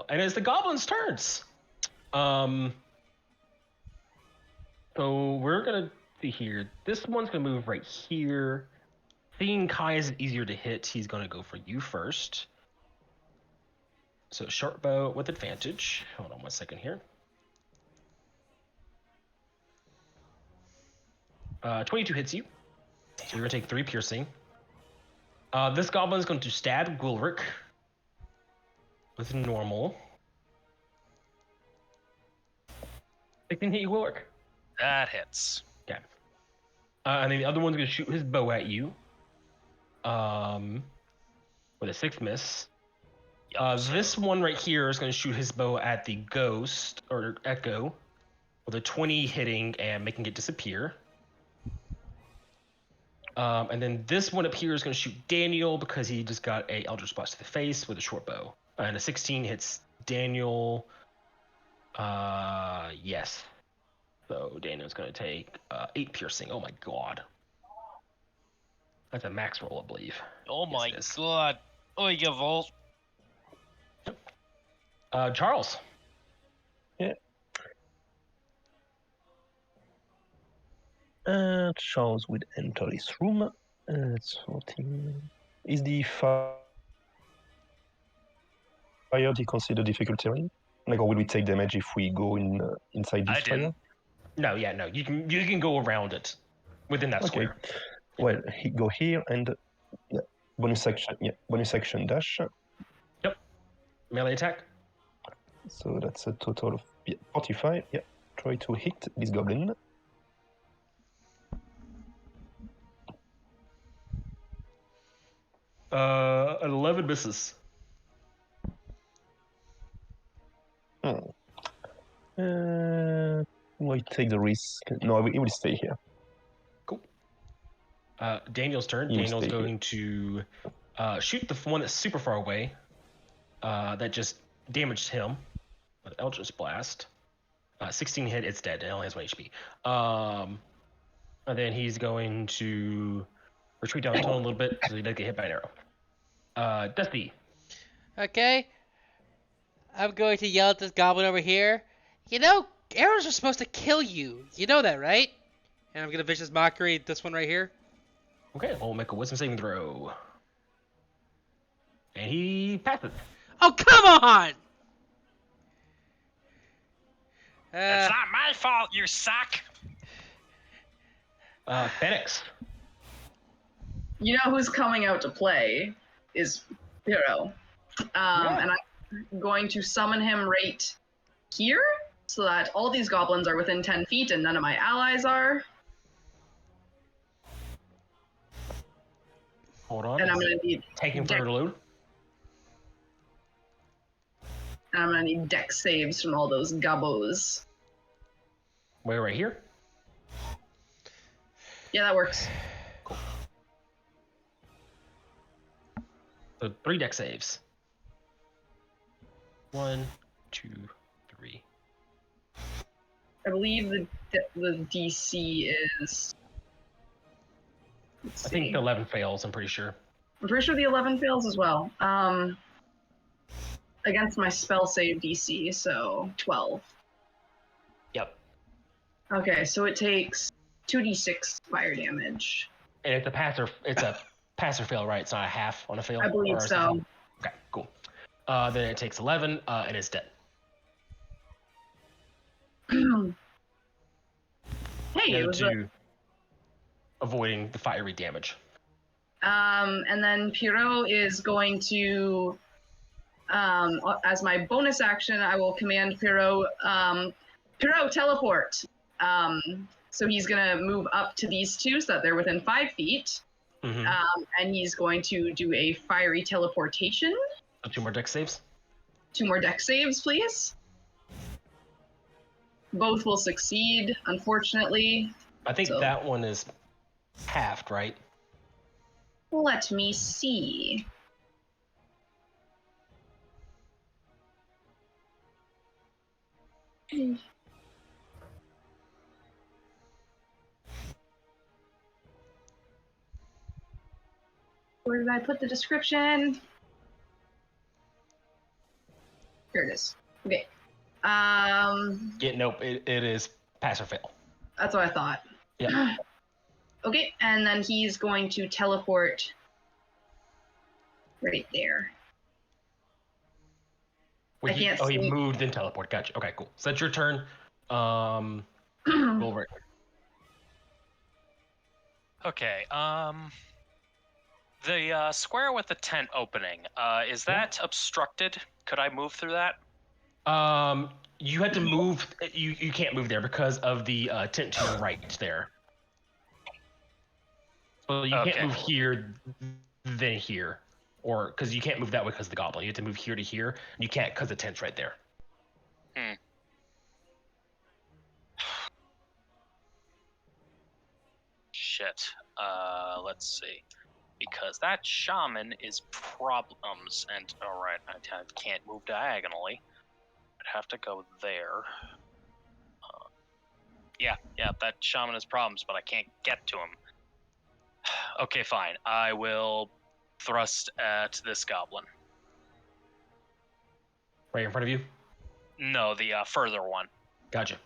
and it's the goblins' turns. So we're gonna see here. This one's gonna move right here. Seeing Kai is easier to hit, he's gonna go for you first. So short bow with advantage. Hold on 1 second here. 22 hits you. So you're gonna take 3 piercing. This goblin is going to stab Gulric with normal. 16 hit you, Gulric. That hits. Okay. And then the other one's gonna shoot his bow at you. With a 6 miss. This one right here is gonna shoot his bow at the ghost or echo with a 20 hitting and making it disappear. And then this one up here is gonna shoot Daniel because he just got a Eldritch Blast to the face with a short bow. And a 16 hits Daniel. Yes. So Daniel's going to take 8 piercing. Oh my god. That's a max roll, I believe. Oh Yes, my it is. god. Oh, you vault. Charles. Charles would enter this room. It's 14. Is the fire considered difficult terrain? Like, or will we take damage if we go inside this I fire? didn't. No, yeah, no. You can go around it within that Okay. square. Well, go here and yeah, bonus action dash. Melee attack. So that's a total of 45. Yeah, try to hit this goblin. 11 misses. Will I take the risk? No, it will stay here. Cool. Daniel's turn. You Daniel's stay here. going to shoot the one that's super far away. That just damaged him with Eldritch Blast. 16 hit, it's dead. It only has 1 HP. And then he's going to retreat down the tunnel a little bit so he doesn't get hit by an arrow. Dusty. Okay. I'm going to yell at this goblin over here. You know, arrows are supposed to kill you. You know that, right? And I'm gonna vicious mockery this one right here. Okay, we'll make a wisdom saving throw. And he passes. Oh, come on! It's not my fault, you suck. Phoenix. You know who's coming out to play is Piro. And I'm going to summon him right here so that all these goblins are within 10 feet and none of my allies are. Hold on. And I'm going to need Taking further load. and I'm going to need dex saves from all those gubbos. Wait, right here. Yeah, that works. So 3 deck saves. 1, 2, 3. I believe the DC is. Let's I see. think the 11 fails, I'm pretty sure. I'm pretty sure the 11 fails as well. Against my spell save DC, so 12. Yep. Okay, so it takes 2d6 fire damage. And it's a pass or fail, right? It's not a half on a fail? I believe Or so. something? Okay, cool. Then it takes 11, and it's dead. Hey, The it other was two avoiding the fiery damage. and then Piro is going to, as my bonus action, I will command Piro, Piro, teleport. So he's gonna move up to these two so that they're within 5 feet. Mm-hmm. And he's going to do a fiery teleportation. So 2 more deck saves. 2 more dex saves, please. Both will succeed, unfortunately. I think So- that one is halved, right? Let me see. Where did I put the description? Here it is. Okay. Yeah, nope, it is pass or fail. That's what I thought. Yeah. Okay, and then he's going to teleport right there. Wait, I can't he see. moved and teleport. Gotcha. Okay, cool. So that's your turn. Roll right. Okay. The square with the tent opening. Is that obstructed? Could I move through that? You had to move. You can't move there because of the tent to your right there. So you Okay. can't move here, then here, or because you can't move that way because of the goblin. You have to move here to here. And you can't because the tent's right there. Shit. Let's see. Because that shaman is problems, and alright, I can't move diagonally. I'd have to go there. Yeah, that shaman has problems, but I can't get to him. Okay, fine. I will thrust at this goblin. Right in front of you. No, the further one. Gotcha.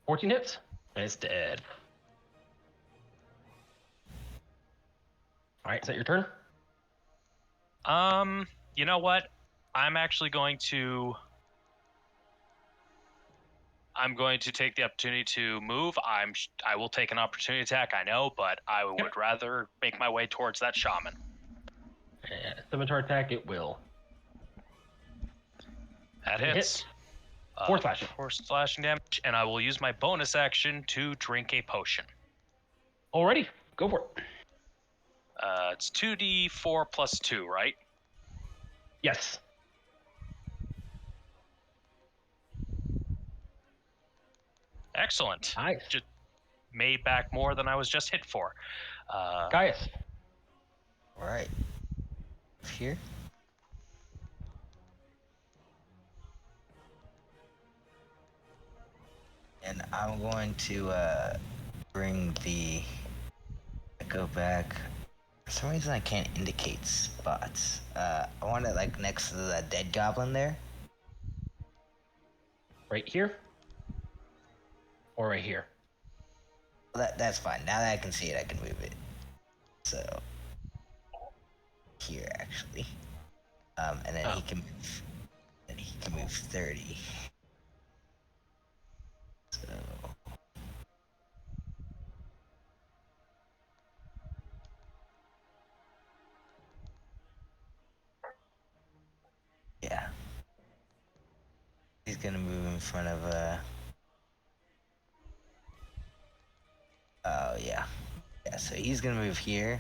14 hits, and it's dead. All right, is that your turn? You know what? I'm actually going to take the opportunity to move. I will take an opportunity attack, I know, but I would rather make my way towards that shaman. And scimitar attack, it will. That It hits. 4 slashing. 4 slashing damage, and I will use my bonus action to drink a potion. Alrighty, go for it. It's 2d4 plus 2, right? Yes. Excellent. Nice. Just made back more than I was just hit for. Gaius. Alright. Here. And I'm going to bring the go back For some reason, I can't indicate spots. I want it like next to the dead goblin there. Right here? Or right here? That's fine. Now that I can see it, I can move it. So here actually, and then he can move. And he can move 30. So yeah, he's gonna move in front of oh yeah, yeah. So he's gonna move here.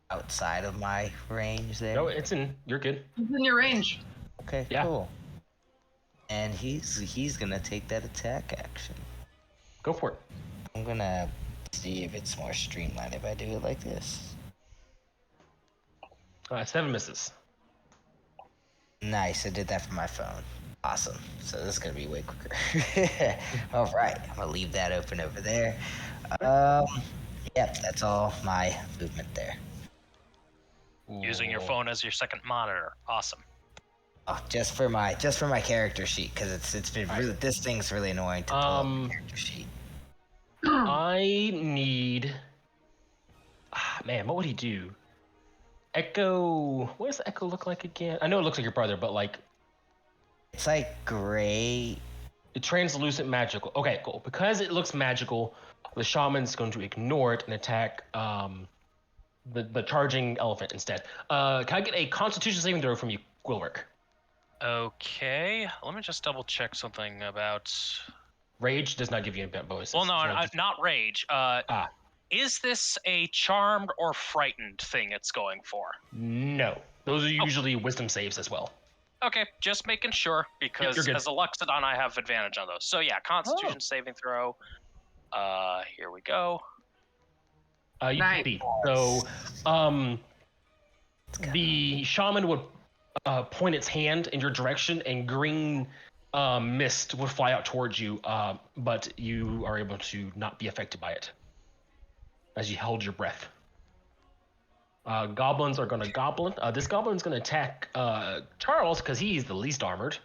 Outside of my range there. No, it's in. You're good. He's in your range. Okay, Yeah. cool. And he's gonna take that attack action. Go for it. I'm gonna see if it's more streamlined if I do it like this. 7 misses. Nice, I did that from my phone. Awesome. So this is gonna be way quicker. All right, I'm gonna leave that open over there. Yep, that's all my movement there. Using your phone as your second monitor. Awesome. Oh, just for my character sheet because it's been really this thing's really annoying to pull up the character sheet. I need. Man, what would he do? Echo. What does Echo look like again? I know it looks like your brother, but like. It's like gray. Translucent magical. Okay, cool. Because it looks magical, the shaman's going to ignore it and attack the charging elephant instead. Can I get a Constitution saving throw from you, Gwilrick? Okay, let me just double check something about. Rage does not give you any bonuses. Well, no, So just- not rage. Is this a charmed or frightened thing it's going for? No. Those are usually wisdom saves as well. Okay, just making sure because you're good. as a Luxodon, I have advantage on those. So yeah, Constitution saving throw. Here we go. You Nice. see. So, the shaman would point its hand in your direction, and green mist would fly out towards you, but you are able to not be affected by it as you held your breath. Goblins are going to goblin. This goblin's going to attack Charles because he's the least armored.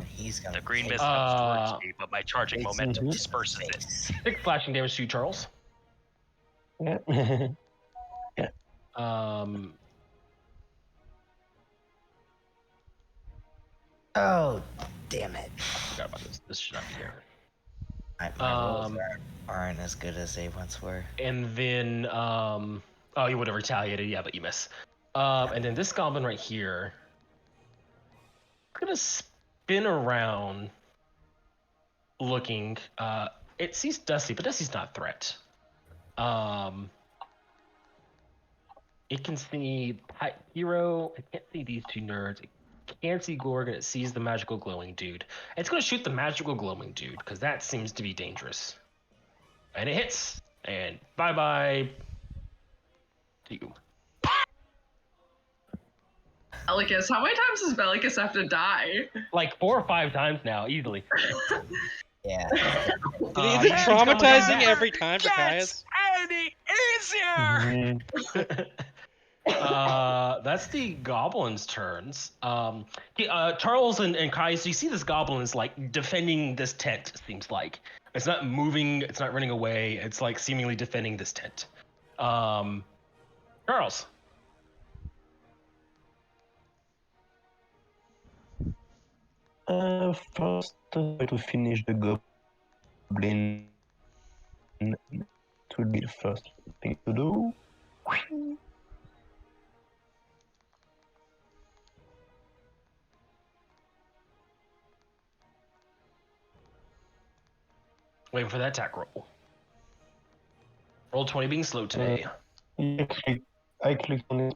He's gonna The green take mist comes towards me, but my charging It's momentum in disperses it. face. 6 slashing damage to you, Charles. Yeah. Oh, damn it. Forgot about this. This should not be here. My rolls aren't as good as they once were. And then, oh, you would have retaliated, yeah, but you miss. And then this goblin right here, gonna spin around, looking. It sees Dusty, but Dusty's not a threat. It can see Hero. It can't see these two nerds. It can't see Gorg, and it sees the magical glowing dude. It's gonna shoot the magical glowing dude because that seems to be dangerous. And it hits. And bye bye. To you. Bellicus, how many times does Bellicus have to die? Like 4 or 5 times now, easily. Yeah. Is it traumatizing every time for Caius? Any easier? That's the goblins' turns. Charles and Caius, you see this goblin is like defending this tent, it seems like. It's not moving, it's not running away, it's like seemingly defending this tent. Charles. First, try to finish the goblin. It will be the first thing to do. Waiting for that attack roll. Roll 20 being slow today. I clicked on it.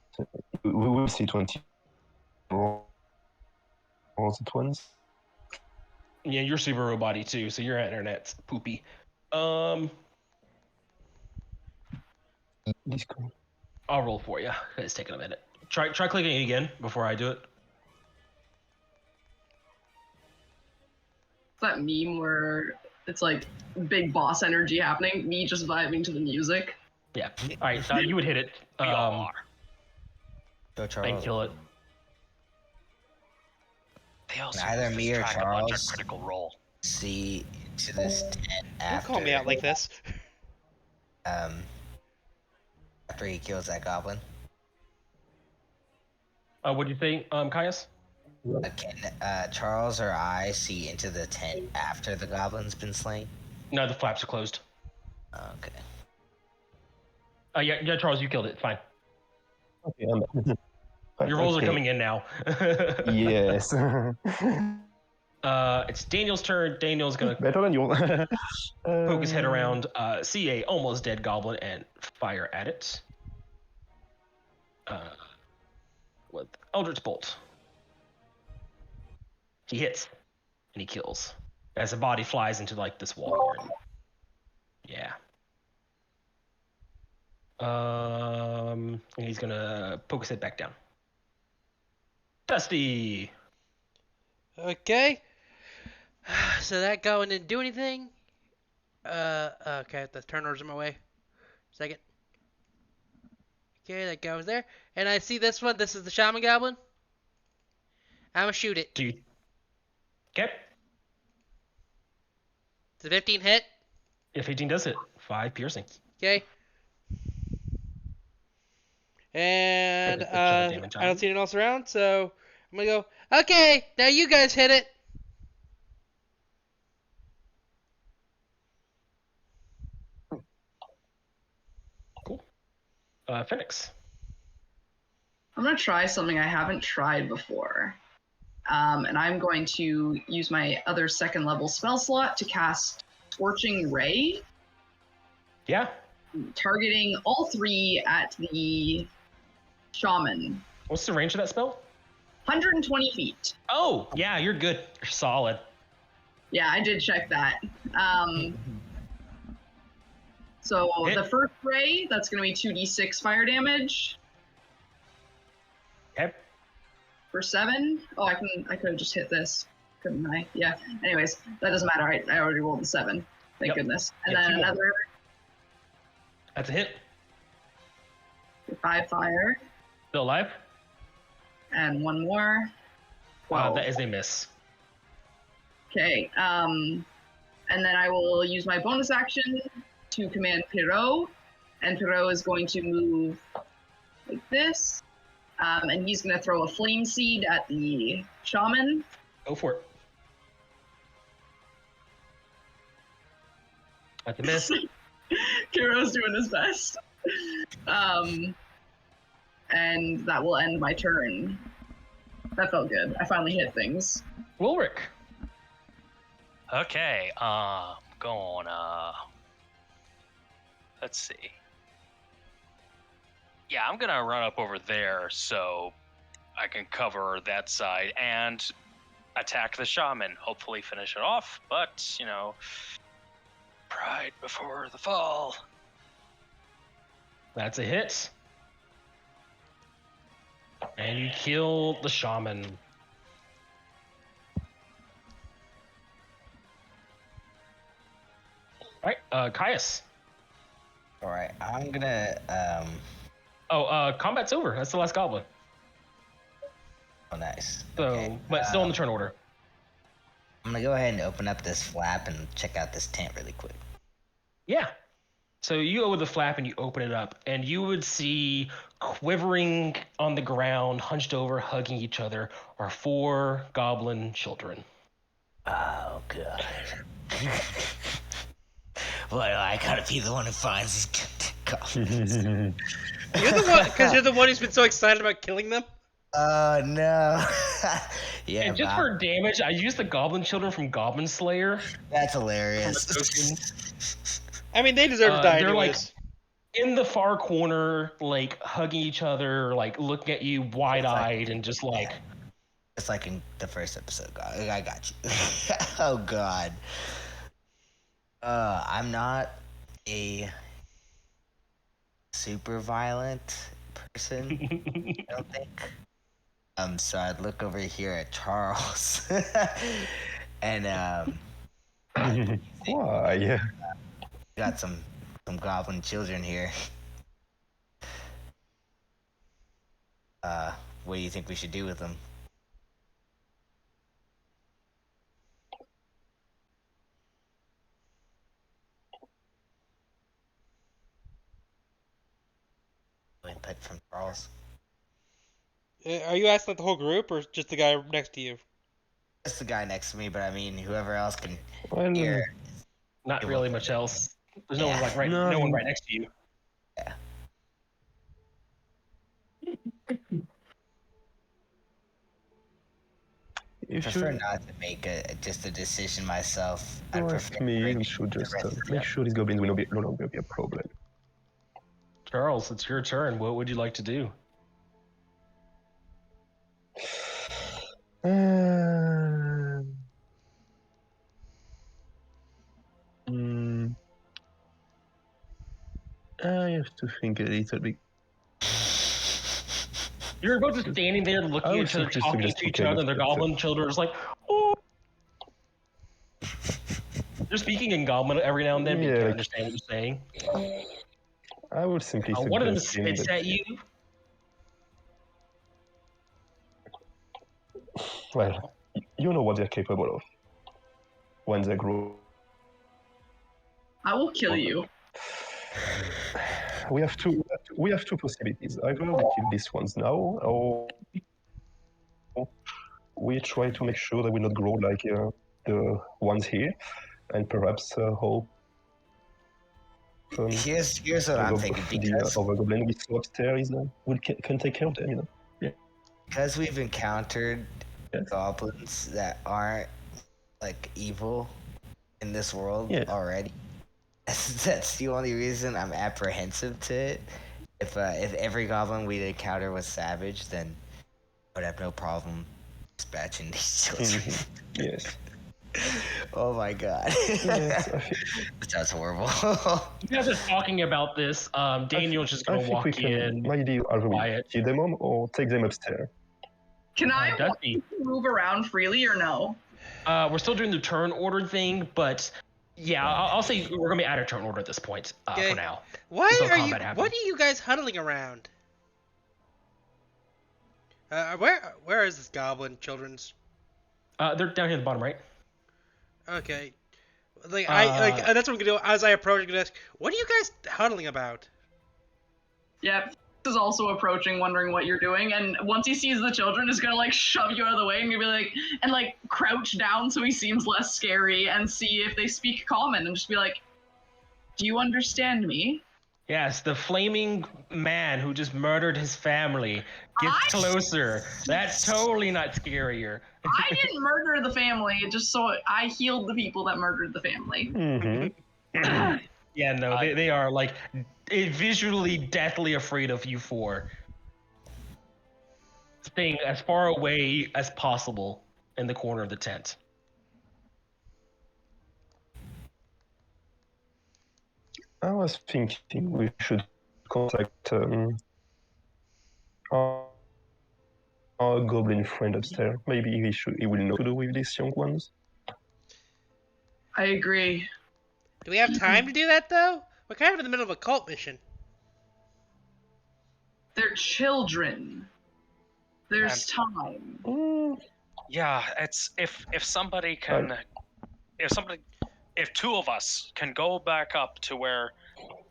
We will see 20 rolls at once. Yeah, you're super robot-y too, so your internet's poopy. Discord. I'll roll for you. It's taking a minute. Try clicking it again before I do it. That meme where It's like big boss energy happening. Me just vibing to the music. Yeah. All right. You would hit it. We all are. Go, And Charles. kill it. They also Neither use this me or track a bunch of Charles critical role. see to this tent Don't after. call me out like this. After he kills that goblin. What do you think, Caius? Can Charles or I see into the tent after the goblin's been slain? No, the flaps are closed. Okay. Yeah, Charles, you killed it. Fine. Okay, I'm back. Your rolls Okay. are coming in now. Yes. It's Daniel's turn. Daniel's gonna Better than you. poke his head around, see a almost dead goblin, and fire at it. With Eldritch Bolt. He hits, and he kills. As the body flies into like this wall here. Yeah. And he's gonna poke his head back down. Dusty. Okay. So that going didn't do anything. Okay, the turner's in my way. Second. Okay, that goes there. And I see this one. This is the Shaman Goblin. I'm gonna shoot it. Do you? Okay. It's a 15 hit. If 18 does hit, 5 piercing. Okay. And Take a chunk of damage on I don't it. see anyone else around, so I'm gonna go. Okay, now you guys hit it. Cool. Phoenix. I'm gonna try something I haven't tried before. And I'm going to use my other second level spell slot to cast Scorching Ray, Yeah. targeting all 3 at the shaman. What's the range of that spell? 120 feet. Oh, yeah, you're good. You're solid. Yeah, I did check that. So Hit. the first ray, that's going to be 2d6 fire damage Okay. for 7. Oh, I could have just hit this, couldn't I? Yeah. Anyways, that doesn't matter. I already rolled the 7. Thank Yep. goodness. And Yeah, then 2 more. another That's a hit. 5 fire, Still alive? and 1 more. 12. That is a miss. Okay. And then I will use my bonus action to command Perot, and Perot is going to move like this, and he's going to throw a flame seed at the shaman. Go for it. That's a miss. Kiro's doing his best. And that will end my turn. That felt good. I finally hit things. Wilrick. Okay, going, let's see. Yeah, I'm gonna run up over there so I can cover that side and attack the shaman. Hopefully finish it off, but, you know, pride before the fall. That's a hit. And you kill the shaman. Alright, Caius. Alright, I'm gonna, Combat's over. That's the last goblin. oh, nice. So, Okay, but still in the turn order. I'm gonna go ahead and open up this flap and check out this tent really quick. Yeah. So you go with the flap and you open it up, and you would see quivering on the ground, hunched over, hugging each other, are 4 goblin children. Oh, God. Well, I gotta be the one who finds these goblins. You're the one, because you're the one who's been so excited about killing them. Oh, no. Yeah, And just Bob, for damage, I used the goblin children from Goblin Slayer. that's hilarious. I mean, they deserve to die They're anyways. in the far corner, like hugging each other, like looking at you wide-eyed, and just like, It's like in the first episode. I got you. Oh, God. I'm not a super violent person, I don't think. So I'd look over here at Charles, and Why? Got some goblin children here. What do you think we should do with them? Input from Charles. Are you asking the whole group or just the guy next to you? Just the guy next to me, but I mean, whoever else can Well, hear. Not really much else. There's no one like right, No, no one you- right next to you. Yeah. I if prefer you not to make just a decision myself. I'd ask prefer me, bring we should the just rest of make them. sure these goblins will no longer be a problem. Charles, it's your turn. What would you like to do? Hmm, I have to think a little bit. You're both just standing there looking I at would each other, simply talking suggest to to each take other, the and their step goblin children are just like, oh. They're speaking in goblin every now and then, but you Yeah, can't like- understand what you're saying. I would simply One of them suggest him spits that, at you. well, you know what they're capable of when they grow. I will kill you. We have two possibilities. Either we kill these ones now, or we try to make sure they will not grow like the ones here, and perhaps hope Here's what I'm thinking, the other goblin we saw upstairs can take care of them. You know. because we've encountered Yes. goblins that aren't like evil in this world Yes. already. That's the only reason I'm apprehensive to it. If every goblin we'd encounter was savage, then I would have no problem dispatching these children. Yes. Oh my god. Yes, That sounds horrible. You guys are talking about this. Daniel's just I gonna think walk we can. in. My idea either we quiet. kill them all or take them upstairs. Can I Dusty, move around freely or no? we're still doing the turn order thing, but yeah, I'll say we're gonna be out of turn order at this point Okay. for now. Why Until are you? combat happens. What are you guys huddling around? Where is this goblin children's? They're down here at the bottom, right? Okay, like Uh, that's what I'm gonna do. As I approach, I'm gonna ask, what are you guys huddling about? Yep. Is also approaching, wondering what you're doing, and once he sees the children, is gonna like shove you out of the way, and you'll be like, and like crouch down so he seems less scary, and see if they speak common, and just be like, "Do you understand me?" Yes, the flaming man who just murdered his family gets I- closer. That's totally not scarier. I didn't murder the family, just so I healed the people that murdered the family. Mm-hmm. Yeah, no, they are like visually deathly afraid of you four. Staying as far away as possible in the corner of the tent. I was thinking we should contact our goblin friend upstairs. Maybe he will know what to do with these young ones. I agree. Do we have time to do that though? We're kind of in the middle of a cult mission. They're children. There's time. Yeah, it's if somebody can, if two of us can go back up to where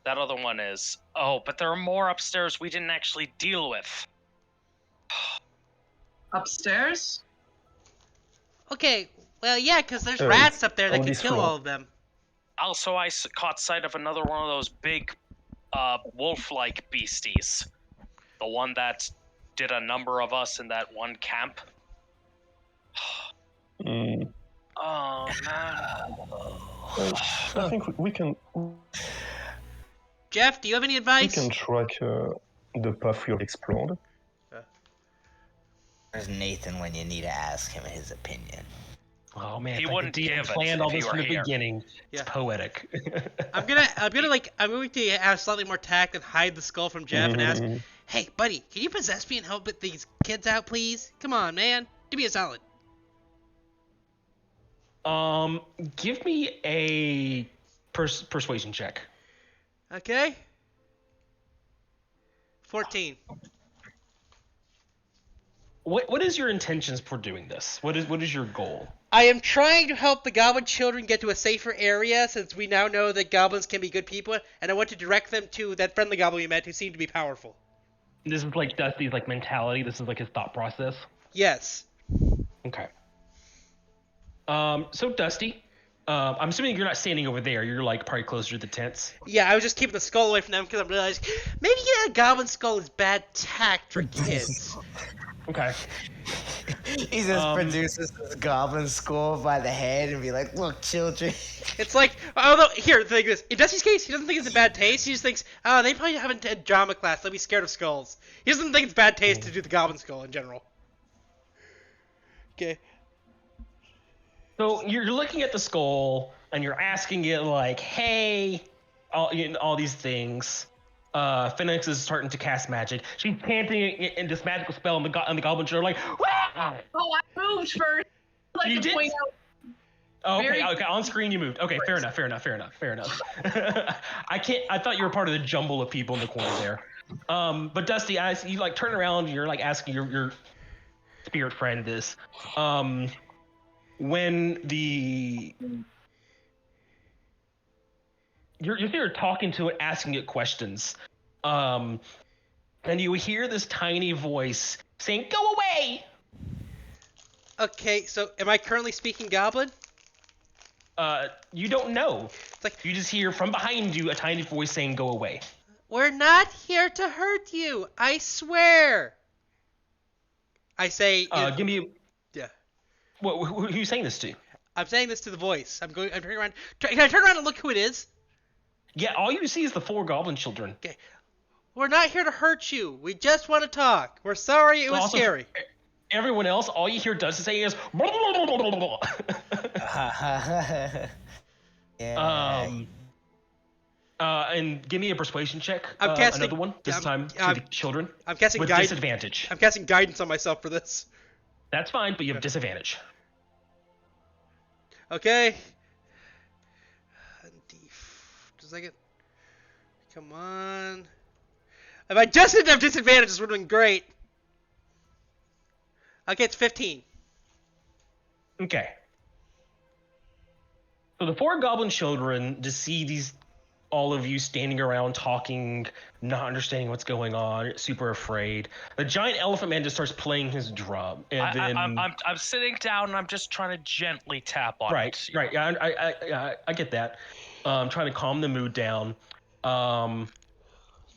that other one is. Oh, but there are more upstairs we didn't actually deal with. Upstairs? Okay, well yeah, because there's Oh, rats up there that on can this kill floor. all of them. Also, I caught sight of another one of those big, wolf-like beasties. The one that did a number of us in that one camp. Mm, Oh man. I think we can Jeff, do you have any we advice? can track the path we have explored. There's Nathan when you need to ask him his opinion. Oh man, He if I wouldn't could give it planned all if he this were from the here. beginning. Yeah. It's poetic. I'm going to have slightly more tact and hide the skull from Jeff and ask, hey buddy, can you possess me and help get these kids out, please? Come on, man, do me a solid. Give me a persuasion check. Okay. 14. What is your intentions for doing this? What is your goal? I am trying to help the goblin children get to a safer area since we now know that goblins can be good people, and I want to direct them to that friendly goblin we met who seemed to be powerful. This is like Dusty's like mentality. This is like his thought process. Yes. Okay. So Dusty, I'm assuming you're not standing over there. You're like probably closer to the tents. Yeah, I was just keeping the skull away from them because I realized maybe a goblin skull is bad tact for kids. Okay. He just produces this goblin skull by the head and be like, "Look, children." It's like, although here the thing is, in Dusty's case, he doesn't think it's a bad taste. He just thinks, oh, they probably haven't had drama class. They'll be scared of skulls. He doesn't think it's bad taste to do the goblin skull in general. Okay. So you're looking at the skull and you're asking it like, "Hey," all these things. Phoenix is starting to cast magic. She's chanting in this magical spell, and the goblins are like, "Wah!" Oh, I moved first. I'd like You to did? point out. Oh, okay, Very- okay. On screen you moved. Okay, fair enough. I thought you were part of the jumble of people in the corner there. But Dusty, as you like turn around, you're like asking your spirit friend this. When you're there talking to it, asking it questions, and you hear this tiny voice saying, "Go away." Okay, so am I currently speaking goblin? You don't know. It's like, You just hear from behind you a tiny voice saying, "Go away." we're not here to hurt you. I swear. I say. Give me. Yeah. Who are you saying this to? I'm saying this to the voice. I'm turning around. Can I turn around and look who it is? Yeah, all you see is the 4 goblin children. Okay. We're not here to hurt you. We just want to talk. We're sorry it was Also, scary. Everyone else, all you hear Dusty say is. Yeah. And give me a persuasion check. I'm casting- another one. This time to the children I'm casting with guidance. disadvantage. I'm casting guidance on myself for this. That's fine, but you have disadvantage. Okay. Just a second. Come on. If I just didn't have disadvantage, this would have been great. Okay, it's 15. Okay. So the 4 goblin children just see all of you standing around talking, not understanding what's going on, super afraid. The giant elephant man just starts playing his drum, and then I'm sitting down and I'm just trying to gently tap on it. right. Yeah, I get that. Trying to calm the mood down.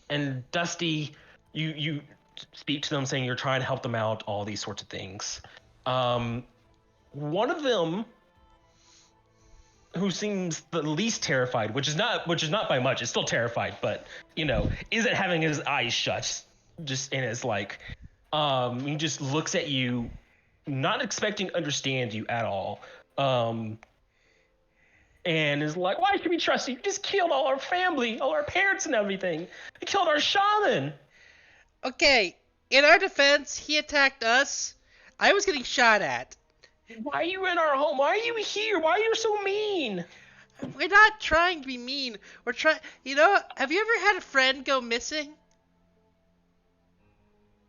And Dusty, you speak to them saying you're trying to help them out, all these sorts of things. One of them, who seems the least terrified, which is not by much, it's still terrified, but isn't having his eyes shut, just and is like, he just looks at you, not expecting to understand you at all, and is like, "Why should we trust you? You just killed all our family, all our parents and everything. You killed our shaman." Okay, in our defense, he attacked us. I was getting shot at. "Why are you in our home? Why are you here? Why are you so mean?" We're not trying to be mean. We're trying. Have you ever had a friend go missing?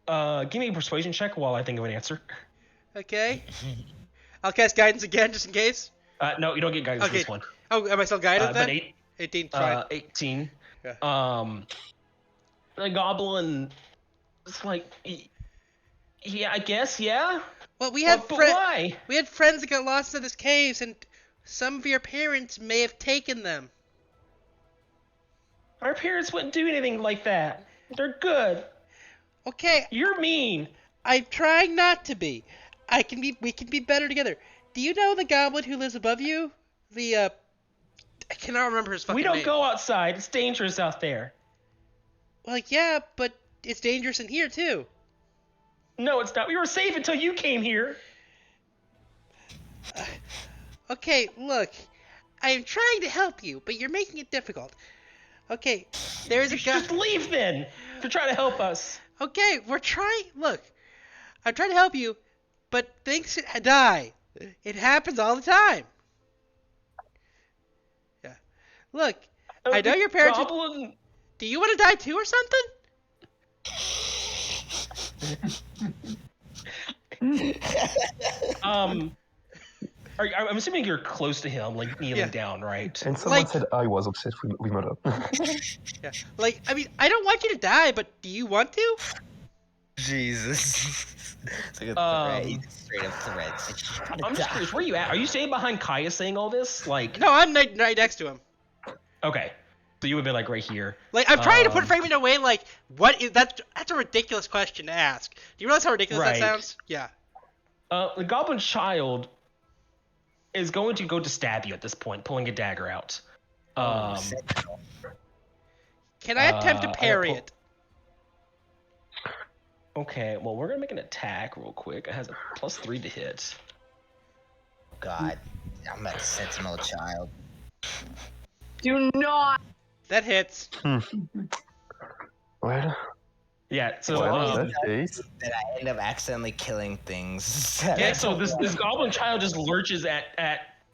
Give me a persuasion check while I think of an answer. Okay. I'll cast guidance again, just in case. No, you don't get guidance for Okay. this one. Oh, am I still guided then? But 18, fine. 18. Yeah. The goblin is like, "Yeah, I guess, yeah." Well, we had But why? we had friends that got lost in this caves, and some of your parents may have taken them. Our parents wouldn't do anything like that. They're good. Okay, You're mean. I'm trying not to be. We can be better together. Do you know the goblin who lives above you? I cannot remember his fucking We name. don't go outside. It's dangerous out there. Well, yeah, but it's dangerous in here too. No, it's not. We were safe until you came here. Okay, look, I am trying to help you, but you're making it difficult. Okay, there is a guy. Just leave then. If you're trying to help us. Okay, we're trying. Look, I'm trying to help you, but things die. It happens all the time. Look, I know your parents. Goblin. Do you want to die too or something? I'm assuming you're close to him, like kneeling Yeah. down, right? And someone Like- said I was obsessed with murder. Yeah. Like, I mean, I don't want you to die, but do you want to? Jesus. It's like a threat. He just straight up threats. I'm just curious, where are you at? Are you staying behind Kaya saying all this? Like, No, I'm right next to him. okay, so you would have been like right here. Like, I'm trying to put framing in a way like, what is that? That's a ridiculous question to ask. Do you realize how ridiculous Right. that sounds? Yeah. The goblin child is going to go to stab you at this point, pulling a dagger out. Can I attempt to I parry pull- it? Okay, well, we're gonna make an attack real quick. It has a +3 to hit. God, I'm at the sentinel child. Do not. That hits. Well, Yeah, so well, in that case, That I end up accidentally killing things. yeah, so this goblin child just lurches at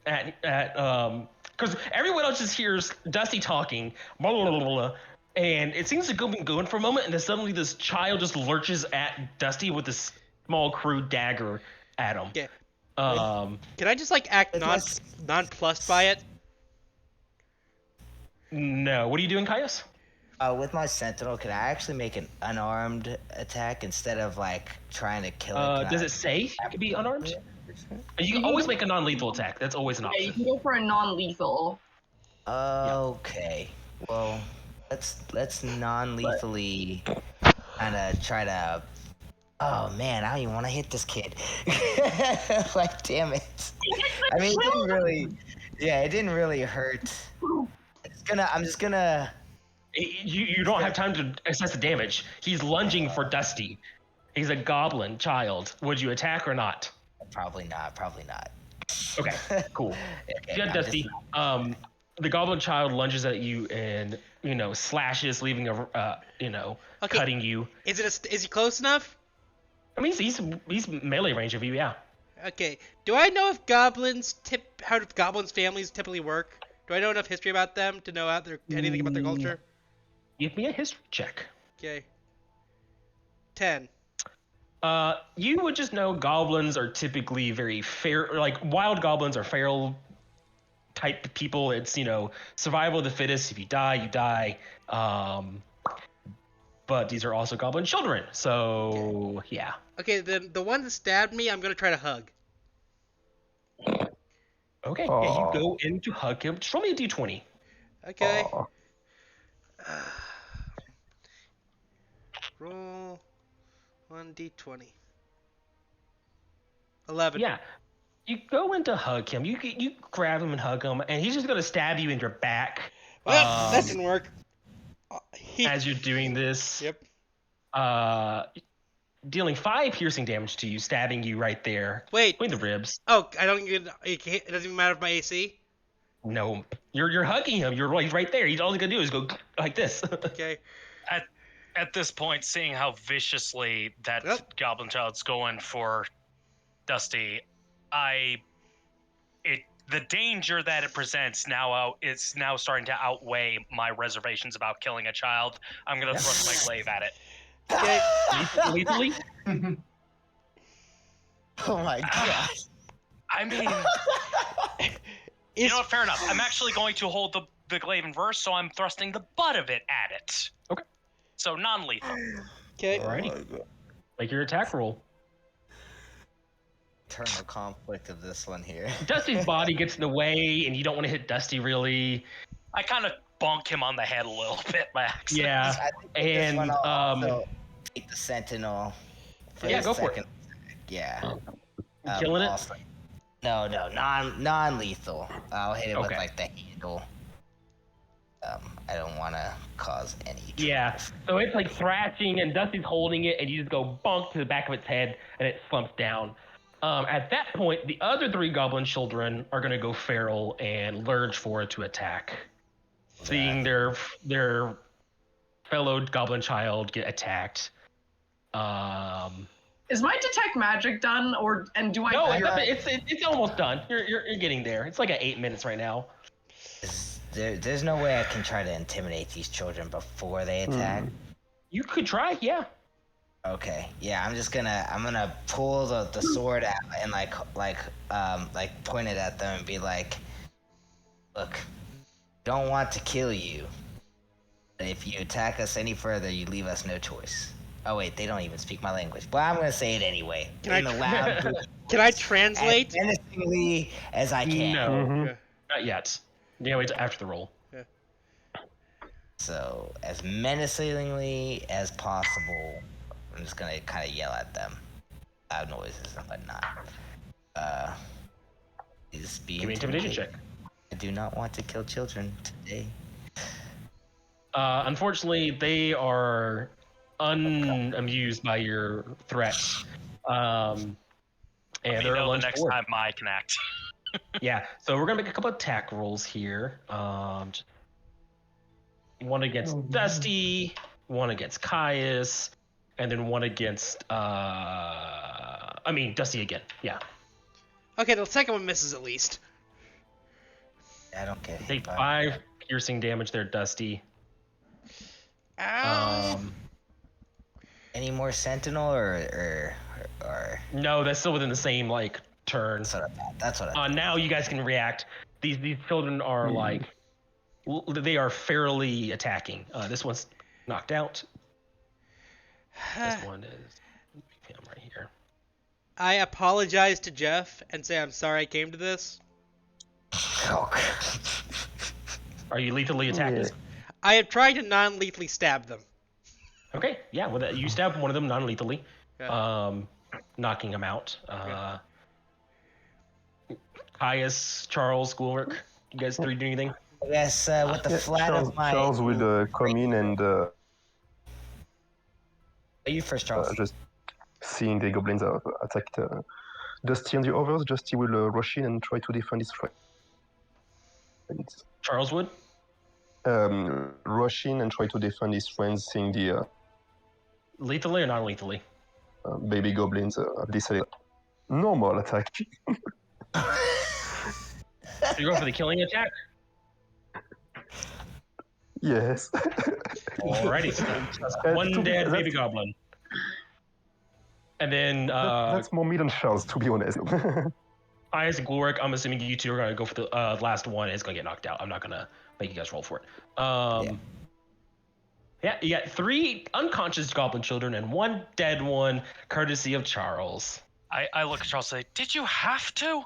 because everyone else just hears Dusty talking, blah, blah, blah, blah, and it seems to go be going for a moment, and then suddenly this child just lurches at Dusty with this small crude dagger at him. Yeah. Can I just like act nonplussed by it? No. What are you doing, Caius? With my sentinel, can I actually make an unarmed attack instead of like trying to kill it? Does it say it can be unarmed? You can always make a non-lethal attack. That's always an Yeah, you option. can go for a non-lethal. Okay. Well, let's non-lethally kind of try to. Oh man, I don't even want to hit this kid. Like, damn it. I mean, it didn't really. Yeah, it didn't really hurt. I'm just gonna. You don't have time to assess the damage. He's lunging for Dusty. He's a goblin child. Would you attack or not? Probably not. Probably not. Okay, cool. Okay, Yeah, I'm Dusty. just- The goblin child lunges at you and slashes, leaving Okay. cutting you. Is he close enough? I mean, he's melee range of you. Yeah. Okay. Do I know if how do goblins' families typically work? Do I know enough history about them to know anything about their culture? Give me a history check. Okay. 10. You would just know goblins are typically very fair. Like wild goblins are feral type people. It's survival of the fittest. If you die, you die. But these are also goblin children. So yeah. Okay, then the one that stabbed me, I'm gonna try to hug. Okay. Aw. Yeah, you go in to hug him. Just roll me a d20. Okay. aw, Roll 1d20. 11. Yeah. You go in to hug him. You grab him and hug him, and he's just gonna stab you in your back. Well, that didn't work. As you're doing this. Yep. Dealing 5 piercing damage to you, stabbing you right there Wait. between the ribs. Oh, I don't get. It doesn't even matter if my AC. No, you're hugging him. You're like right there. He's all he's gonna do is go like this. Okay. At this point, seeing how viciously that Yep. goblin child's going for Dusty, the danger that it presents it's now starting to outweigh my reservations about killing a child. I'm gonna thrust my glaive at it. Okay. Lethally? Oh my god. I mean, you know what? Fair enough. I'm actually going to hold the glaive in reverse, so I'm thrusting the butt of it at it. Okay. So non-lethal. Okay. Alrighty. Make your attack roll. Internal conflict of this one here. Dusty's body gets in the way, and you don't want to hit Dusty really. I kind of bonk him on the head a little bit by accident. Yeah. I think with this And, one, I'll also take the sentinel. Yeah, the go for it. second attack. Yeah. Killing it? also- No, non-lethal. I'll hit it with Okay. like the handle. I don't want to cause any. Yeah. So it's like thrashing, and Dusty's holding it, and you just go bonk to the back of its head, and it slumps down. At that point, the other 3 goblin children are going to go feral and lurch forward to attack. Seeing their fellow goblin child get attacked. Is my detect magic done, and do I? No, it's almost done. You're getting there. It's like at 8 minutes right now. there's no way I can try to intimidate these children before they attack. You could try, yeah. Okay, yeah, I'm gonna pull the sword out and like point it at them and be like, look, don't want to kill you. But if you attack us any further, you leave us no choice. Oh wait, they don't even speak my language. But I'm gonna say it anyway. Can in I- a loud Can I translate? as menacingly as I can. No, Mhm. Yeah. not yet. Yeah, wait after the roll. So as menacingly as possible, I'm just gonna kind of yell at them. Loud noises and whatnot. Is be Give me an intimidation check. I do not want to kill children today. Unfortunately, they are unamused by your threats. And Let me they're know the lunge next forward. time I can act. Yeah, so we're gonna make a couple of attack rolls here. One against Dusty, one against Caius, and then one against Dusty again. Yeah. Okay, the second one misses at least. I don't get hit Take by 5 piercing damage there, Dusty. Ow. any more sentinel or No, that's still within the same turn. that's what I Now you guys can react. These children are they are fairly attacking. This one's knocked out. This one is him right here. I apologize to Jeff and say I'm sorry I came to this. Are you lethally attacking? Yeah. I have tried to non-lethally stab them. Okay, yeah. Well, you stab one of them non-lethally, Yeah. knocking him out. Caius, Charles, Gulrick, you guys three do anything? Yes, with the Yeah, flat of my. Charles will come in and You first, Charles. just seeing the goblins attacked Dusty and the others. Dusty will rush in and try to defend his friends. Charles would? Rush in and try to defend his friends, seeing the Lethally or non-lethally? baby goblins decided normal attack. So you're going for the killing attack? Yes. Alrighty, so that's one to be- dead that's- baby goblin. And then That's more me than Charles, to be honest. Caius and Gulrick, I'm assuming you two are going to go for the last one. It's going to get knocked out. I'm not going to make you guys roll for it. Yeah, you got 3 unconscious goblin children and 1 dead one, courtesy of Charles. I look at Charles and say, did you have to?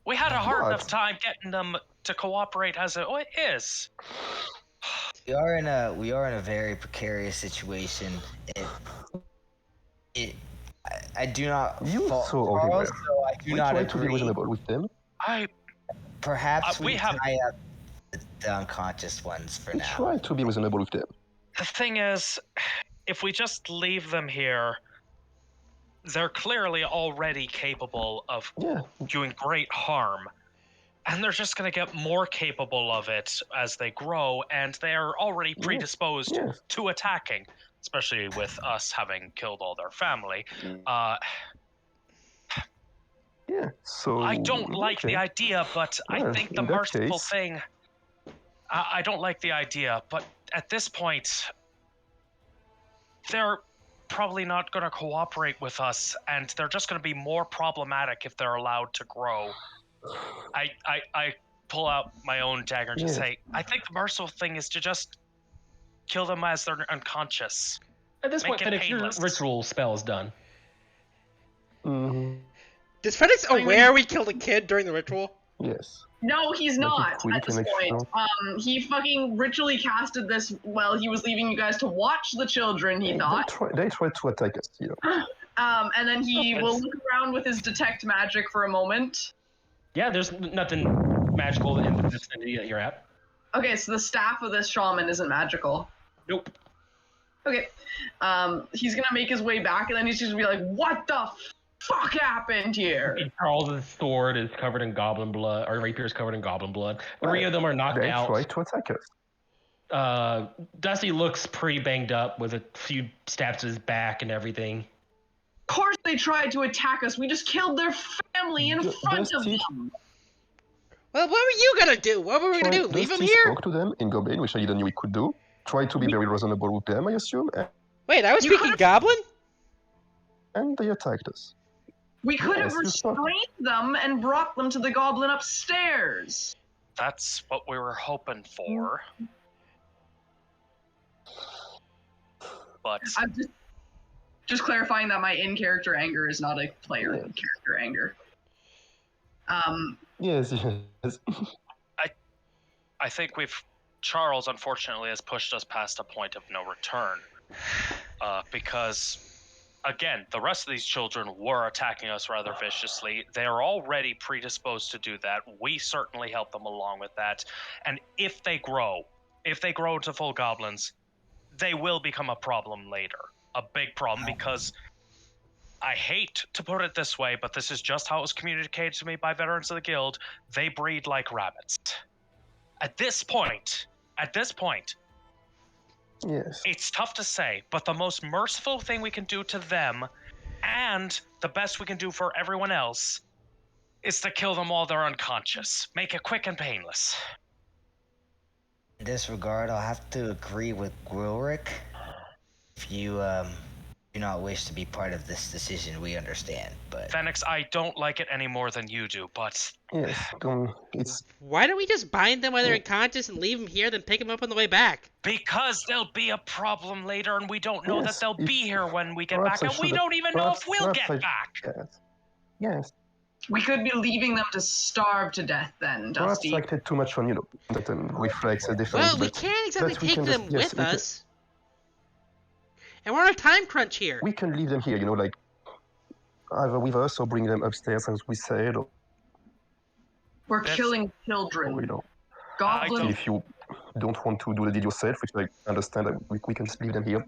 We had a hard What? enough time getting them to cooperate as it is. We are in a very precarious situation. I do not You fault so Charles, everywhere. so I do We not try to be agree. reasonable with them. Perhaps we have- tie up the unconscious ones for We now. try to be reasonable with them. The thing is, if we just leave them here, they're clearly already capable of Yeah. doing great harm. And they're just going to get more capable of it as they grow, and they're already predisposed Yes. to attacking, especially with us having killed all their family. Yeah. So I don't like the idea, but I Well, think the in that merciful case- thing. I don't like the idea, but at this point, they're probably not going to cooperate with us, and they're just going to be more problematic if they're allowed to grow. I pull out my own dagger and just Yeah. say, I think the merciful thing is to just kill them as they're unconscious. At this Make point, it Fenix, your painless. ritual spell is done. Mhm. Does Fenix I mean- aware we killed a kid during the ritual? Yes. No, he's Make it not quick at this and point. He fucking ritually casted this while he was leaving you guys to watch the children, he thought. They try to attack us here. And then he Oh, will it's- look around with his detect magic for a moment. Yeah, there's nothing magical in the vicinity that you're at. Okay, so the staff of this shaman isn't magical. Nope. Okay. He's gonna make his way back, and then he's just gonna be like, "What the fuck happened here?" Charles' sword is covered in goblin blood, or rapier is covered in goblin blood. 3 of them are knocked They out. try to attack us. Dusty looks pretty banged up with a few stabs to his back and everything. Of course they tried to attack us. We just killed their family in front of Dusty- them. Well, what were you gonna do? What were we gonna do? Leave him Dusty here? spoke to them in Goblin, which I didn't know we could do. Try to be very reasonable with them, I assume, Wait, I was You speaking Goblin? and they attacked us. We could have Yes, you spoke. restrained them and brought them to the goblin upstairs. That's what we were hoping for. But I'm just clarifying that my in-character anger is not a player character anger. Yes, yes. I think Charles, unfortunately, has pushed us past a point of no return. Because, again, the rest of these children were attacking us rather viciously. They're already predisposed to do that. We certainly help them along with that. And if they grow into full goblins, they will become a problem later. A big problem, because I hate to put it this way, but this is just how it was communicated to me by veterans of the guild. They breed like rabbits. At this point, Yes. it's tough to say, but the most merciful thing we can do to them, and the best we can do for everyone else, is to kill them while they're unconscious. Make it quick and painless. In this regard, I'll have to agree with Gwilrick. If you do not wish to be part of this decision, we understand. But Phoenix, I don't like it any more than you do, but Yes. It's Why don't we just bind them while they're unconscious and leave them here, then pick them up on the way back? because there'll be a problem later, and we don't know that Yes, they'll if- be here when we get perhaps back, I and we should- don't even know if perhaps- we'll perhaps get I- back. yes. Yes. We could be leaving them to starve to death then, Perhaps Dusty. I acted too much on, that reflects a difference. Well, we but can't exactly but we take can them just- yes, with we can- us. And we're on a time crunch here. we can leave them here, like either with us or bring them upstairs, as we said, or We're That's- killing children. we don't. Goblins. If you don't want to do the deed yourself, which I understand, that we can just leave them here.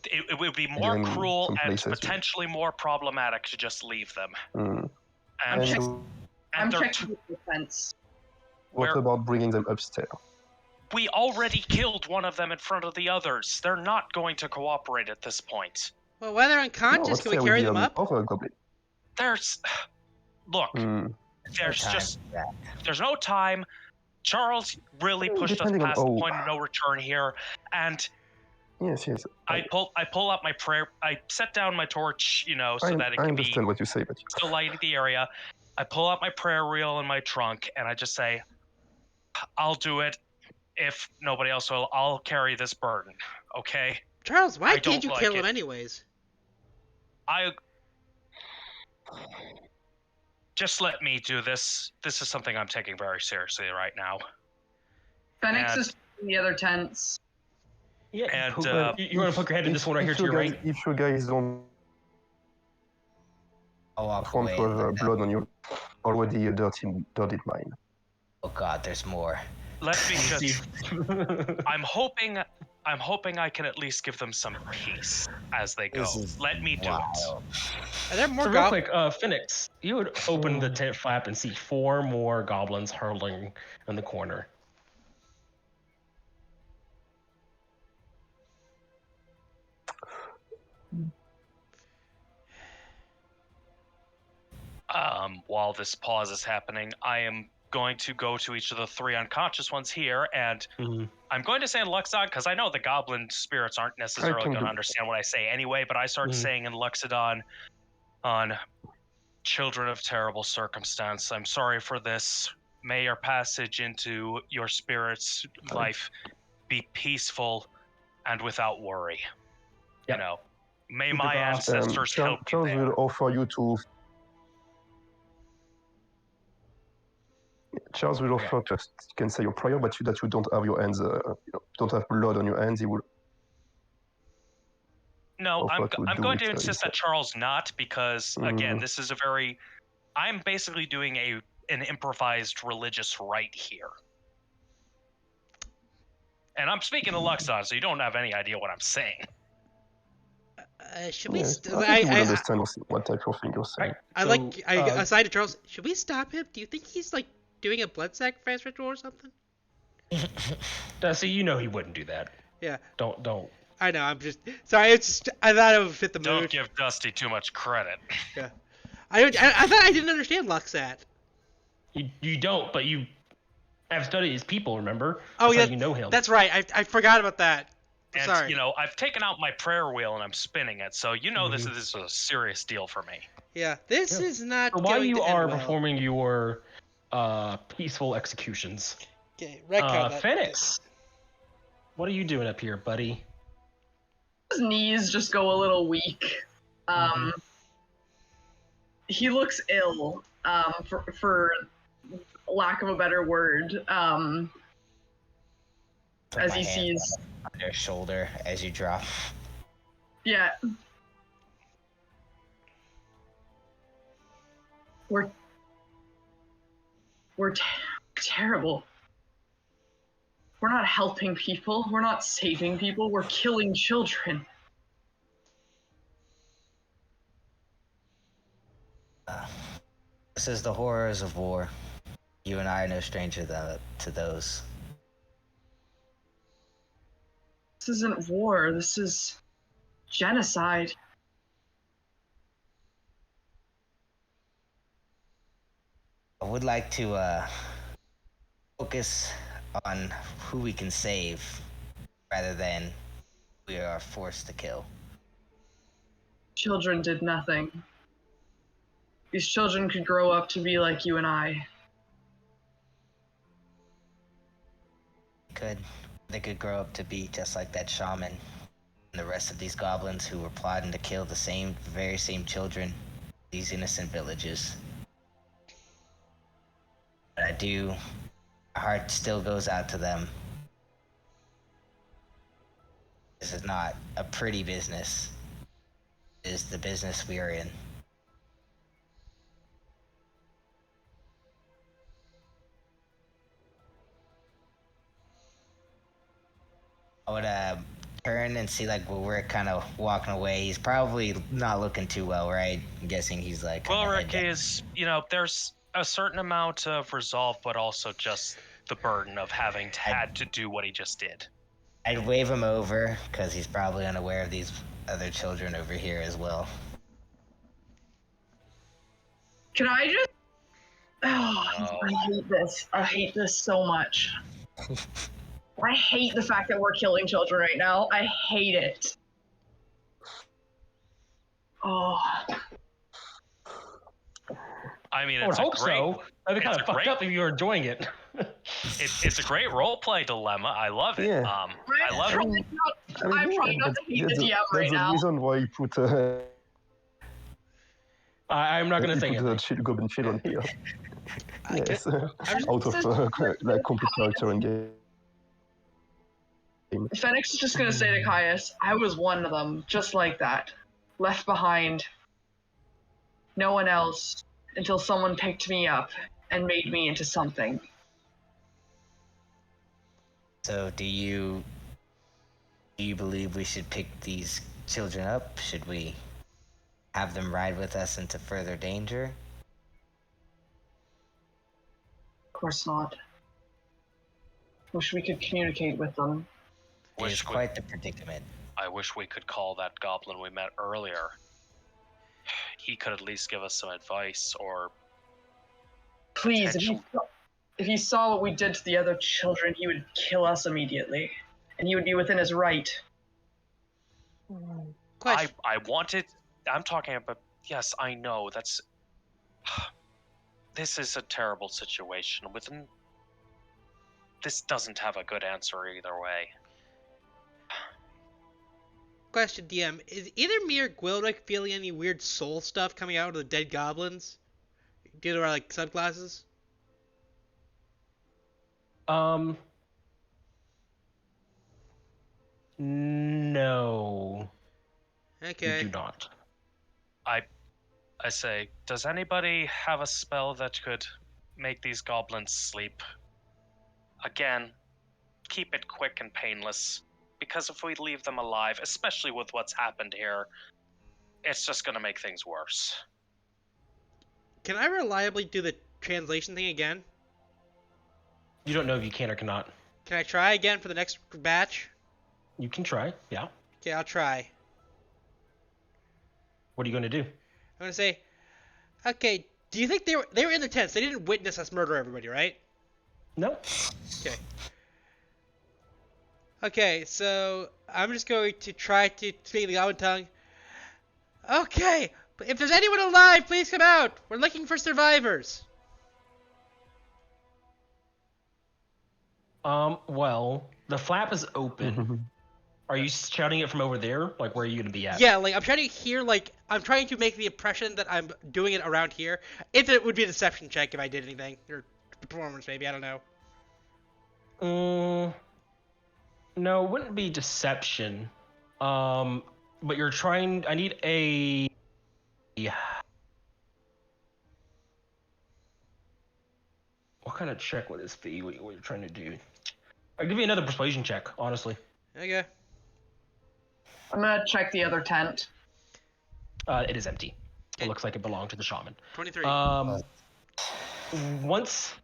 It would be more in cruel some and places, potentially more problematic to just leave them. Mm. I'm And, check- And I'm they're checking the defense. what we're- about bringing them upstairs? we already killed one of them in front of the others. They're not going to cooperate at this point. Well, while they're No, unconscious, can we upstairs carry with them the up? other goblin. There's look, Mm. there's time just for that. there's no time. Charles really pushed us Depending on- past the oh. point of no return here, and Yes, yes. I pull out my prayer. I set down my torch, so that it I can be understand what you say, but still lighting the area. I pull out my prayer reel in my trunk, and I just say, "I'll do it. If nobody else will, I'll carry this burden." Okay? Charles, why I did don't you like kill it. him anyways? Just let me do this. This is something I'm taking very seriously right now. Phoenix And- is in the other tents. Yeah, And, you want to poke your head in this one right here to your right? If you guys don't I'll walk want away. to have and, blood on you, already a dirty mine. oh God, there's more. Let me just. I'm hoping I can at least give them some peace as they go. This is Let me do it. wild. Are there more So real goblins? quick, Phoenix, you would open the tent flap and see 4 more goblins hurling in the corner. While this pause is happening, I am going to go to each of the 3 unconscious ones here, and I'm going to say in Luxodon, because I know the goblin spirits aren't necessarily can going to do- understand what I say anyway, but I start Mhm. saying in Luxodon, on children of terrible circumstance, I'm sorry for this. May your passage into your spirit's life be peaceful and without worry. Yep. May Keep my it off. ancestors help you Charles there. will offer you to. Charles will offer just you can say your prayer, but that you don't have your hands, don't have blood on your hands. He will. No, offer to I'm do going it, to insist instead. that Charles not, because again, Mhm. this is I'm basically doing an improvised religious rite here. And I'm speaking to Luxon, so you don't have any idea what I'm saying. Should we? Yes, St- I think you will I, understand what type of thing you're saying. Right. aside to Charles, should we stop him? Do you think he's like doing a blood sacrifice ritual or something? Dusty, you know he wouldn't do that. Yeah. Don't. I know. I'm just sorry. I thought it would fit the Don't mood. give Dusty too much credit. I thought I didn't understand Luxat. You don't, but you have studied his people. Remember? Oh That's yeah, how you know him. that's right. I forgot about that. And Sorry. I've taken out my prayer wheel and I'm spinning it, so this Mhm. is a serious deal for me. Yeah, this Yeah. is not So while going you to end are well. performing your peaceful executions, Okay, retcon that. Phoenix, what are you doing up here, buddy? His knees just go a little weak. Mhm. He looks ill, for lack of a better word. Put As my he hand sees, on your shoulder as you drop. yeah, we're terrible. We're not helping people. We're not saving people. We're killing children. This is the horrors of war. You and I are no stranger to those. This isn't war. This is genocide. I would like to focus on who we can save rather than we are forced to kill. Children did nothing. These children could grow up to be like you and I. They could grow up to be just like that shaman and the rest of these goblins who were plotting to kill the very same children, these innocent villages. But my heart still goes out to them. This is not a pretty business. It is the business we are in. I would turn and see like when we're kind of walking away. He's probably not looking too well, right? I'm guessing he's like. Well, Rick is, there's a certain amount of resolve, but also just the burden of having had to do what he just did. I'd wave him over because he's probably unaware of these other children over here as well. Can I just? Oh, I hate this. I hate this so much. I hate the fact that we're killing children right now. I hate it. Oh. I mean, I would it's a hope great. so. That'd be kind it's of a fucked great- up if you were enjoying it. It's a great role play dilemma. I love it. Yeah. I love it. I'm trying not to hate the DM right now. That's the reason why you put I'm not going to say put anything. the goblin children here. I Yes, I'm just- out of like complete character and game. Phoenix is just gonna say to Caius, I was one of them, just like that. Left behind. No one else until someone picked me up and made me into something. So, do you believe we should pick these children up? Should we have them ride with us into further danger? Of course not. Wish we could communicate with them. It's quite the predicament. I wish we could call that goblin we met earlier. He could at least give us some advice, or Please, potential- if he saw what we did to the other children, he would kill us immediately. And he would be within his right. Question. I wanted. I'm talking about. Yes, I know. That's. This is a terrible situation. This doesn't have a good answer either way. Question, DM. Is either me or Gwilrick feeling any weird soul stuff coming out of the dead goblins? Due to our like subclasses? No. Okay. You do not. I say, does anybody have a spell that could make these goblins sleep? Again, keep it quick and painless. Because if we leave them alive, especially with what's happened here, it's just gonna make things worse. Can I reliably do the translation thing again? You don't know if you can or cannot. Can I try again for the next batch? You can try, yeah. Okay, I'll try. What are you going to do? I'm gonna say, okay, Do you think they were in the tents? They didn't witness us murder everybody, right? Nope. Okay. Okay, so I'm just going to try to speak the Goblin tongue. Okay, but if there's anyone alive, please come out. We're looking for survivors. Well, the flap is open. Are you shouting it from over there? Like, where are you gonna be at? Yeah, like I'm trying to hear, like I'm trying to make the impression that I'm doing it around here. If it would be a deception check if I did anything, or performance maybe, I don't know. No, it wouldn't be deception. But you're trying. I need a. What kind of check would this be? What you're trying to do? I'll give you another persuasion check, honestly. Okay. I'm gonna check the other tent. It is empty. It Okay. looks like it belonged to the shaman. 23. Once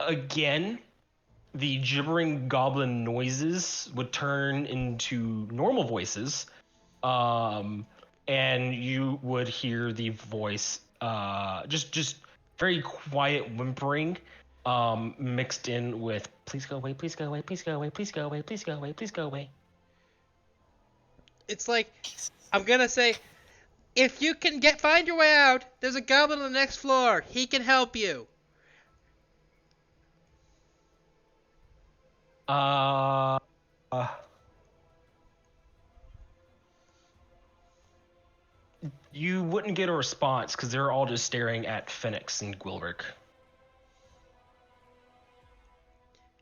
again, the gibbering goblin noises would turn into normal voices, and you would hear the voice, just very quiet whimpering, mixed in with "Please go away, please go away, please go away, please go away, please go away, please go away." It's like I'm gonna say, if you can find your way out, there's a goblin on the next floor. He can help you. You wouldn't get a response because they're all just staring at Phoenix and Gwilric.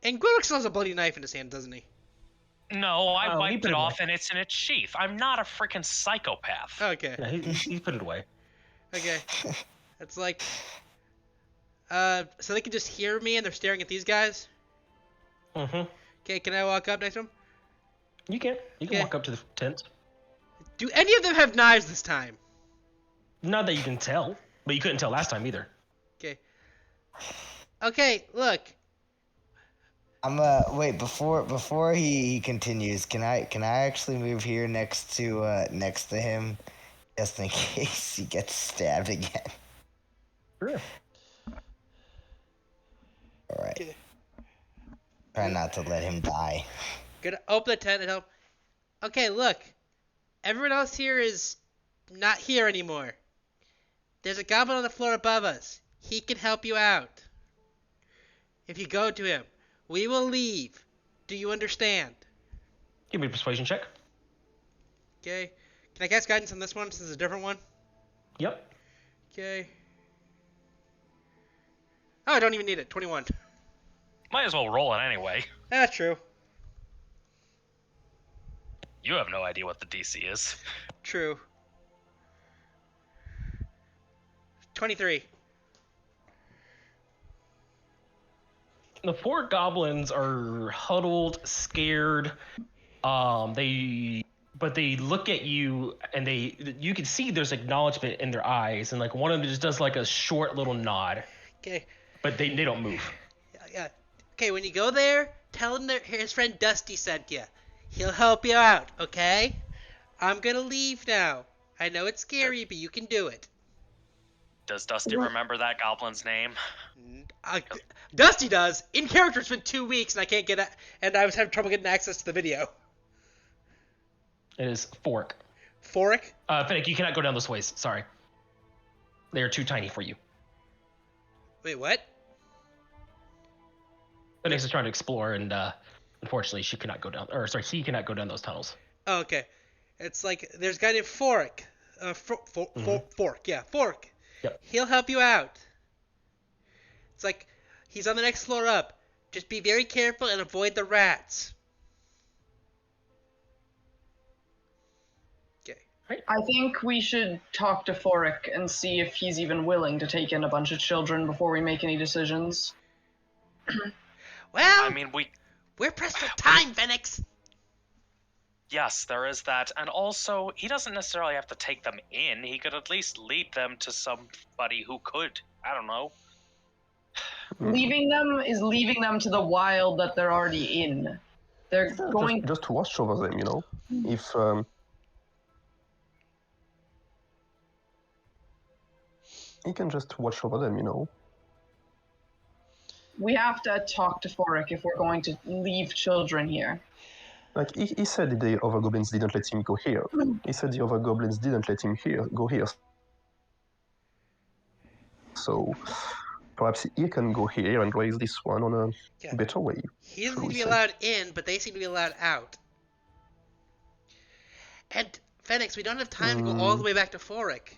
And Gwilric still has a bloody knife in his hand, doesn't he? No, I he wiped put it it off away. and it's in its sheath. I'm not a freaking psychopath. Okay. Yeah, he put it away. Okay. It's like, so they can just hear me and they're staring at these guys? Mm-hmm. Okay, can I walk up next to them? You can. You can Okay. walk up to the tent. Do any of them have knives this time? Not that you can tell, but you couldn't tell last time either. Okay. Okay, look. I'm wait before he continues. Can I actually move here next to him, just in case he gets stabbed again? Sure. All right. Okay. Try not to let him die. Gonna open the tent and help. Okay, look. Everyone else here is not here anymore. There's a goblin on the floor above us. He can help you out. If you go to him, we will leave. Do you understand? Give me a persuasion check. Okay. Can I cast guidance on this one since it's a different one? Yep. Okay. Oh, I don't even need it. 21. Might as well roll it anyway. That's true. You have no idea what the DC is. True. 23. The four goblins are huddled, scared. But they look at you, and you can see there's acknowledgement in their eyes, and like one of them just does like a short little nod, Okay. but they don't move. Yeah. Okay, when you go there, tell him that his friend Dusty sent you. He'll help you out, okay? I'm gonna leave now. I know it's scary, but you can do it. Does Dusty remember that goblin's name? Dusty does. In character, it's been 2 weeks, and I can't get and I was having trouble getting access to the video. It is Fork. Fork? Finnick, you cannot go down those ways. Sorry. They are too tiny for you. Wait, what? Finnick is trying to explore, and unfortunately, he cannot go down those tunnels. Oh, okay. It's like there's a guy named Fork. Fork. Yeah, Fork. Yep. He'll help you out. It's like he's on the next floor up. Just be very careful and avoid the rats. Okay. I think we should talk to Forik and see if he's even willing to take in a bunch of children before we make any decisions. Well, I mean, we're pressed for time, Phoenix. yes, there is that. And also, he doesn't necessarily have to take them in. He could at least lead them to somebody who could. I don't know. Leaving them is leaving them to the wild that they're already in. They're going. Just to watch over them, you know. If He can just watch over them, you know. We have to talk to Forik if we're going to leave children here. Like he said the other goblins didn't let him go here. He said the other goblins didn't let him go here. So perhaps he can go here and raise this one on a Yeah. better way. He doesn't shall need we to be say. allowed in, but they seem to be allowed out. And Phoenix, we don't have time to go all the way back to Forik.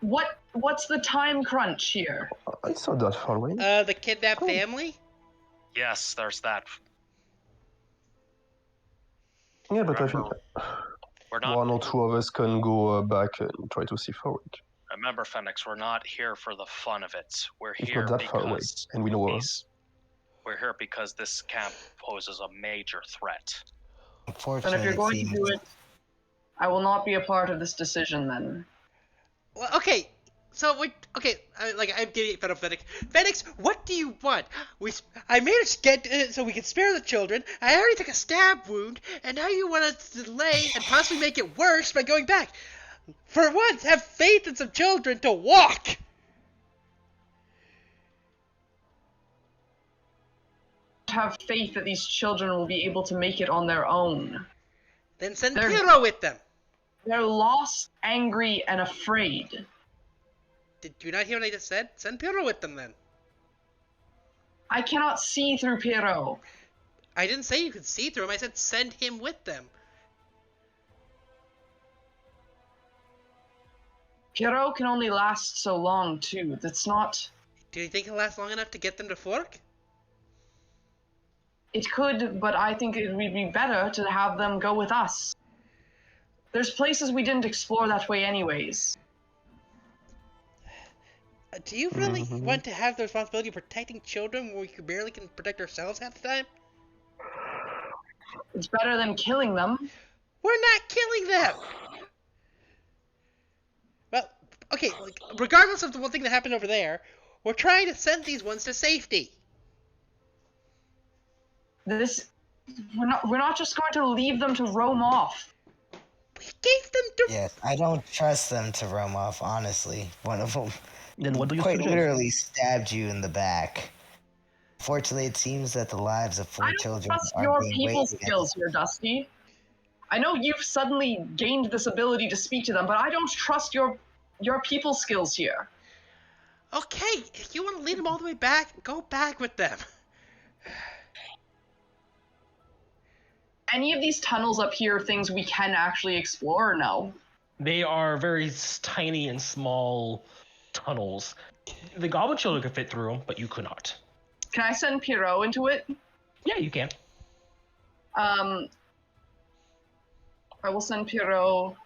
What's the time crunch here? It's not that far away. The kidnapped family? Yes, there's that. Yeah, but Remember, I We're think not. one or two of us can go back and try to see Forik. Remember, Phoenix, we're not here for the fun of it. We're It's here not that far away, because and we know we're here because this camp poses a major threat. And Unfortunately, if you're going to seems- do it, I will not be a part of this decision then. Well, okay. So I'm getting fed up, Phoenix. Phoenix, what do you want? I managed to get so we can spare the children. I already took a stab wound, and now you want us to delay and possibly make it worse by going back. For once, have faith in some children to walk. Have faith that these children will be able to make it on their own. Then send They're- Piero with them. They're lost, angry, and afraid. Did you not hear what I just said? Send Piero with them then. I cannot see through Pierrot. I didn't say you could see through him. I said send him with them. Pierrot can only last so long, too. That's not... Do you think he'll last long enough to get them to Fork? It could, but I think it would be better to have them go with us. There's places we didn't explore that way anyways. Do you really want to have the responsibility of protecting children when we barely can protect ourselves half the time? It's better than killing them. We're not killing them! Well, okay, regardless of the one thing that happened over there, we're trying to send these ones to safety. We're not just going to leave them to roam off. We gave them to... Yes, I don't trust them to roam off, honestly. One of them Then what do you quite suggest? literally stabbed you in the back. Fortunately, it seems that the lives of 4 I don't children trust are your being people weighed skills here, Dusty. I know you've suddenly gained this ability to speak to them, but I don't trust your people skills here. Okay, if you want to lead them all the way back, go back with them. Any of these tunnels up here are things we can actually explore or no? They are very tiny and small tunnels. The goblin children could fit through them, but you could not. Can I send Pierrot into it? Yeah, you can. I will send Pierrot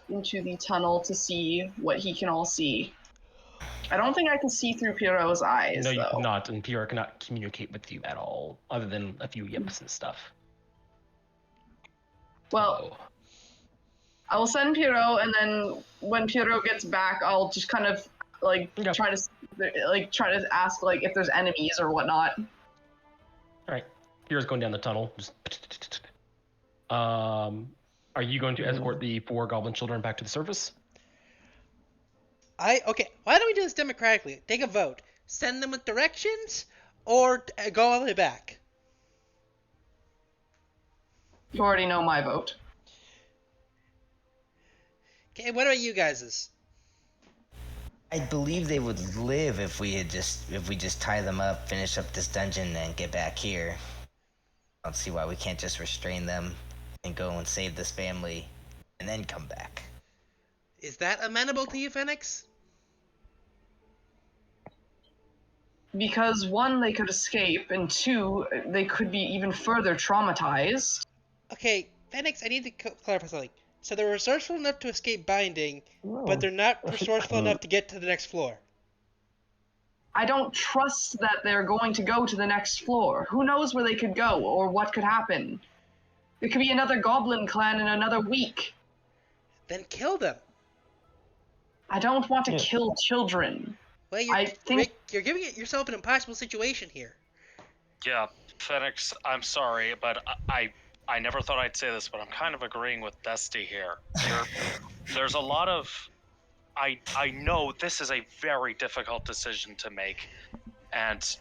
into the tunnel to see what he can all see. I don't think I can see through Pierrot's eyes, No, you though. cannot, and Pierre cannot communicate with you at all, other than a few yips and stuff. Well, I will send Pierrot, and then when Pierrot gets back, I'll just kind of try to ask if there's enemies or whatnot. All right, Pierre's going down the tunnel. Just. Are you going to escort the 4 goblin children back to the surface? Okay, why don't we do this democratically? Take a vote. Send them with directions, or go all the way back? You already know my vote. Okay, what about you guys's? I believe they would live if we just tie them up, finish up this dungeon, and get back here. I don't see why we can't just restrain them and go and save this family, and then come back. Is that amenable to you, Phoenix? Because 1, they could escape, and 2, they could be even further traumatized. Okay, Phoenix, I need to clarify something. So they're resourceful enough to escape binding, No. but they're not resourceful enough to get to the next floor. I don't trust that they're going to go to the next floor. Who knows where they could go, or what could happen? There could be another goblin clan in another week. Then kill them. I don't want to Yeah. kill children. Well, I you're giving yourself an impossible situation here. Yeah, Phoenix, I'm sorry, but I never thought I'd say this, but I'm kind of agreeing with Dusty here. There's a lot of I know this is a very difficult decision to make, and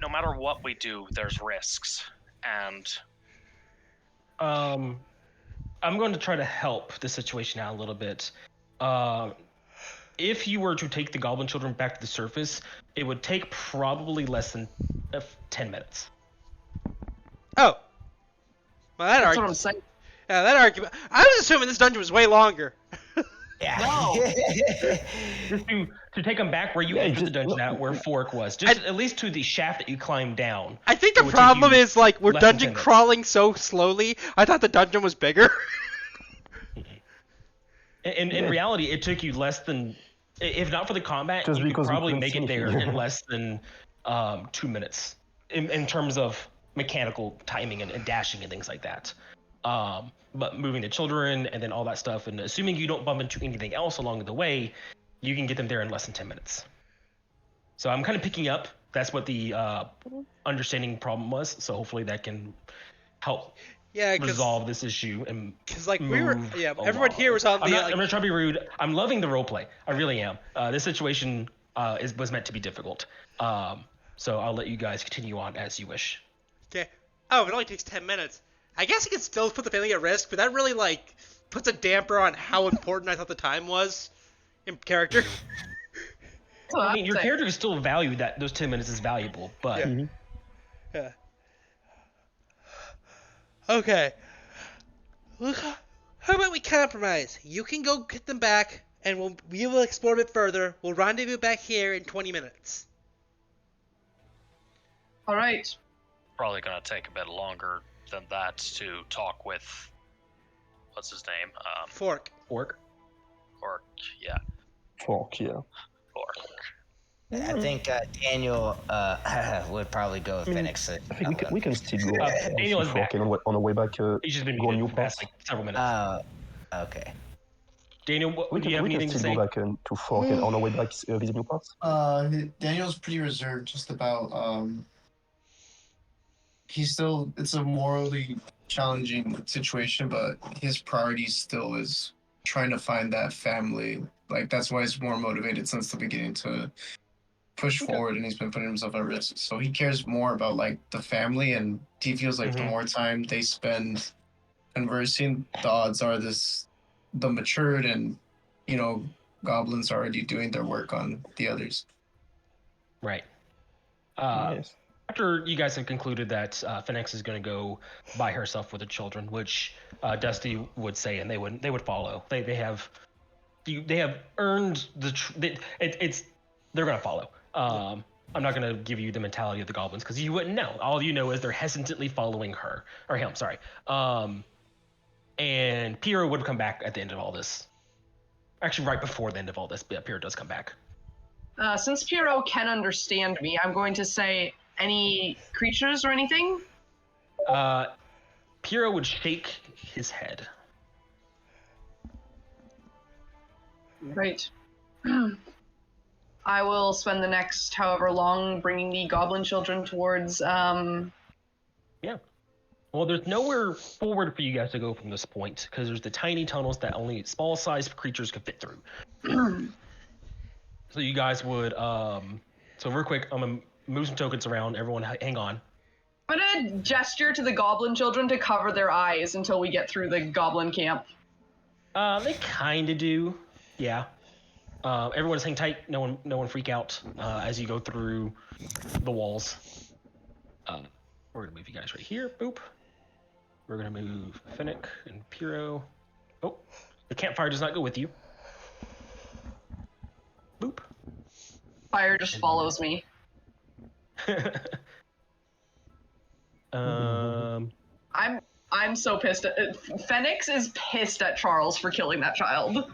no matter what we do, there's risks, and I'm going to try to help the situation out a little bit. If you were to take the goblin children back to the surface, it would take probably less than 10 minutes. Oh. Well, that That's what argument. I'm saying. Yeah, that argument. I was assuming this dungeon was way longer. Yeah. Just to take them back where you entered the dungeon at, where Fork was. Just at least to the shaft that you climbed down. I think It the would take problem you is, like, we're less than dungeon 10 minutes. crawling so slowly. I thought the dungeon was bigger. In reality, it took you less than, if not for the combat, Just you could because we probably couldn't make see it there anything. in less than 2 minutes in terms of mechanical timing and dashing and things like that. But moving the children and then all that stuff, and assuming you don't bump into anything else along the way, you can get them there in less than 10 minutes. So I'm kind of picking up. That's what the understanding problem was. So hopefully that can help Yeah, resolve this issue and because like we were, move yeah, everyone along. here was on I'm the. not trying to be rude. I'm loving the roleplay. I really am. This situation was meant to be difficult. So I'll let you guys continue on as you wish. Okay. Oh, it only takes 10 minutes. I guess you can still put the family at risk, but that really like puts a damper on how important I thought the time was in character. That's what I I'm mean, your saying. character can still value that those 10 minutes is valuable, but Yeah. Yeah. Okay. How about we compromise? You can go get them back, and we will explore a bit further. We'll rendezvous back here in 20 minutes. All right. probably gonna take a bit longer than that to talk with what's his name? Fork. Fork. Or yeah, Fork, yeah. Fork. I think Daniel would probably go with Phoenix. I think we can still go Daniel is see Fork back. on the way back. He's just been go on muted new for the past paths. like several minutes. Okay. Daniel, We do you have can anything to still say? go back to Fork and on our way back visit new paths. Daniel's pretty reserved just about it's a morally challenging situation, but his priority still is trying to find that family. Like that's why he's more motivated since the beginning to push forward, and he's been putting himself at risk. So he cares more about like the family, and he feels like the Mhm. more time they spend conversing, the odds are the matured and goblins already doing their work on the others. Right. Yes. After you guys have concluded that Phoenix is going to go by herself with the children, which Dusty would say, and they would follow. They have earned they're going to follow. I'm not going to give you the mentality of the goblins because you wouldn't know. All you know is they're hesitantly following her or him. Sorry. And Piero would come back at the end of all this. Actually, right before the end of all this, but Piero does come back. Since Piero can understand me, I'm going to say any creatures or anything. Piero would shake his head. Right. I will spend the next however long bringing the goblin children towards. Well, there's nowhere forward for you guys to go from this point because there's the tiny tunnels that only small-sized creatures could fit through. So you guys would, so real quick, I'm gonna move some tokens around. Everyone, hang on. I'm gonna gesture to the goblin children to cover their eyes until we get through the goblin camp. They kind of do, yeah. Everyone just hang tight. No one freak out as you go through the walls. We're gonna move you guys right here. Boop. We're gonna move Finnick and Piero. Oh, the campfire does not go with you. Boop. Fire just follows me. um. I'm so pissed at Phoenix is pissed at Charles for killing that child.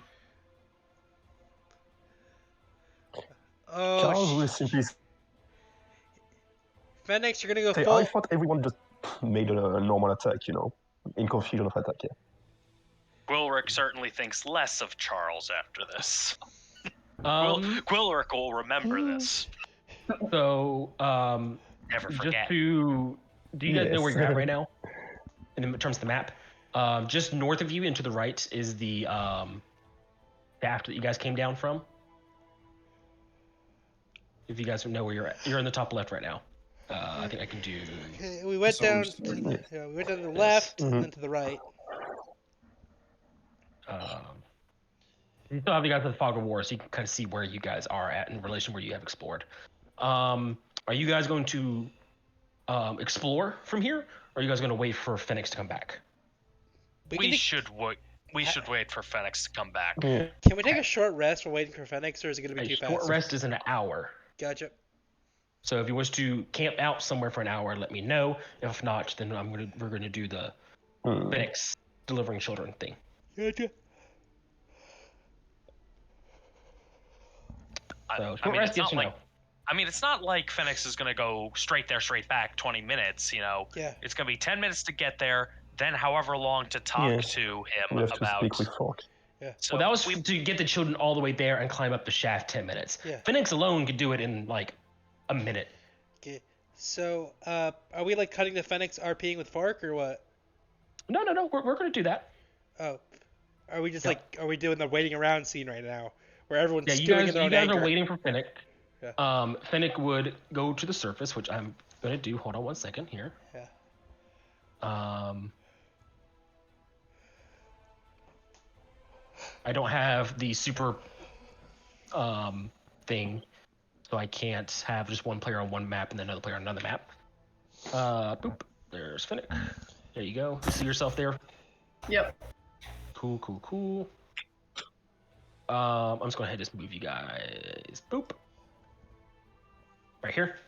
Oh, Charles will simply Phoenix, you're gonna go say, full. I thought everyone just made a normal attack, in confusion of attack, yeah. Gwilrick certainly thinks less of Charles after this. Um. Gwilrick will remember this. So, Never just forget. to, do you guys know where Yes. you're at right now? In terms of the map, just north of you and to the right is the shaft that you guys came down from. If you guys know where you're at, you're in the top left right now. I think I can do. Okay, we went So we're down. starting To, with- yeah, we went down to the Yes. left, Mhm. and then to the right. You still have you guys in the fog of war, so you can kind of see where you guys are at in relation where you have explored. Are you guys going to explore from here, or are you guys going to wait for Phoenix to come back? We We can, should wait. We should wait for Phoenix to come back. Yeah. can we take a short rest while waiting for Phoenix, or is it going to be A too short fast? rest is an hour. Gotcha. So if you wish to camp out somewhere for an hour, let me know. If not, then we're gonna do the Hmm. Phoenix delivering children thing. Gotcha. So I short mean, rest, it's yes not or like no? I mean, it's not like Phoenix is gonna go straight there, straight back, 20 minutes. Yeah. It's gonna be 10 minutes to get there, then however long to talk Yes. to him We have to about. speak with Fork. So Well, that was we, to get the children all the way there and climb up the shaft 10 minutes. Yeah. Phoenix alone could do it in like a minute. Okay. So, are we like cutting the Phoenix RPing with Fork or what? No, we're gonna do that. Oh, are we just Yeah. like are we doing the waiting around scene right now, where everyone's Yeah, you stewing guys, in their you own guys anger? are waiting for Finnick. Yeah. Finnick would go to the surface, which I'm gonna do. Hold on one second here. Yeah. I don't have the super thing, so I can't have just one player on one map and then another player on another map. Boop. There's Finnick. There you go. You see yourself there? Yep. Cool. I'm just gonna ahead and just move you guys. Boop. Right here.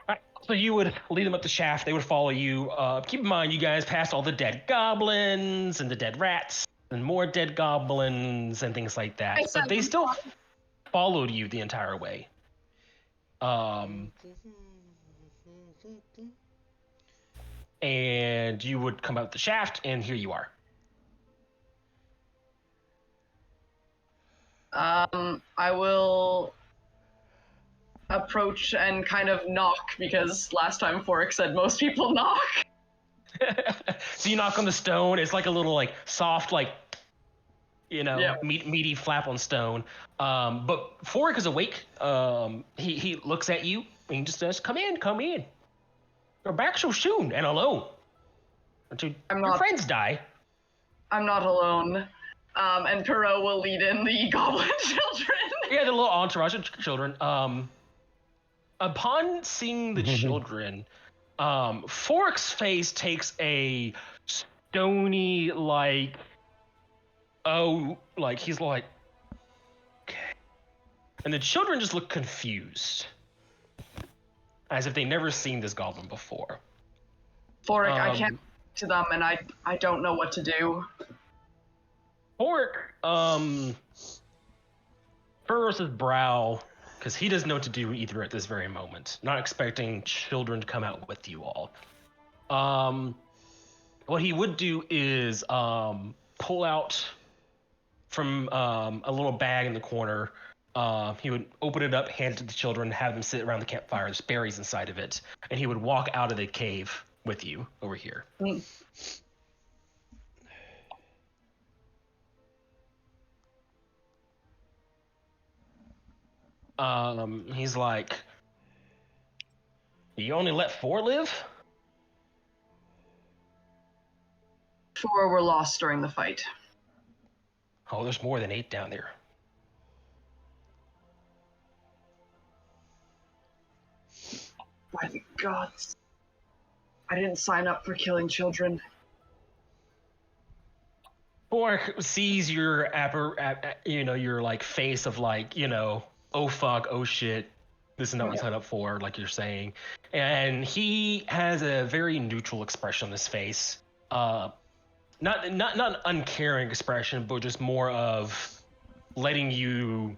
Alright, so you would lead them up the shaft, they would follow you. Keep in mind, you guys passed all the dead goblins and the dead rats and more dead goblins and things like that. But they still followed you the entire way. And you would come out the shaft, and here you are. I will approach and kind of knock because last time Forex said most people knock. So you knock on the stone. It's like a little like soft like Yeah. meaty flap on stone. But Forik is awake. He looks at you and he just says, "Come in. You're back so soon and alone. Until I'm your not- friends die." I'm not alone. And Perot will lead in the goblin children. Yeah, the little entourage of children. Upon seeing the children, Fork's face takes a stony, like he's like, okay. And the children just look confused, as if they never seen this goblin before. Forek, I can't speak to them, and I don't know what to do. Fork, furrows his brow, because he doesn't know what to do either at this very moment. Not expecting children to come out with you all. What he would do is pull out from a little bag in the corner. He would open it up, hand it to the children, have them sit around the campfire. There's berries inside of it, and he would walk out of the cave with you over here. He's like, "You only let 4 live?" 4 were lost during the fight. Oh, there's more than 8 down there. By the gods. I didn't sign up for killing children. Fork sees your your like face of like, oh fuck, oh shit, this is not what I signed up for, like you're saying. And he has a very neutral expression on his face. Not an uncaring expression, but just more of letting you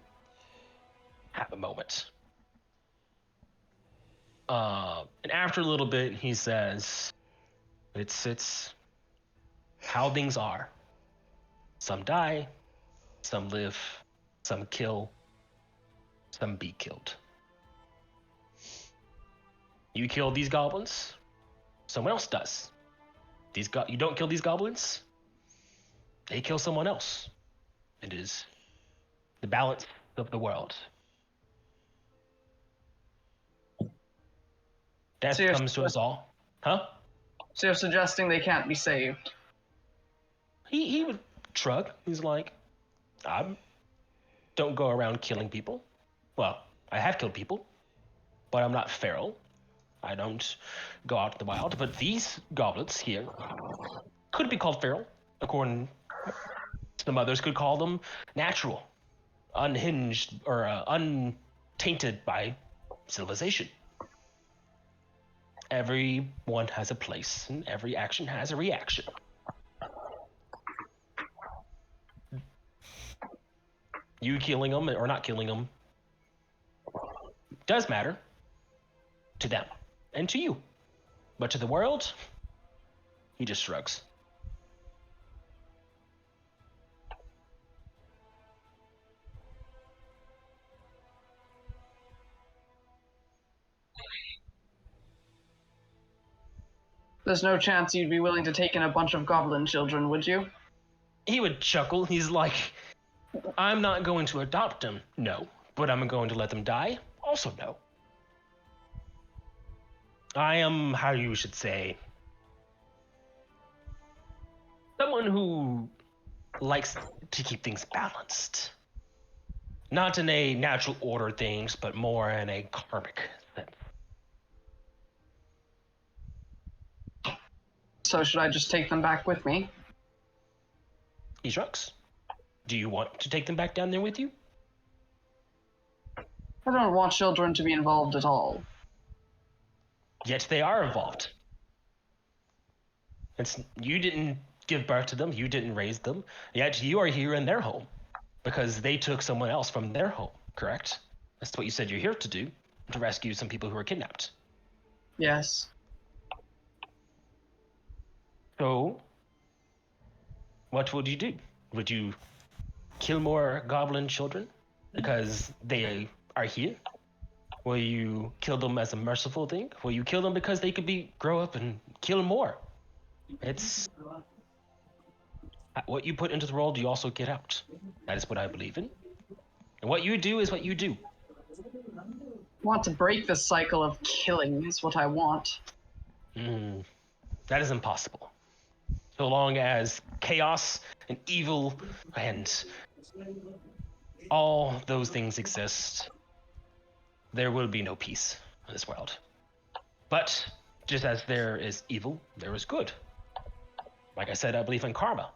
have a moment. And after a little bit, he says, it's how things are. Some die, some live, some kill, some be killed. You kill these goblins, someone else does. You don't kill these goblins, they kill someone else. It is the balance of the world. Death So you're- comes to us all. Huh? So you're suggesting they can't be saved? He would shrug. He's like, I don't go around killing people. Well, I have killed people, but I'm not feral. I don't go out in the wild. But these goblins here could be called feral, according some others could call them natural, unhinged, or untainted by civilization. Everyone has a place, and every action has a reaction. You killing them or not killing them does matter to them and to you. But to the world, he just shrugs. There's no chance you'd be willing to take in a bunch of goblin children, would you? He would chuckle. He's like, I'm not going to adopt them, no. But I'm going to let them die, also no. I am, how you should say, someone who likes to keep things balanced. Not in a natural order things, but more in a karmic sense. So should I just take them back with me? He shrugs. Do you want to take them back down there with you? I don't want children to be involved at all. Yet they are involved. You didn't give birth to them, you didn't raise them, yet you are here in their home because they took someone else from their home, correct? That's what you said you're here to do, to rescue some people who were kidnapped. Yes. So, what would you do? Would you kill more goblin children because they are here? Will you kill them as a merciful thing? Will you kill them because they could grow up and kill more? It's what you put into the world, you also get out. That is what I believe in. And what you do is what you do. Want to break the cycle of killing is what I want. That is impossible. So long as chaos and evil and all those things exist, there will be no peace in this world. But just as there is evil, there is good. Like I said, I believe in karma.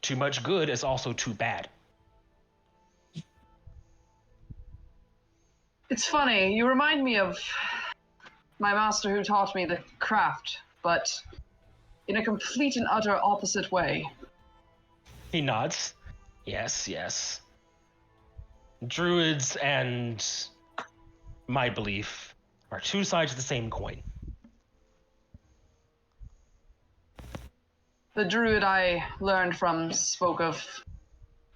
Too much good is also too bad. It's funny, you remind me of my master who taught me the craft, but in a complete and utter opposite way. He nods. Yes, yes. Druids and my belief are two sides of the same coin. The druid I learned from spoke of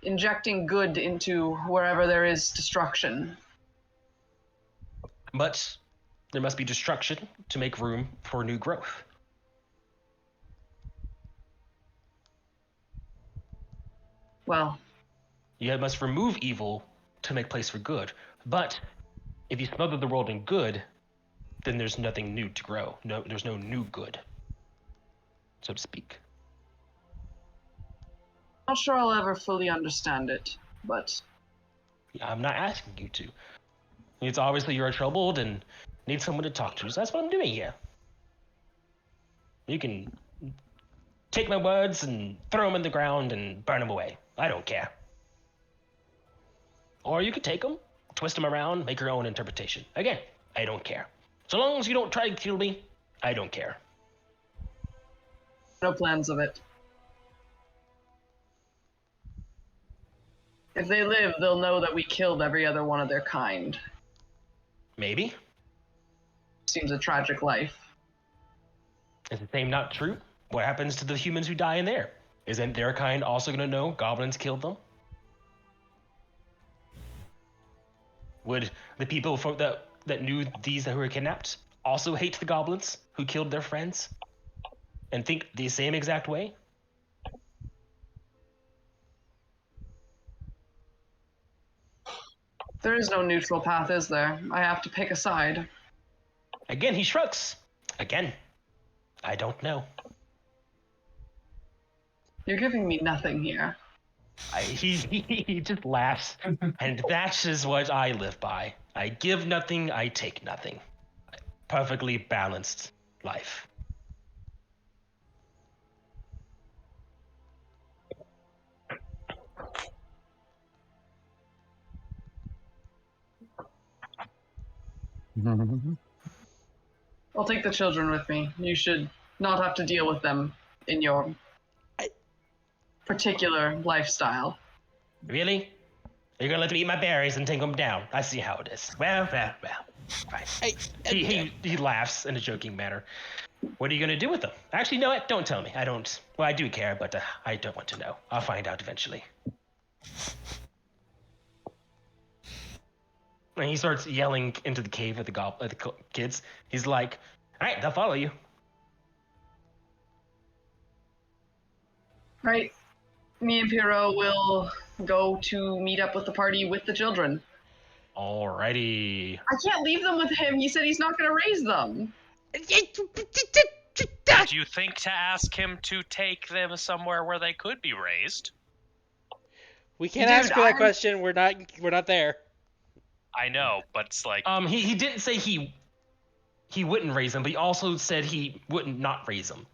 injecting good into wherever there is destruction. But there must be destruction to make room for new growth. Well, You must remove evil to make place for good. But if you smother the world in good, then there's nothing new to grow. No, there's no new good, so to speak. not sure I'll ever fully understand it, but I'm not asking you to. It's obviously you're troubled and need someone to talk to, so that's what I'm doing here. You can take my words and throw them in the ground and burn them away. I don't care. Or you could take them, twist them around, make your own interpretation. Again, I don't care. So long as you don't try to kill me, I don't care. no plans of it. If they live, they'll know that we killed every other one of their kind. Maybe. Seems a tragic life. Is the same not true? What happens to the humans who die in there? Isn't their kind also going to know goblins killed them? Would the people that knew these who were kidnapped also hate the goblins who killed their friends? And think the same exact way? There is no neutral path, is there? I have to pick a side. Again, he shrugs. Again, I don't know. You're giving me nothing here. He just laughs, and that is what I live by. I give nothing, I take nothing. Perfectly balanced life. I'll take the children with me. You should not have to deal with them in your particular lifestyle. Really? You're gonna let me eat my berries and take them down? I see how it is. Well. Right. He laughs in a joking manner. What are you gonna do with them? Actually, no, don't tell me. I don't. Well, I do care, but I don't want to know. I'll find out eventually. And he starts yelling into the cave at the kids. He's like, "All right, they'll follow you." Right. Me and Piero will go to meet up with the party with the children. Alrighty. I can't leave them with him. He said he's not going to raise them. Did you think to ask him to take them somewhere where they could be raised? We can't Dude, ask her that question. We're not there. I know, but it's like He didn't say he wouldn't raise them, but he also said he wouldn't not raise them.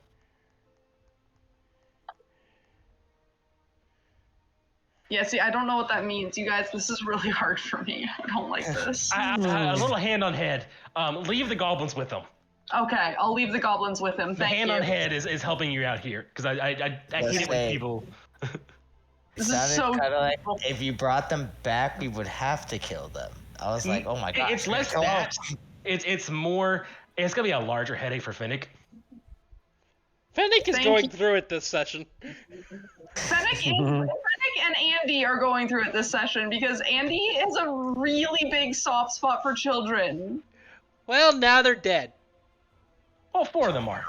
Yeah, see, I don't know what that means. You guys, this is really hard for me. I don't like this. A little hand on head. Leave the goblins with them. Okay, I'll leave the goblins with him. The Thank hand you. on head is helping you out here because I hate it when people. This is so kind of like if you brought them back, we would have to kill them. I was like, oh my god. It's less that. It's more. It's gonna be a larger headache for Finnick. Fennec is Thank going you. through it this session. Fennec and Andy are going through it this session because Andy has a really big soft spot for children. Well, now they're dead. Well, 4 of them are.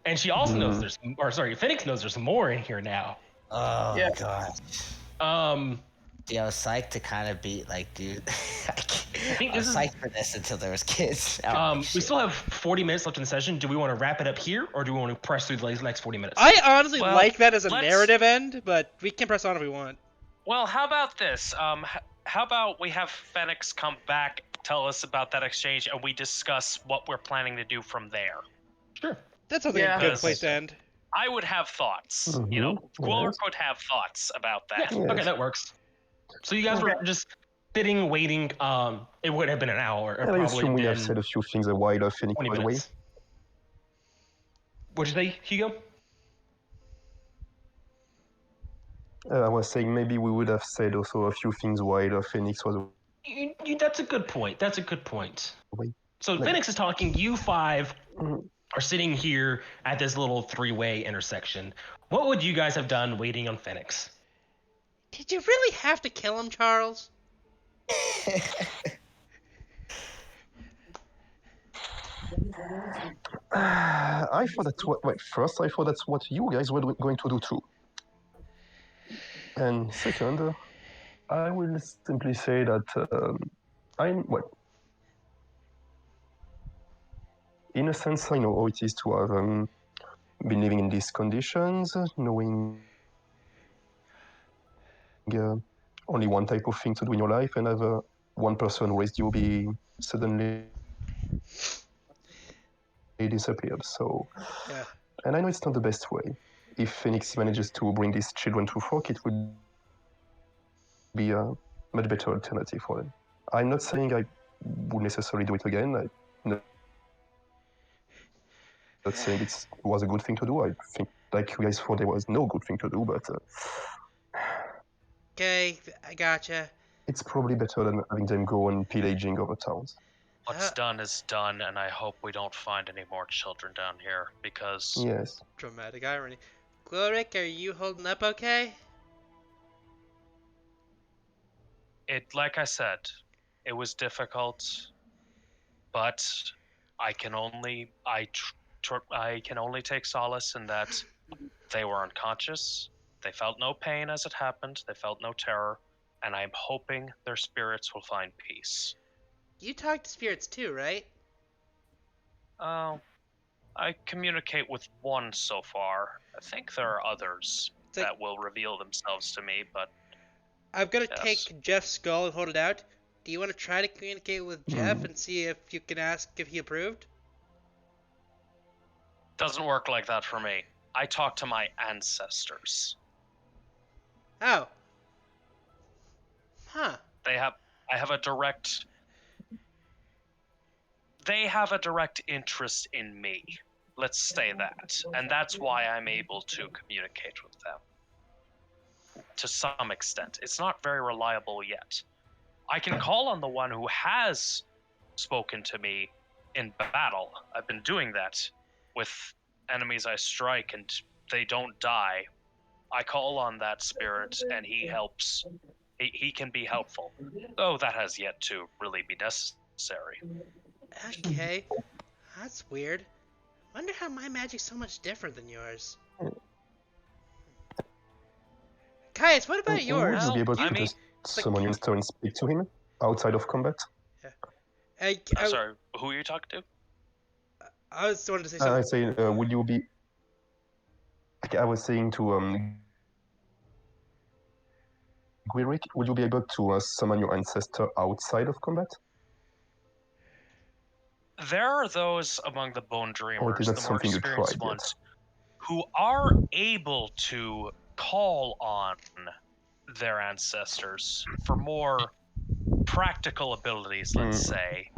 And she also knows Finnick knows there's more in here now. Oh Yeah. god. Dude, I was psyched to kind of be like, dude. I was psyched for this until there was kids. We still have 40 minutes left in the session. Do we want to wrap it up here, or do we want to press through the next 40 minutes? I honestly Well, like that as a let's- narrative end, but we can press on if we want. well, how about this? How about we have Phoenix come back, tell us about that exchange, and we discuss what we're planning to do from there. Sure. That sounds like Yeah. a good place to end. I would have thoughts. You know, Glork Yes. would have thoughts about Yeah. that. Yes. Okay, that works. So you guys were just sitting, waiting. It would have been an hour. Or And I probably assume we have been said a few things while Phoenix 20 was away. minutes. What'd you say, Hugo? I was saying maybe we would have said also a few things while Phoenix was That's a good point. That's a good point. away. So Like- Phoenix is talking. You 5 Mhm. are sitting here at this little 3-way intersection. What would you guys have done waiting on Phoenix? Did you really have to kill him, Charles? I thought that's what. Wait, first, I thought that's what you guys were going to do too. And second, I will simply say that in a sense, I know how it is to have been living in these conditions, knowing only one type of thing to do in your life, and have one person raised you be suddenly disappeared. So, Yeah. and I know it's not the best way. If Phoenix manages to bring these children to Fork, it would be a much better alternative for them. I'm not saying I would necessarily do it again. I'm not saying it was a good thing to do. I think, like you guys thought, there was no good thing to do, but Okay, I gotcha. it's probably better than having them go and pillaging other towns. What's done is done, and I hope we don't find any more children down here because Yes. Dramatic irony. Glorick, are you holding up okay? like I said, it was difficult, but I can only take solace in that they were unconscious. They felt no pain as it happened. They felt no terror. and I'm hoping their spirits will find peace. You talk to spirits too, right? Oh, I communicate with one so far. I think there are others It's like, that will reveal themselves to me, but I'm gonna yes. take Jeff's skull and hold it out. Do you want to try to communicate with Jeff Hmm. and see if you can ask if he approved? Doesn't work like that for me. I talk to my ancestors. Oh. Huh. They have a direct interest in me. Let's say that. And that's why I'm able to communicate with them. To some extent. It's not very reliable yet. I can call on the one who has spoken to me in battle. I've been doing that with enemies I strike and they don't die. I call on that spirit and he helps. He can be helpful. Though that has yet to really be necessary. Okay. That's weird. Wonder how my magic's so much different than yours. Caius, what about Would yours? you be able to I mean, just summon your monster and speak to him outside of combat? Sorry, who are you talking to? I was wanted to say I something. say, would you be? I was saying to Guiric, would you be able to summon your ancestor outside of combat? There are those among the Bone Or is Dreamers, that the more something you experienced tried yet? ones, who are able to call on their ancestors for more practical abilities, let's say.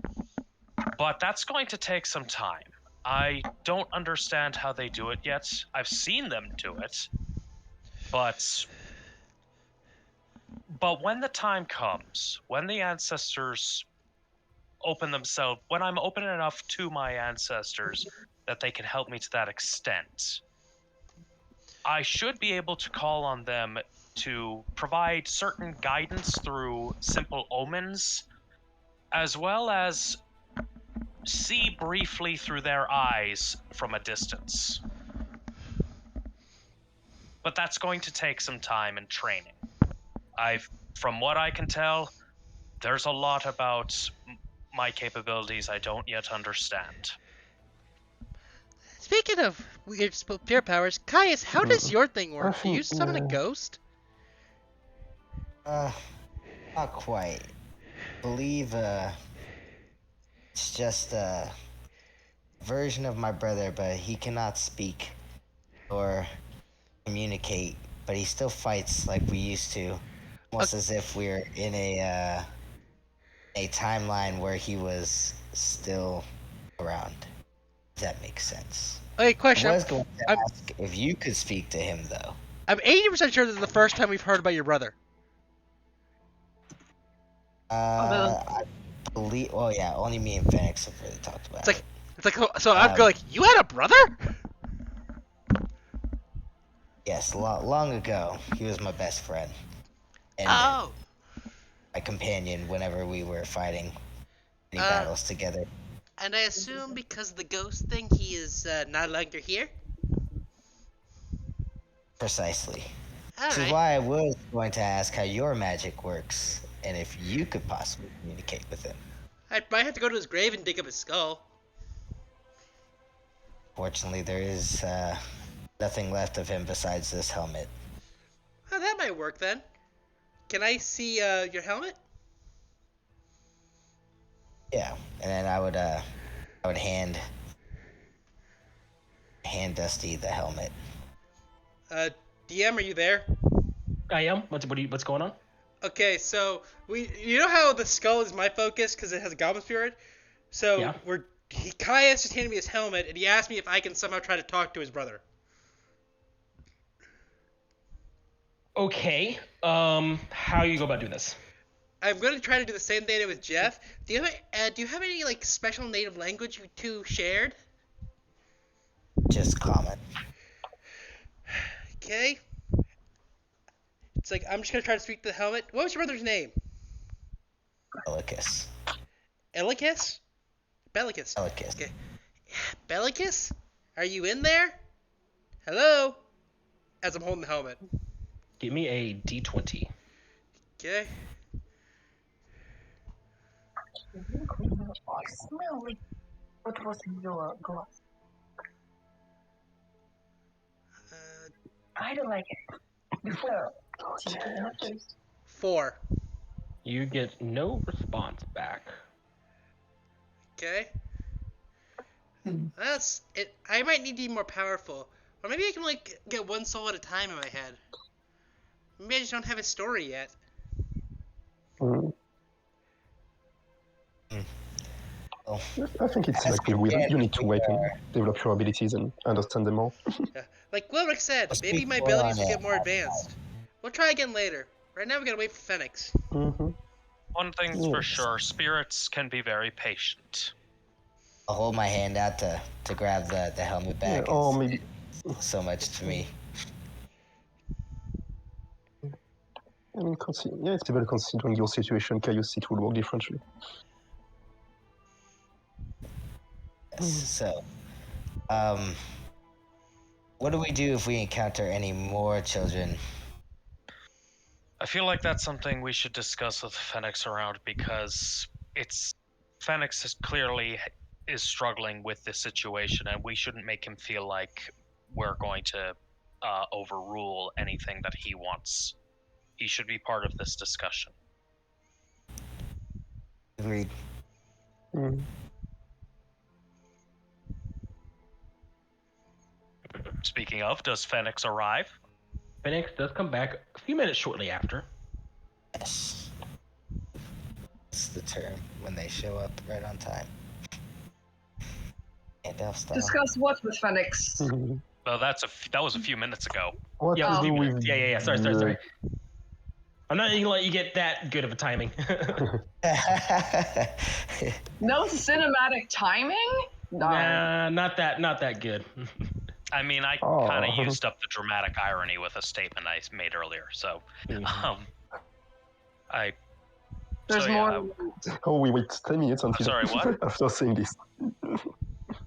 But that's going to take some time. I don't understand how they do it yet. I've seen them do it. But when the time comes, when the ancestors open themselves, when I'm open enough to my ancestors that they can help me to that extent, I should be able to call on them to provide certain guidance through simple omens, as well as see briefly through their eyes from a distance. But that's going to take some time and training. From what I can tell, there's a lot about my capabilities I don't yet understand. Speaking of weird spirit powers, Caius, how does your thing work? Do you summon a ghost? Not quite. Believe it's just a version of my brother, but he cannot speak or communicate, but he still fights like we used to, almost as if we're in a timeline where he was still around. If that makes sense. Okay, question. I was going to ask if you could speak to him, though. I'm 80% sure this is the first time we've heard about your brother. I believe. Oh yeah, only me and Phoenix have really talked about it. It's like so. I'm going like, you had a brother? Yes, long ago, he was my best friend and Oh. my companion whenever we were fighting any battles together. And I assume because of the ghost thing, he is not longer here? Precisely. All Which is right. why I was going to ask how your magic works and if you could possibly communicate with him. I might have to go to his grave and dig up his skull. Fortunately, there is nothing left of him besides this helmet. Oh, that might work then. Can I see your helmet? Yeah, and then I would hand Dusty the helmet. DM, are you there? I am. What's going on? Okay, so you know how the skull is my focus because it has a goblin spirit. So Yeah. Caius just handed me his helmet and he asked me if I can somehow try to talk to his brother. Okay. How you go about doing this? I'm going to try to do the same thing I did with Jeff. Do you have any like special native language you two shared? Just common. Okay. It's like I'm just gonna try to speak to the helmet. What was your brother's name? Bellicus. Elicus? Bellicus. Bellicus. Okay. Bellicus? Are you in there? Hello? As I'm holding the helmet. Give me a D20. Okay. I smell like what was in your glass. Uh, I don't like it. Before, taking a taste. 4. You get no response back. Okay. Hmm. That's it. I might need to be more powerful. Or maybe I can, like, get one soul at a time in my head. Maybe I just don't have a story yet. Mm. Oh, I think it's as like we again, you need to we wait and are develop your abilities and understand them more. Yeah. Like Wilrick said, Let's maybe speak my more abilities on will it. get more advanced. We'll try again later. Right now we gotta wait for Phoenix. Mm-hmm. One thing's for Yes. sure: spirits can be very patient. I'll hold my hand out to grab the helmet Yeah, back. or It's maybe so much to me. I mean, it's even considering your situation, Caius, it would work differently. Yes. So, what do we do if we encounter any more children? I feel like that's something we should discuss with Phoenix around, because Phoenix is struggling with this situation, and we shouldn't make him feel like we're going to overrule anything that he wants. He should be part of this discussion. Agreed. Mm. Speaking of, does Phoenix arrive? Phoenix does come back a few minutes shortly after. Yes. It's the term when they show up right on time. And elf style. Discuss what with Phoenix? Mhm. Well, that was a few minutes ago. What Yeah, to it was a do few with minutes. Yeah. Sorry. I'm not gonna let you get that good of a timing. No cinematic timing? Darn. Nah, not that good. I mean, I Oh. kind of used up the dramatic irony with a statement I made earlier. So, There's so, more. yeah, Oh, we wait 10 minutes until sorry, what? after saying this.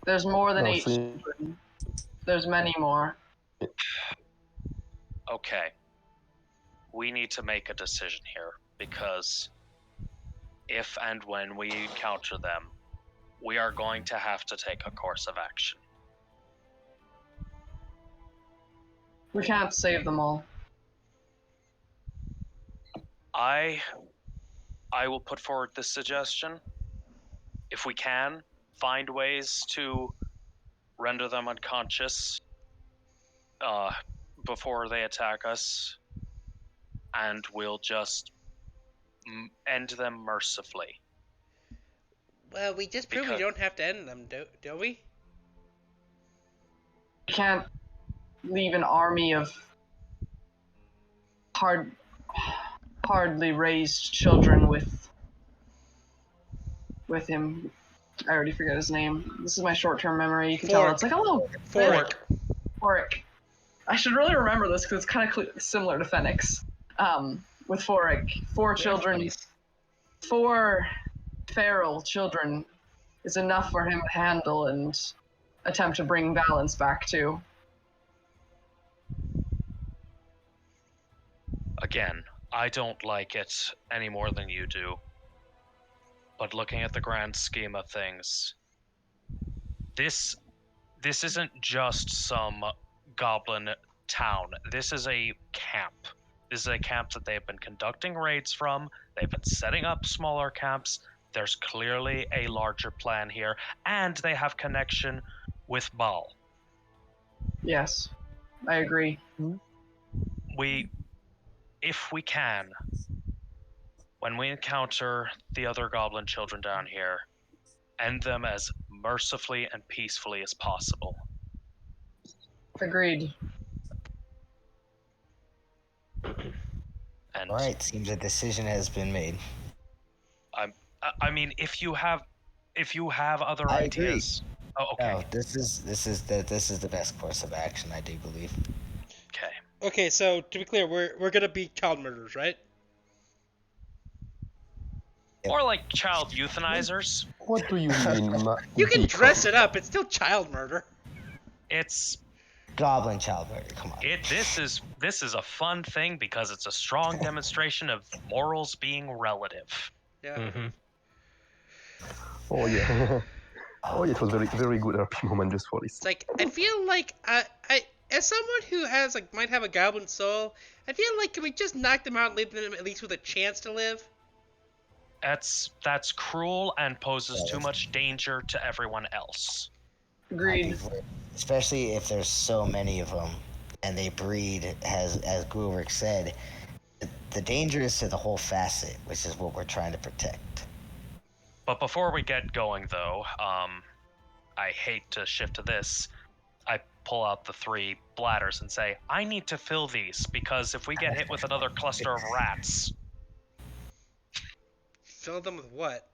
There's more than No, 8 see- children. There's many more. Okay. We need to make a decision here, because if and when we encounter them, we are going to have to take a course of action. We can't save them all. I will put forward this suggestion. If we can, find ways to render them unconscious before they attack us, and we'll just end them mercifully. Well, we just proved we Because- don't have to end them, don't we? We can't leave an army of hardly raised children with him. I already forget his name. This is my short-term memory. You can tell it's like, oh, Foric. I should really remember this because it's kind of similar to Phoenix. With Foric, 4 children, 4 feral children is enough for him to handle and attempt to bring balance back to. Again, I don't like it any more than you do. But looking at the grand scheme of things, this isn't just some goblin town. This is a camp. This is a camp that they've been conducting raids from. They've been setting up smaller camps. There's clearly a larger plan here, and they have connection with Baal. Yes, I agree. If we can, when we encounter the other goblin children down here, end them as mercifully and peacefully as possible. Agreed. And All right, seems a decision has been made. I mean, if you have other I agree. ideas. Oh, okay. No, this is the best course of action, I do believe. Okay. Okay, so to be clear, we're gonna be child murderers, right? Or like child euthanizers. What do you mean? You can dress it up. It's still child murder. It's Goblin child murder. Come on. This is a fun thing because it's a strong demonstration of morals being relative. Yeah. Mm-hmm. Oh yeah. Oh, yeah, it was very good RP moment just for this. It's like I feel like I as someone who has like might have a goblin soul, I feel like can we just knock them out and leave them at least with a chance to live? That's cruel and poses too much danger to everyone else. Agreed. Especially if there's so many of them and they breed, as Gulrick said. The danger is to the whole facet, which is what we're trying to protect. But before we get going, though, I hate to shift to this. I pull out the 3 bladders and say, I need to fill these, because if we get hit with another cluster of rats, Fill them with what?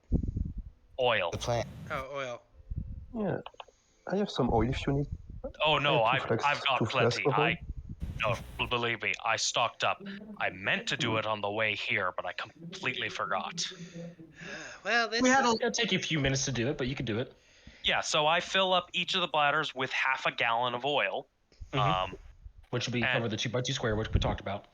oil. The plant. Oh, oil. Yeah, I have some oil if you need. Oh no, I I've have got 2 flasks plenty. of oil. No, believe me, I stocked up. I meant to do it on the way here, but I completely forgot. Well, this We had is... a It'll take you a few minutes to do it, but you can do it. Yeah, so I fill up each of the bladders with half a gallon of oil. Mhm. Which would be and- over the 2x2 square, which we talked about.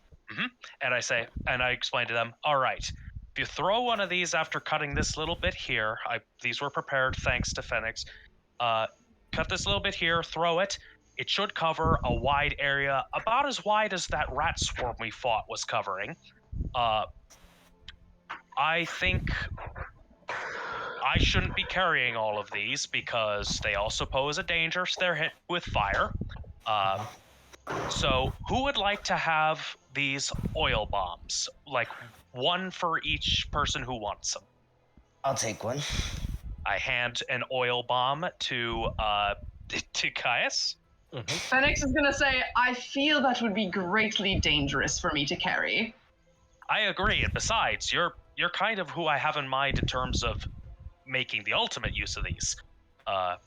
And I explain to them, all right, if you throw one of these after cutting this little bit here, these were prepared thanks to Phoenix. Cut this little bit here, throw it. It should cover a wide area, about as wide as that rat swarm we fought was covering. I think I shouldn't be carrying all of these because they also pose a danger if they're hit with fire. So who would like to have these oil bombs? Like one for each person who wants them. I'll take one. I hand an oil bomb to Caius. Phoenix is gonna say, I feel that would be greatly dangerous for me to carry. I agree, and besides, you're kind of who I have in mind in terms of making the ultimate use of these. I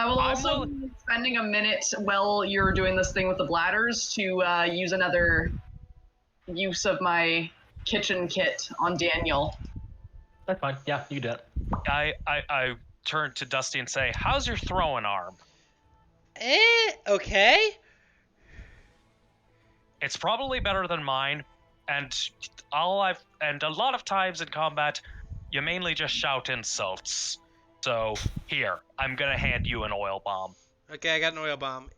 will also be spending a minute while you're doing this thing with the bladders to use another use of my kitchen kit on Daniel. That's fine. Yeah, you do it. I turn to Dusty and say, how's your throwing arm? Okay. It's probably better than mine, and a lot of times in combat, you mainly just shout insults. So here, I'm gonna hand you an oil bomb. Okay, I got an oil bomb.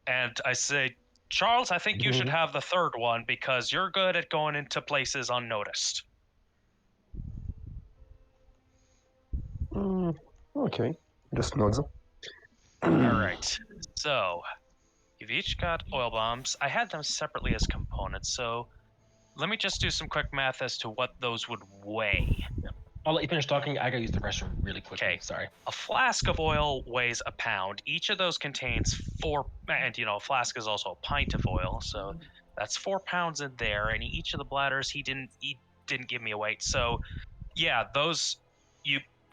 And I say, Charles, I think you should have the 3rd one because you're good at going into places unnoticed. Okay, just nods. All right. So you've each got oil bombs. I had them separately as components, so let me just do some quick math as to what those would weigh. I'll let you finish talking. I gotta use the restroom really quickly. Okay. Sorry. A flask of oil weighs a pound. Each of those contains 4, and a flask is also a pint of oil, so that's 4 pounds in there. And each of the bladders, he didn't give me a weight. So yeah, those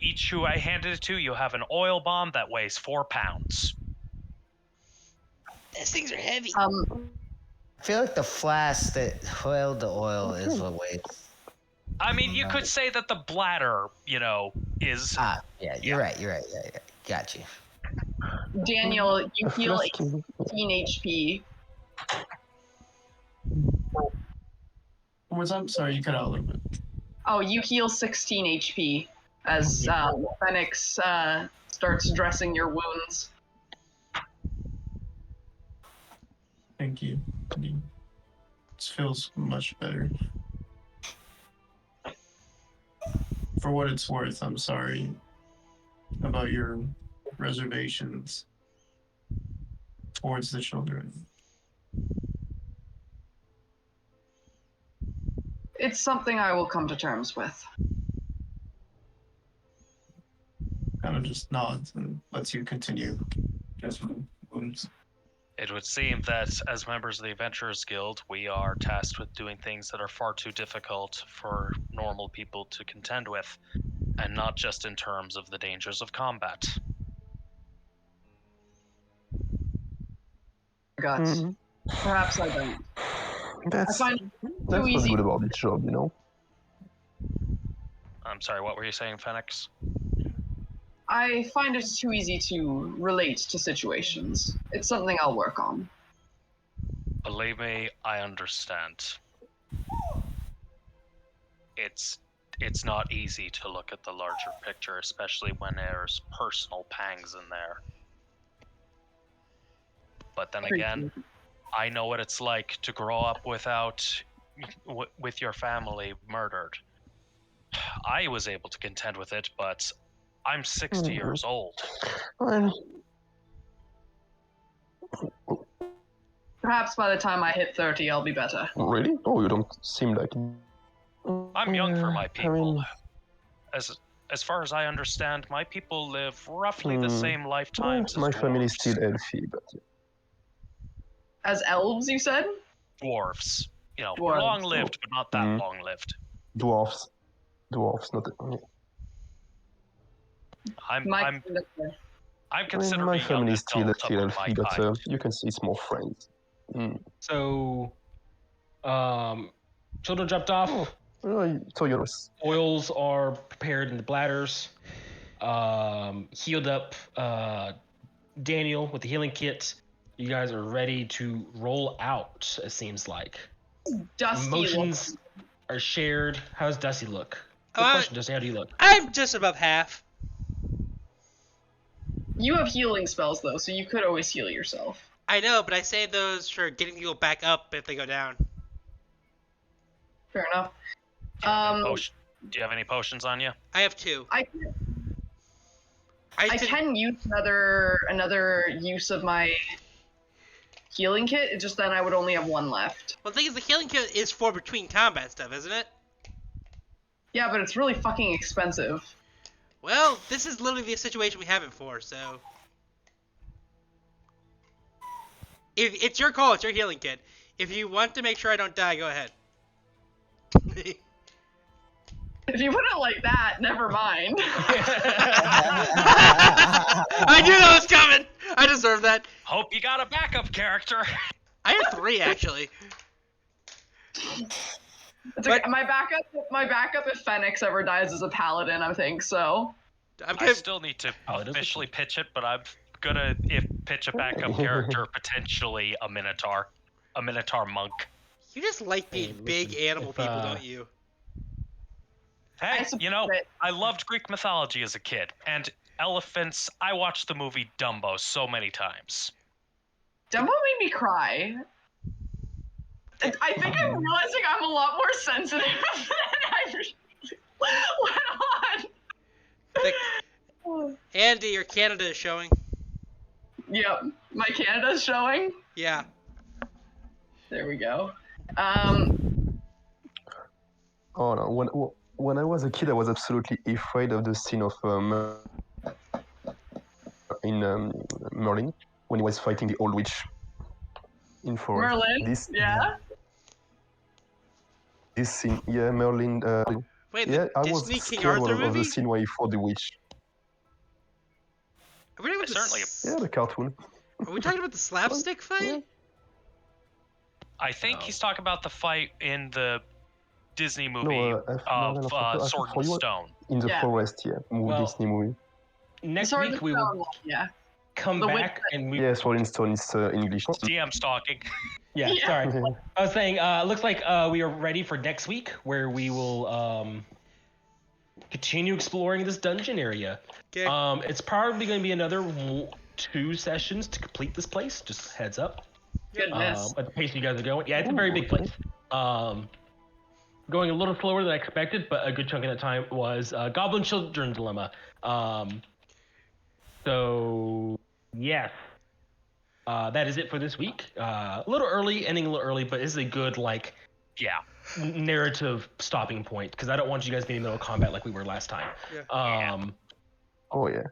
each who I handed it to, you'll have an oil bomb that weighs 4 pounds. These things are heavy. I feel like the flask that held the oil is what weighs. I mean, you could say that the bladder, is. Ah, yeah, you're right. Yeah. Got you. Daniel, you heal Flask is- 18 HP. One more time? Sorry, you cut out a little bit. Oh, you heal 16 HP as Phoenix starts dressing your wounds. Thank you. This feels much better. For what it's worth, I'm sorry about your reservations towards the children. It's something I will come to terms with. Kind of just nods and lets you continue. Just wounds. It would seem that as members of the Adventurers Guild, we are tasked with doing things that are far too difficult for normal people to contend with, and not just in terms of the dangers of combat. Guts. Perhaps I don't. That's I find it that's what's easy. good about this job, you know. I'm sorry, what were you saying, Phoenix? I find it too easy to relate to situations. It's something I'll work on. Believe me, I understand. It's not easy to look at the larger picture, especially when there's personal pangs in there. But then again, I know what it's like to grow up with your family murdered. I was able to contend with it, but I'm 60 years old. Well, Perhaps by the time I hit 30, I'll be better. really? Oh, you don't seem like. I'm young for my I people. mean, As far as I understand, my people live roughly the same well, lifetimes my as family is dwarves. still healthy, but As elves, you said? Dwarves. You know, Dwarves. long-lived, but not that Mm. long-lived. dwarfs, not. I'm I mean, considered my a young family is still adult among my healthy, but kind. you can see it's more friends. Mm. So, children dropped off. So yours. Oils are prepared in the bladders. Healed up. Daniel with the healing kit. You guys are ready to roll out. It seems like Dusty emotions are shared. How's Dusty look? Good question, Dusty. How do you look? I'm just above half. You have healing spells, though, so you could always heal yourself. I know, but I say those for getting people back up if they go down. Fair enough. Do you have any potions on you? I have 2. I can use another use of my healing kit. It's just then I would only have 1 left. Well, the thing is, the healing kit is for between combat stuff, isn't it? Yeah, but it's really fucking expensive. Well, this is literally the situation we have it for, so... If it's your call, it's your healing kit. If you want to make sure I don't die, go ahead. If you put it like that, never mind. I knew that was coming! I deserve that. Hope you got a backup character. I have 3, actually. It's okay. My backup if Fenix ever dies is a paladin, I think, so. I still need to officially pitch it, but I'm gonna pitch a backup character, potentially a Minotaur monk. You just like being big animal people, don't you? Hey, I loved Greek mythology as a kid, and elephants. I watched the movie Dumbo so many times. Dumbo made me cry. I think I'm realizing I'm a lot more sensitive than I went on. Andy, your Canada is showing. Yep, my Canada's showing. Yeah. There we go. Oh no! When I was a kid, I was absolutely afraid of the scene of Merlin when he was fighting the old witch in forest. Merlin. This scene, yeah, Merlin. Wait, yeah, I Disney was King scared Arthur of the movie? scene where he fought the witch. Are we talking about Certainly. Yeah, the cartoon. Are we talking about the slapstick fight? Yeah. I think he's talking about the fight in the Disney movie No, Sword and Stone. In the forest, yeah, Disney movie. Next Sword week and we will Stone, come back and we. Yeah, Sword and Stone is English. DM's talking. Yeah, sorry. I was saying, looks like we are ready for next week, where we will continue exploring this dungeon area. Okay. It's probably going to be another 2 sessions to complete this place. Just heads up. Goodness. At the pace you guys are going. Yeah, it's a very big place. Going a little slower than I expected, but a good chunk of that time was Goblin Children Dilemma. So, yes. That is it for this week. A little early, ending a little early, but this is a good, narrative stopping point, because I don't want you guys getting in the middle of combat like we were last time. Yeah. Oh, yeah.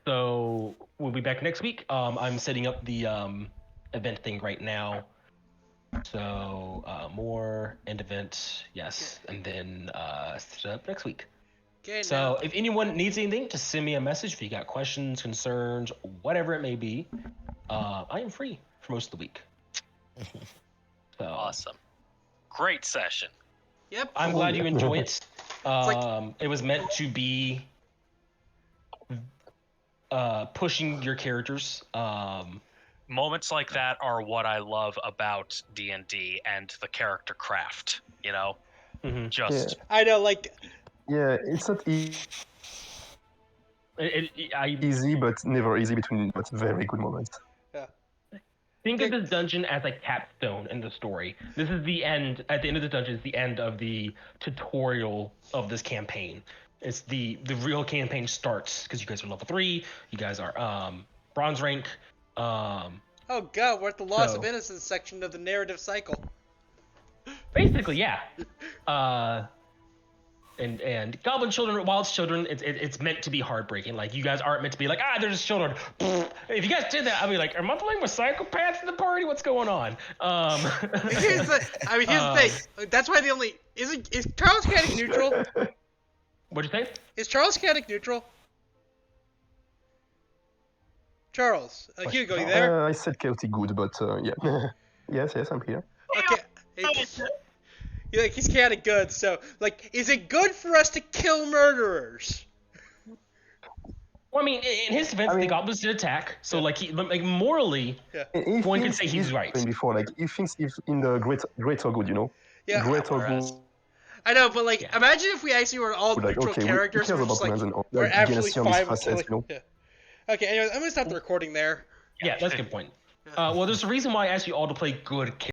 So, we'll be back next week. I'm setting up the event thing right now. So, more end event, yes, and then set up next week. Okay, So, if anyone needs anything, just send me a message. If you got questions, concerns, whatever it may be, I am free for most of the week. So, Awesome. Great session. Yep. I'm glad you enjoyed it. It was meant to be pushing your characters. Moments like that are what I love about D&D and the character craft. You know, Mhm. just I know, like, Yeah, it's not I easy, but never easy between but very good moments. think of this dungeon as a capstone in the story. This is the end. At the end of the dungeon is the end of the tutorial of this campaign. It's the real campaign starts because you guys are level 3. You guys are bronze rank. oh god, we're at the loss of So- innocence section of the narrative cycle. Basically, yeah. And goblin children, wild children, it's meant to be heartbreaking. Like, you guys aren't meant to be like, they're just children. If you guys did that, I'd be like, am I playing with psychopaths in the party? What's going on? Here's the thing. That's why the only is Charles Caddick neutral? What'd you say? Is Charles Caddick neutral? Charles, Hugo, you there? I said chaotic good, but yeah. yes, I'm here. Okay. He's chaotic good. So, like, is it good for us to kill murderers? Well, I mean, in his defense, the goblins did attack, so like morally, one could say he's right. Before, like, he thinks if in the greater good, you know, Yeah. greater whereas- good. I know, but like, imagine if we actually were all Like, neutral okay, characters. we We're care just about like, humans and we're absolutely genocide fine with facets, killing. you know. Yeah. Okay. Anyways, I'm gonna stop the recording there. Yeah, that's a good point. Well, there's a reason why I asked you all to play good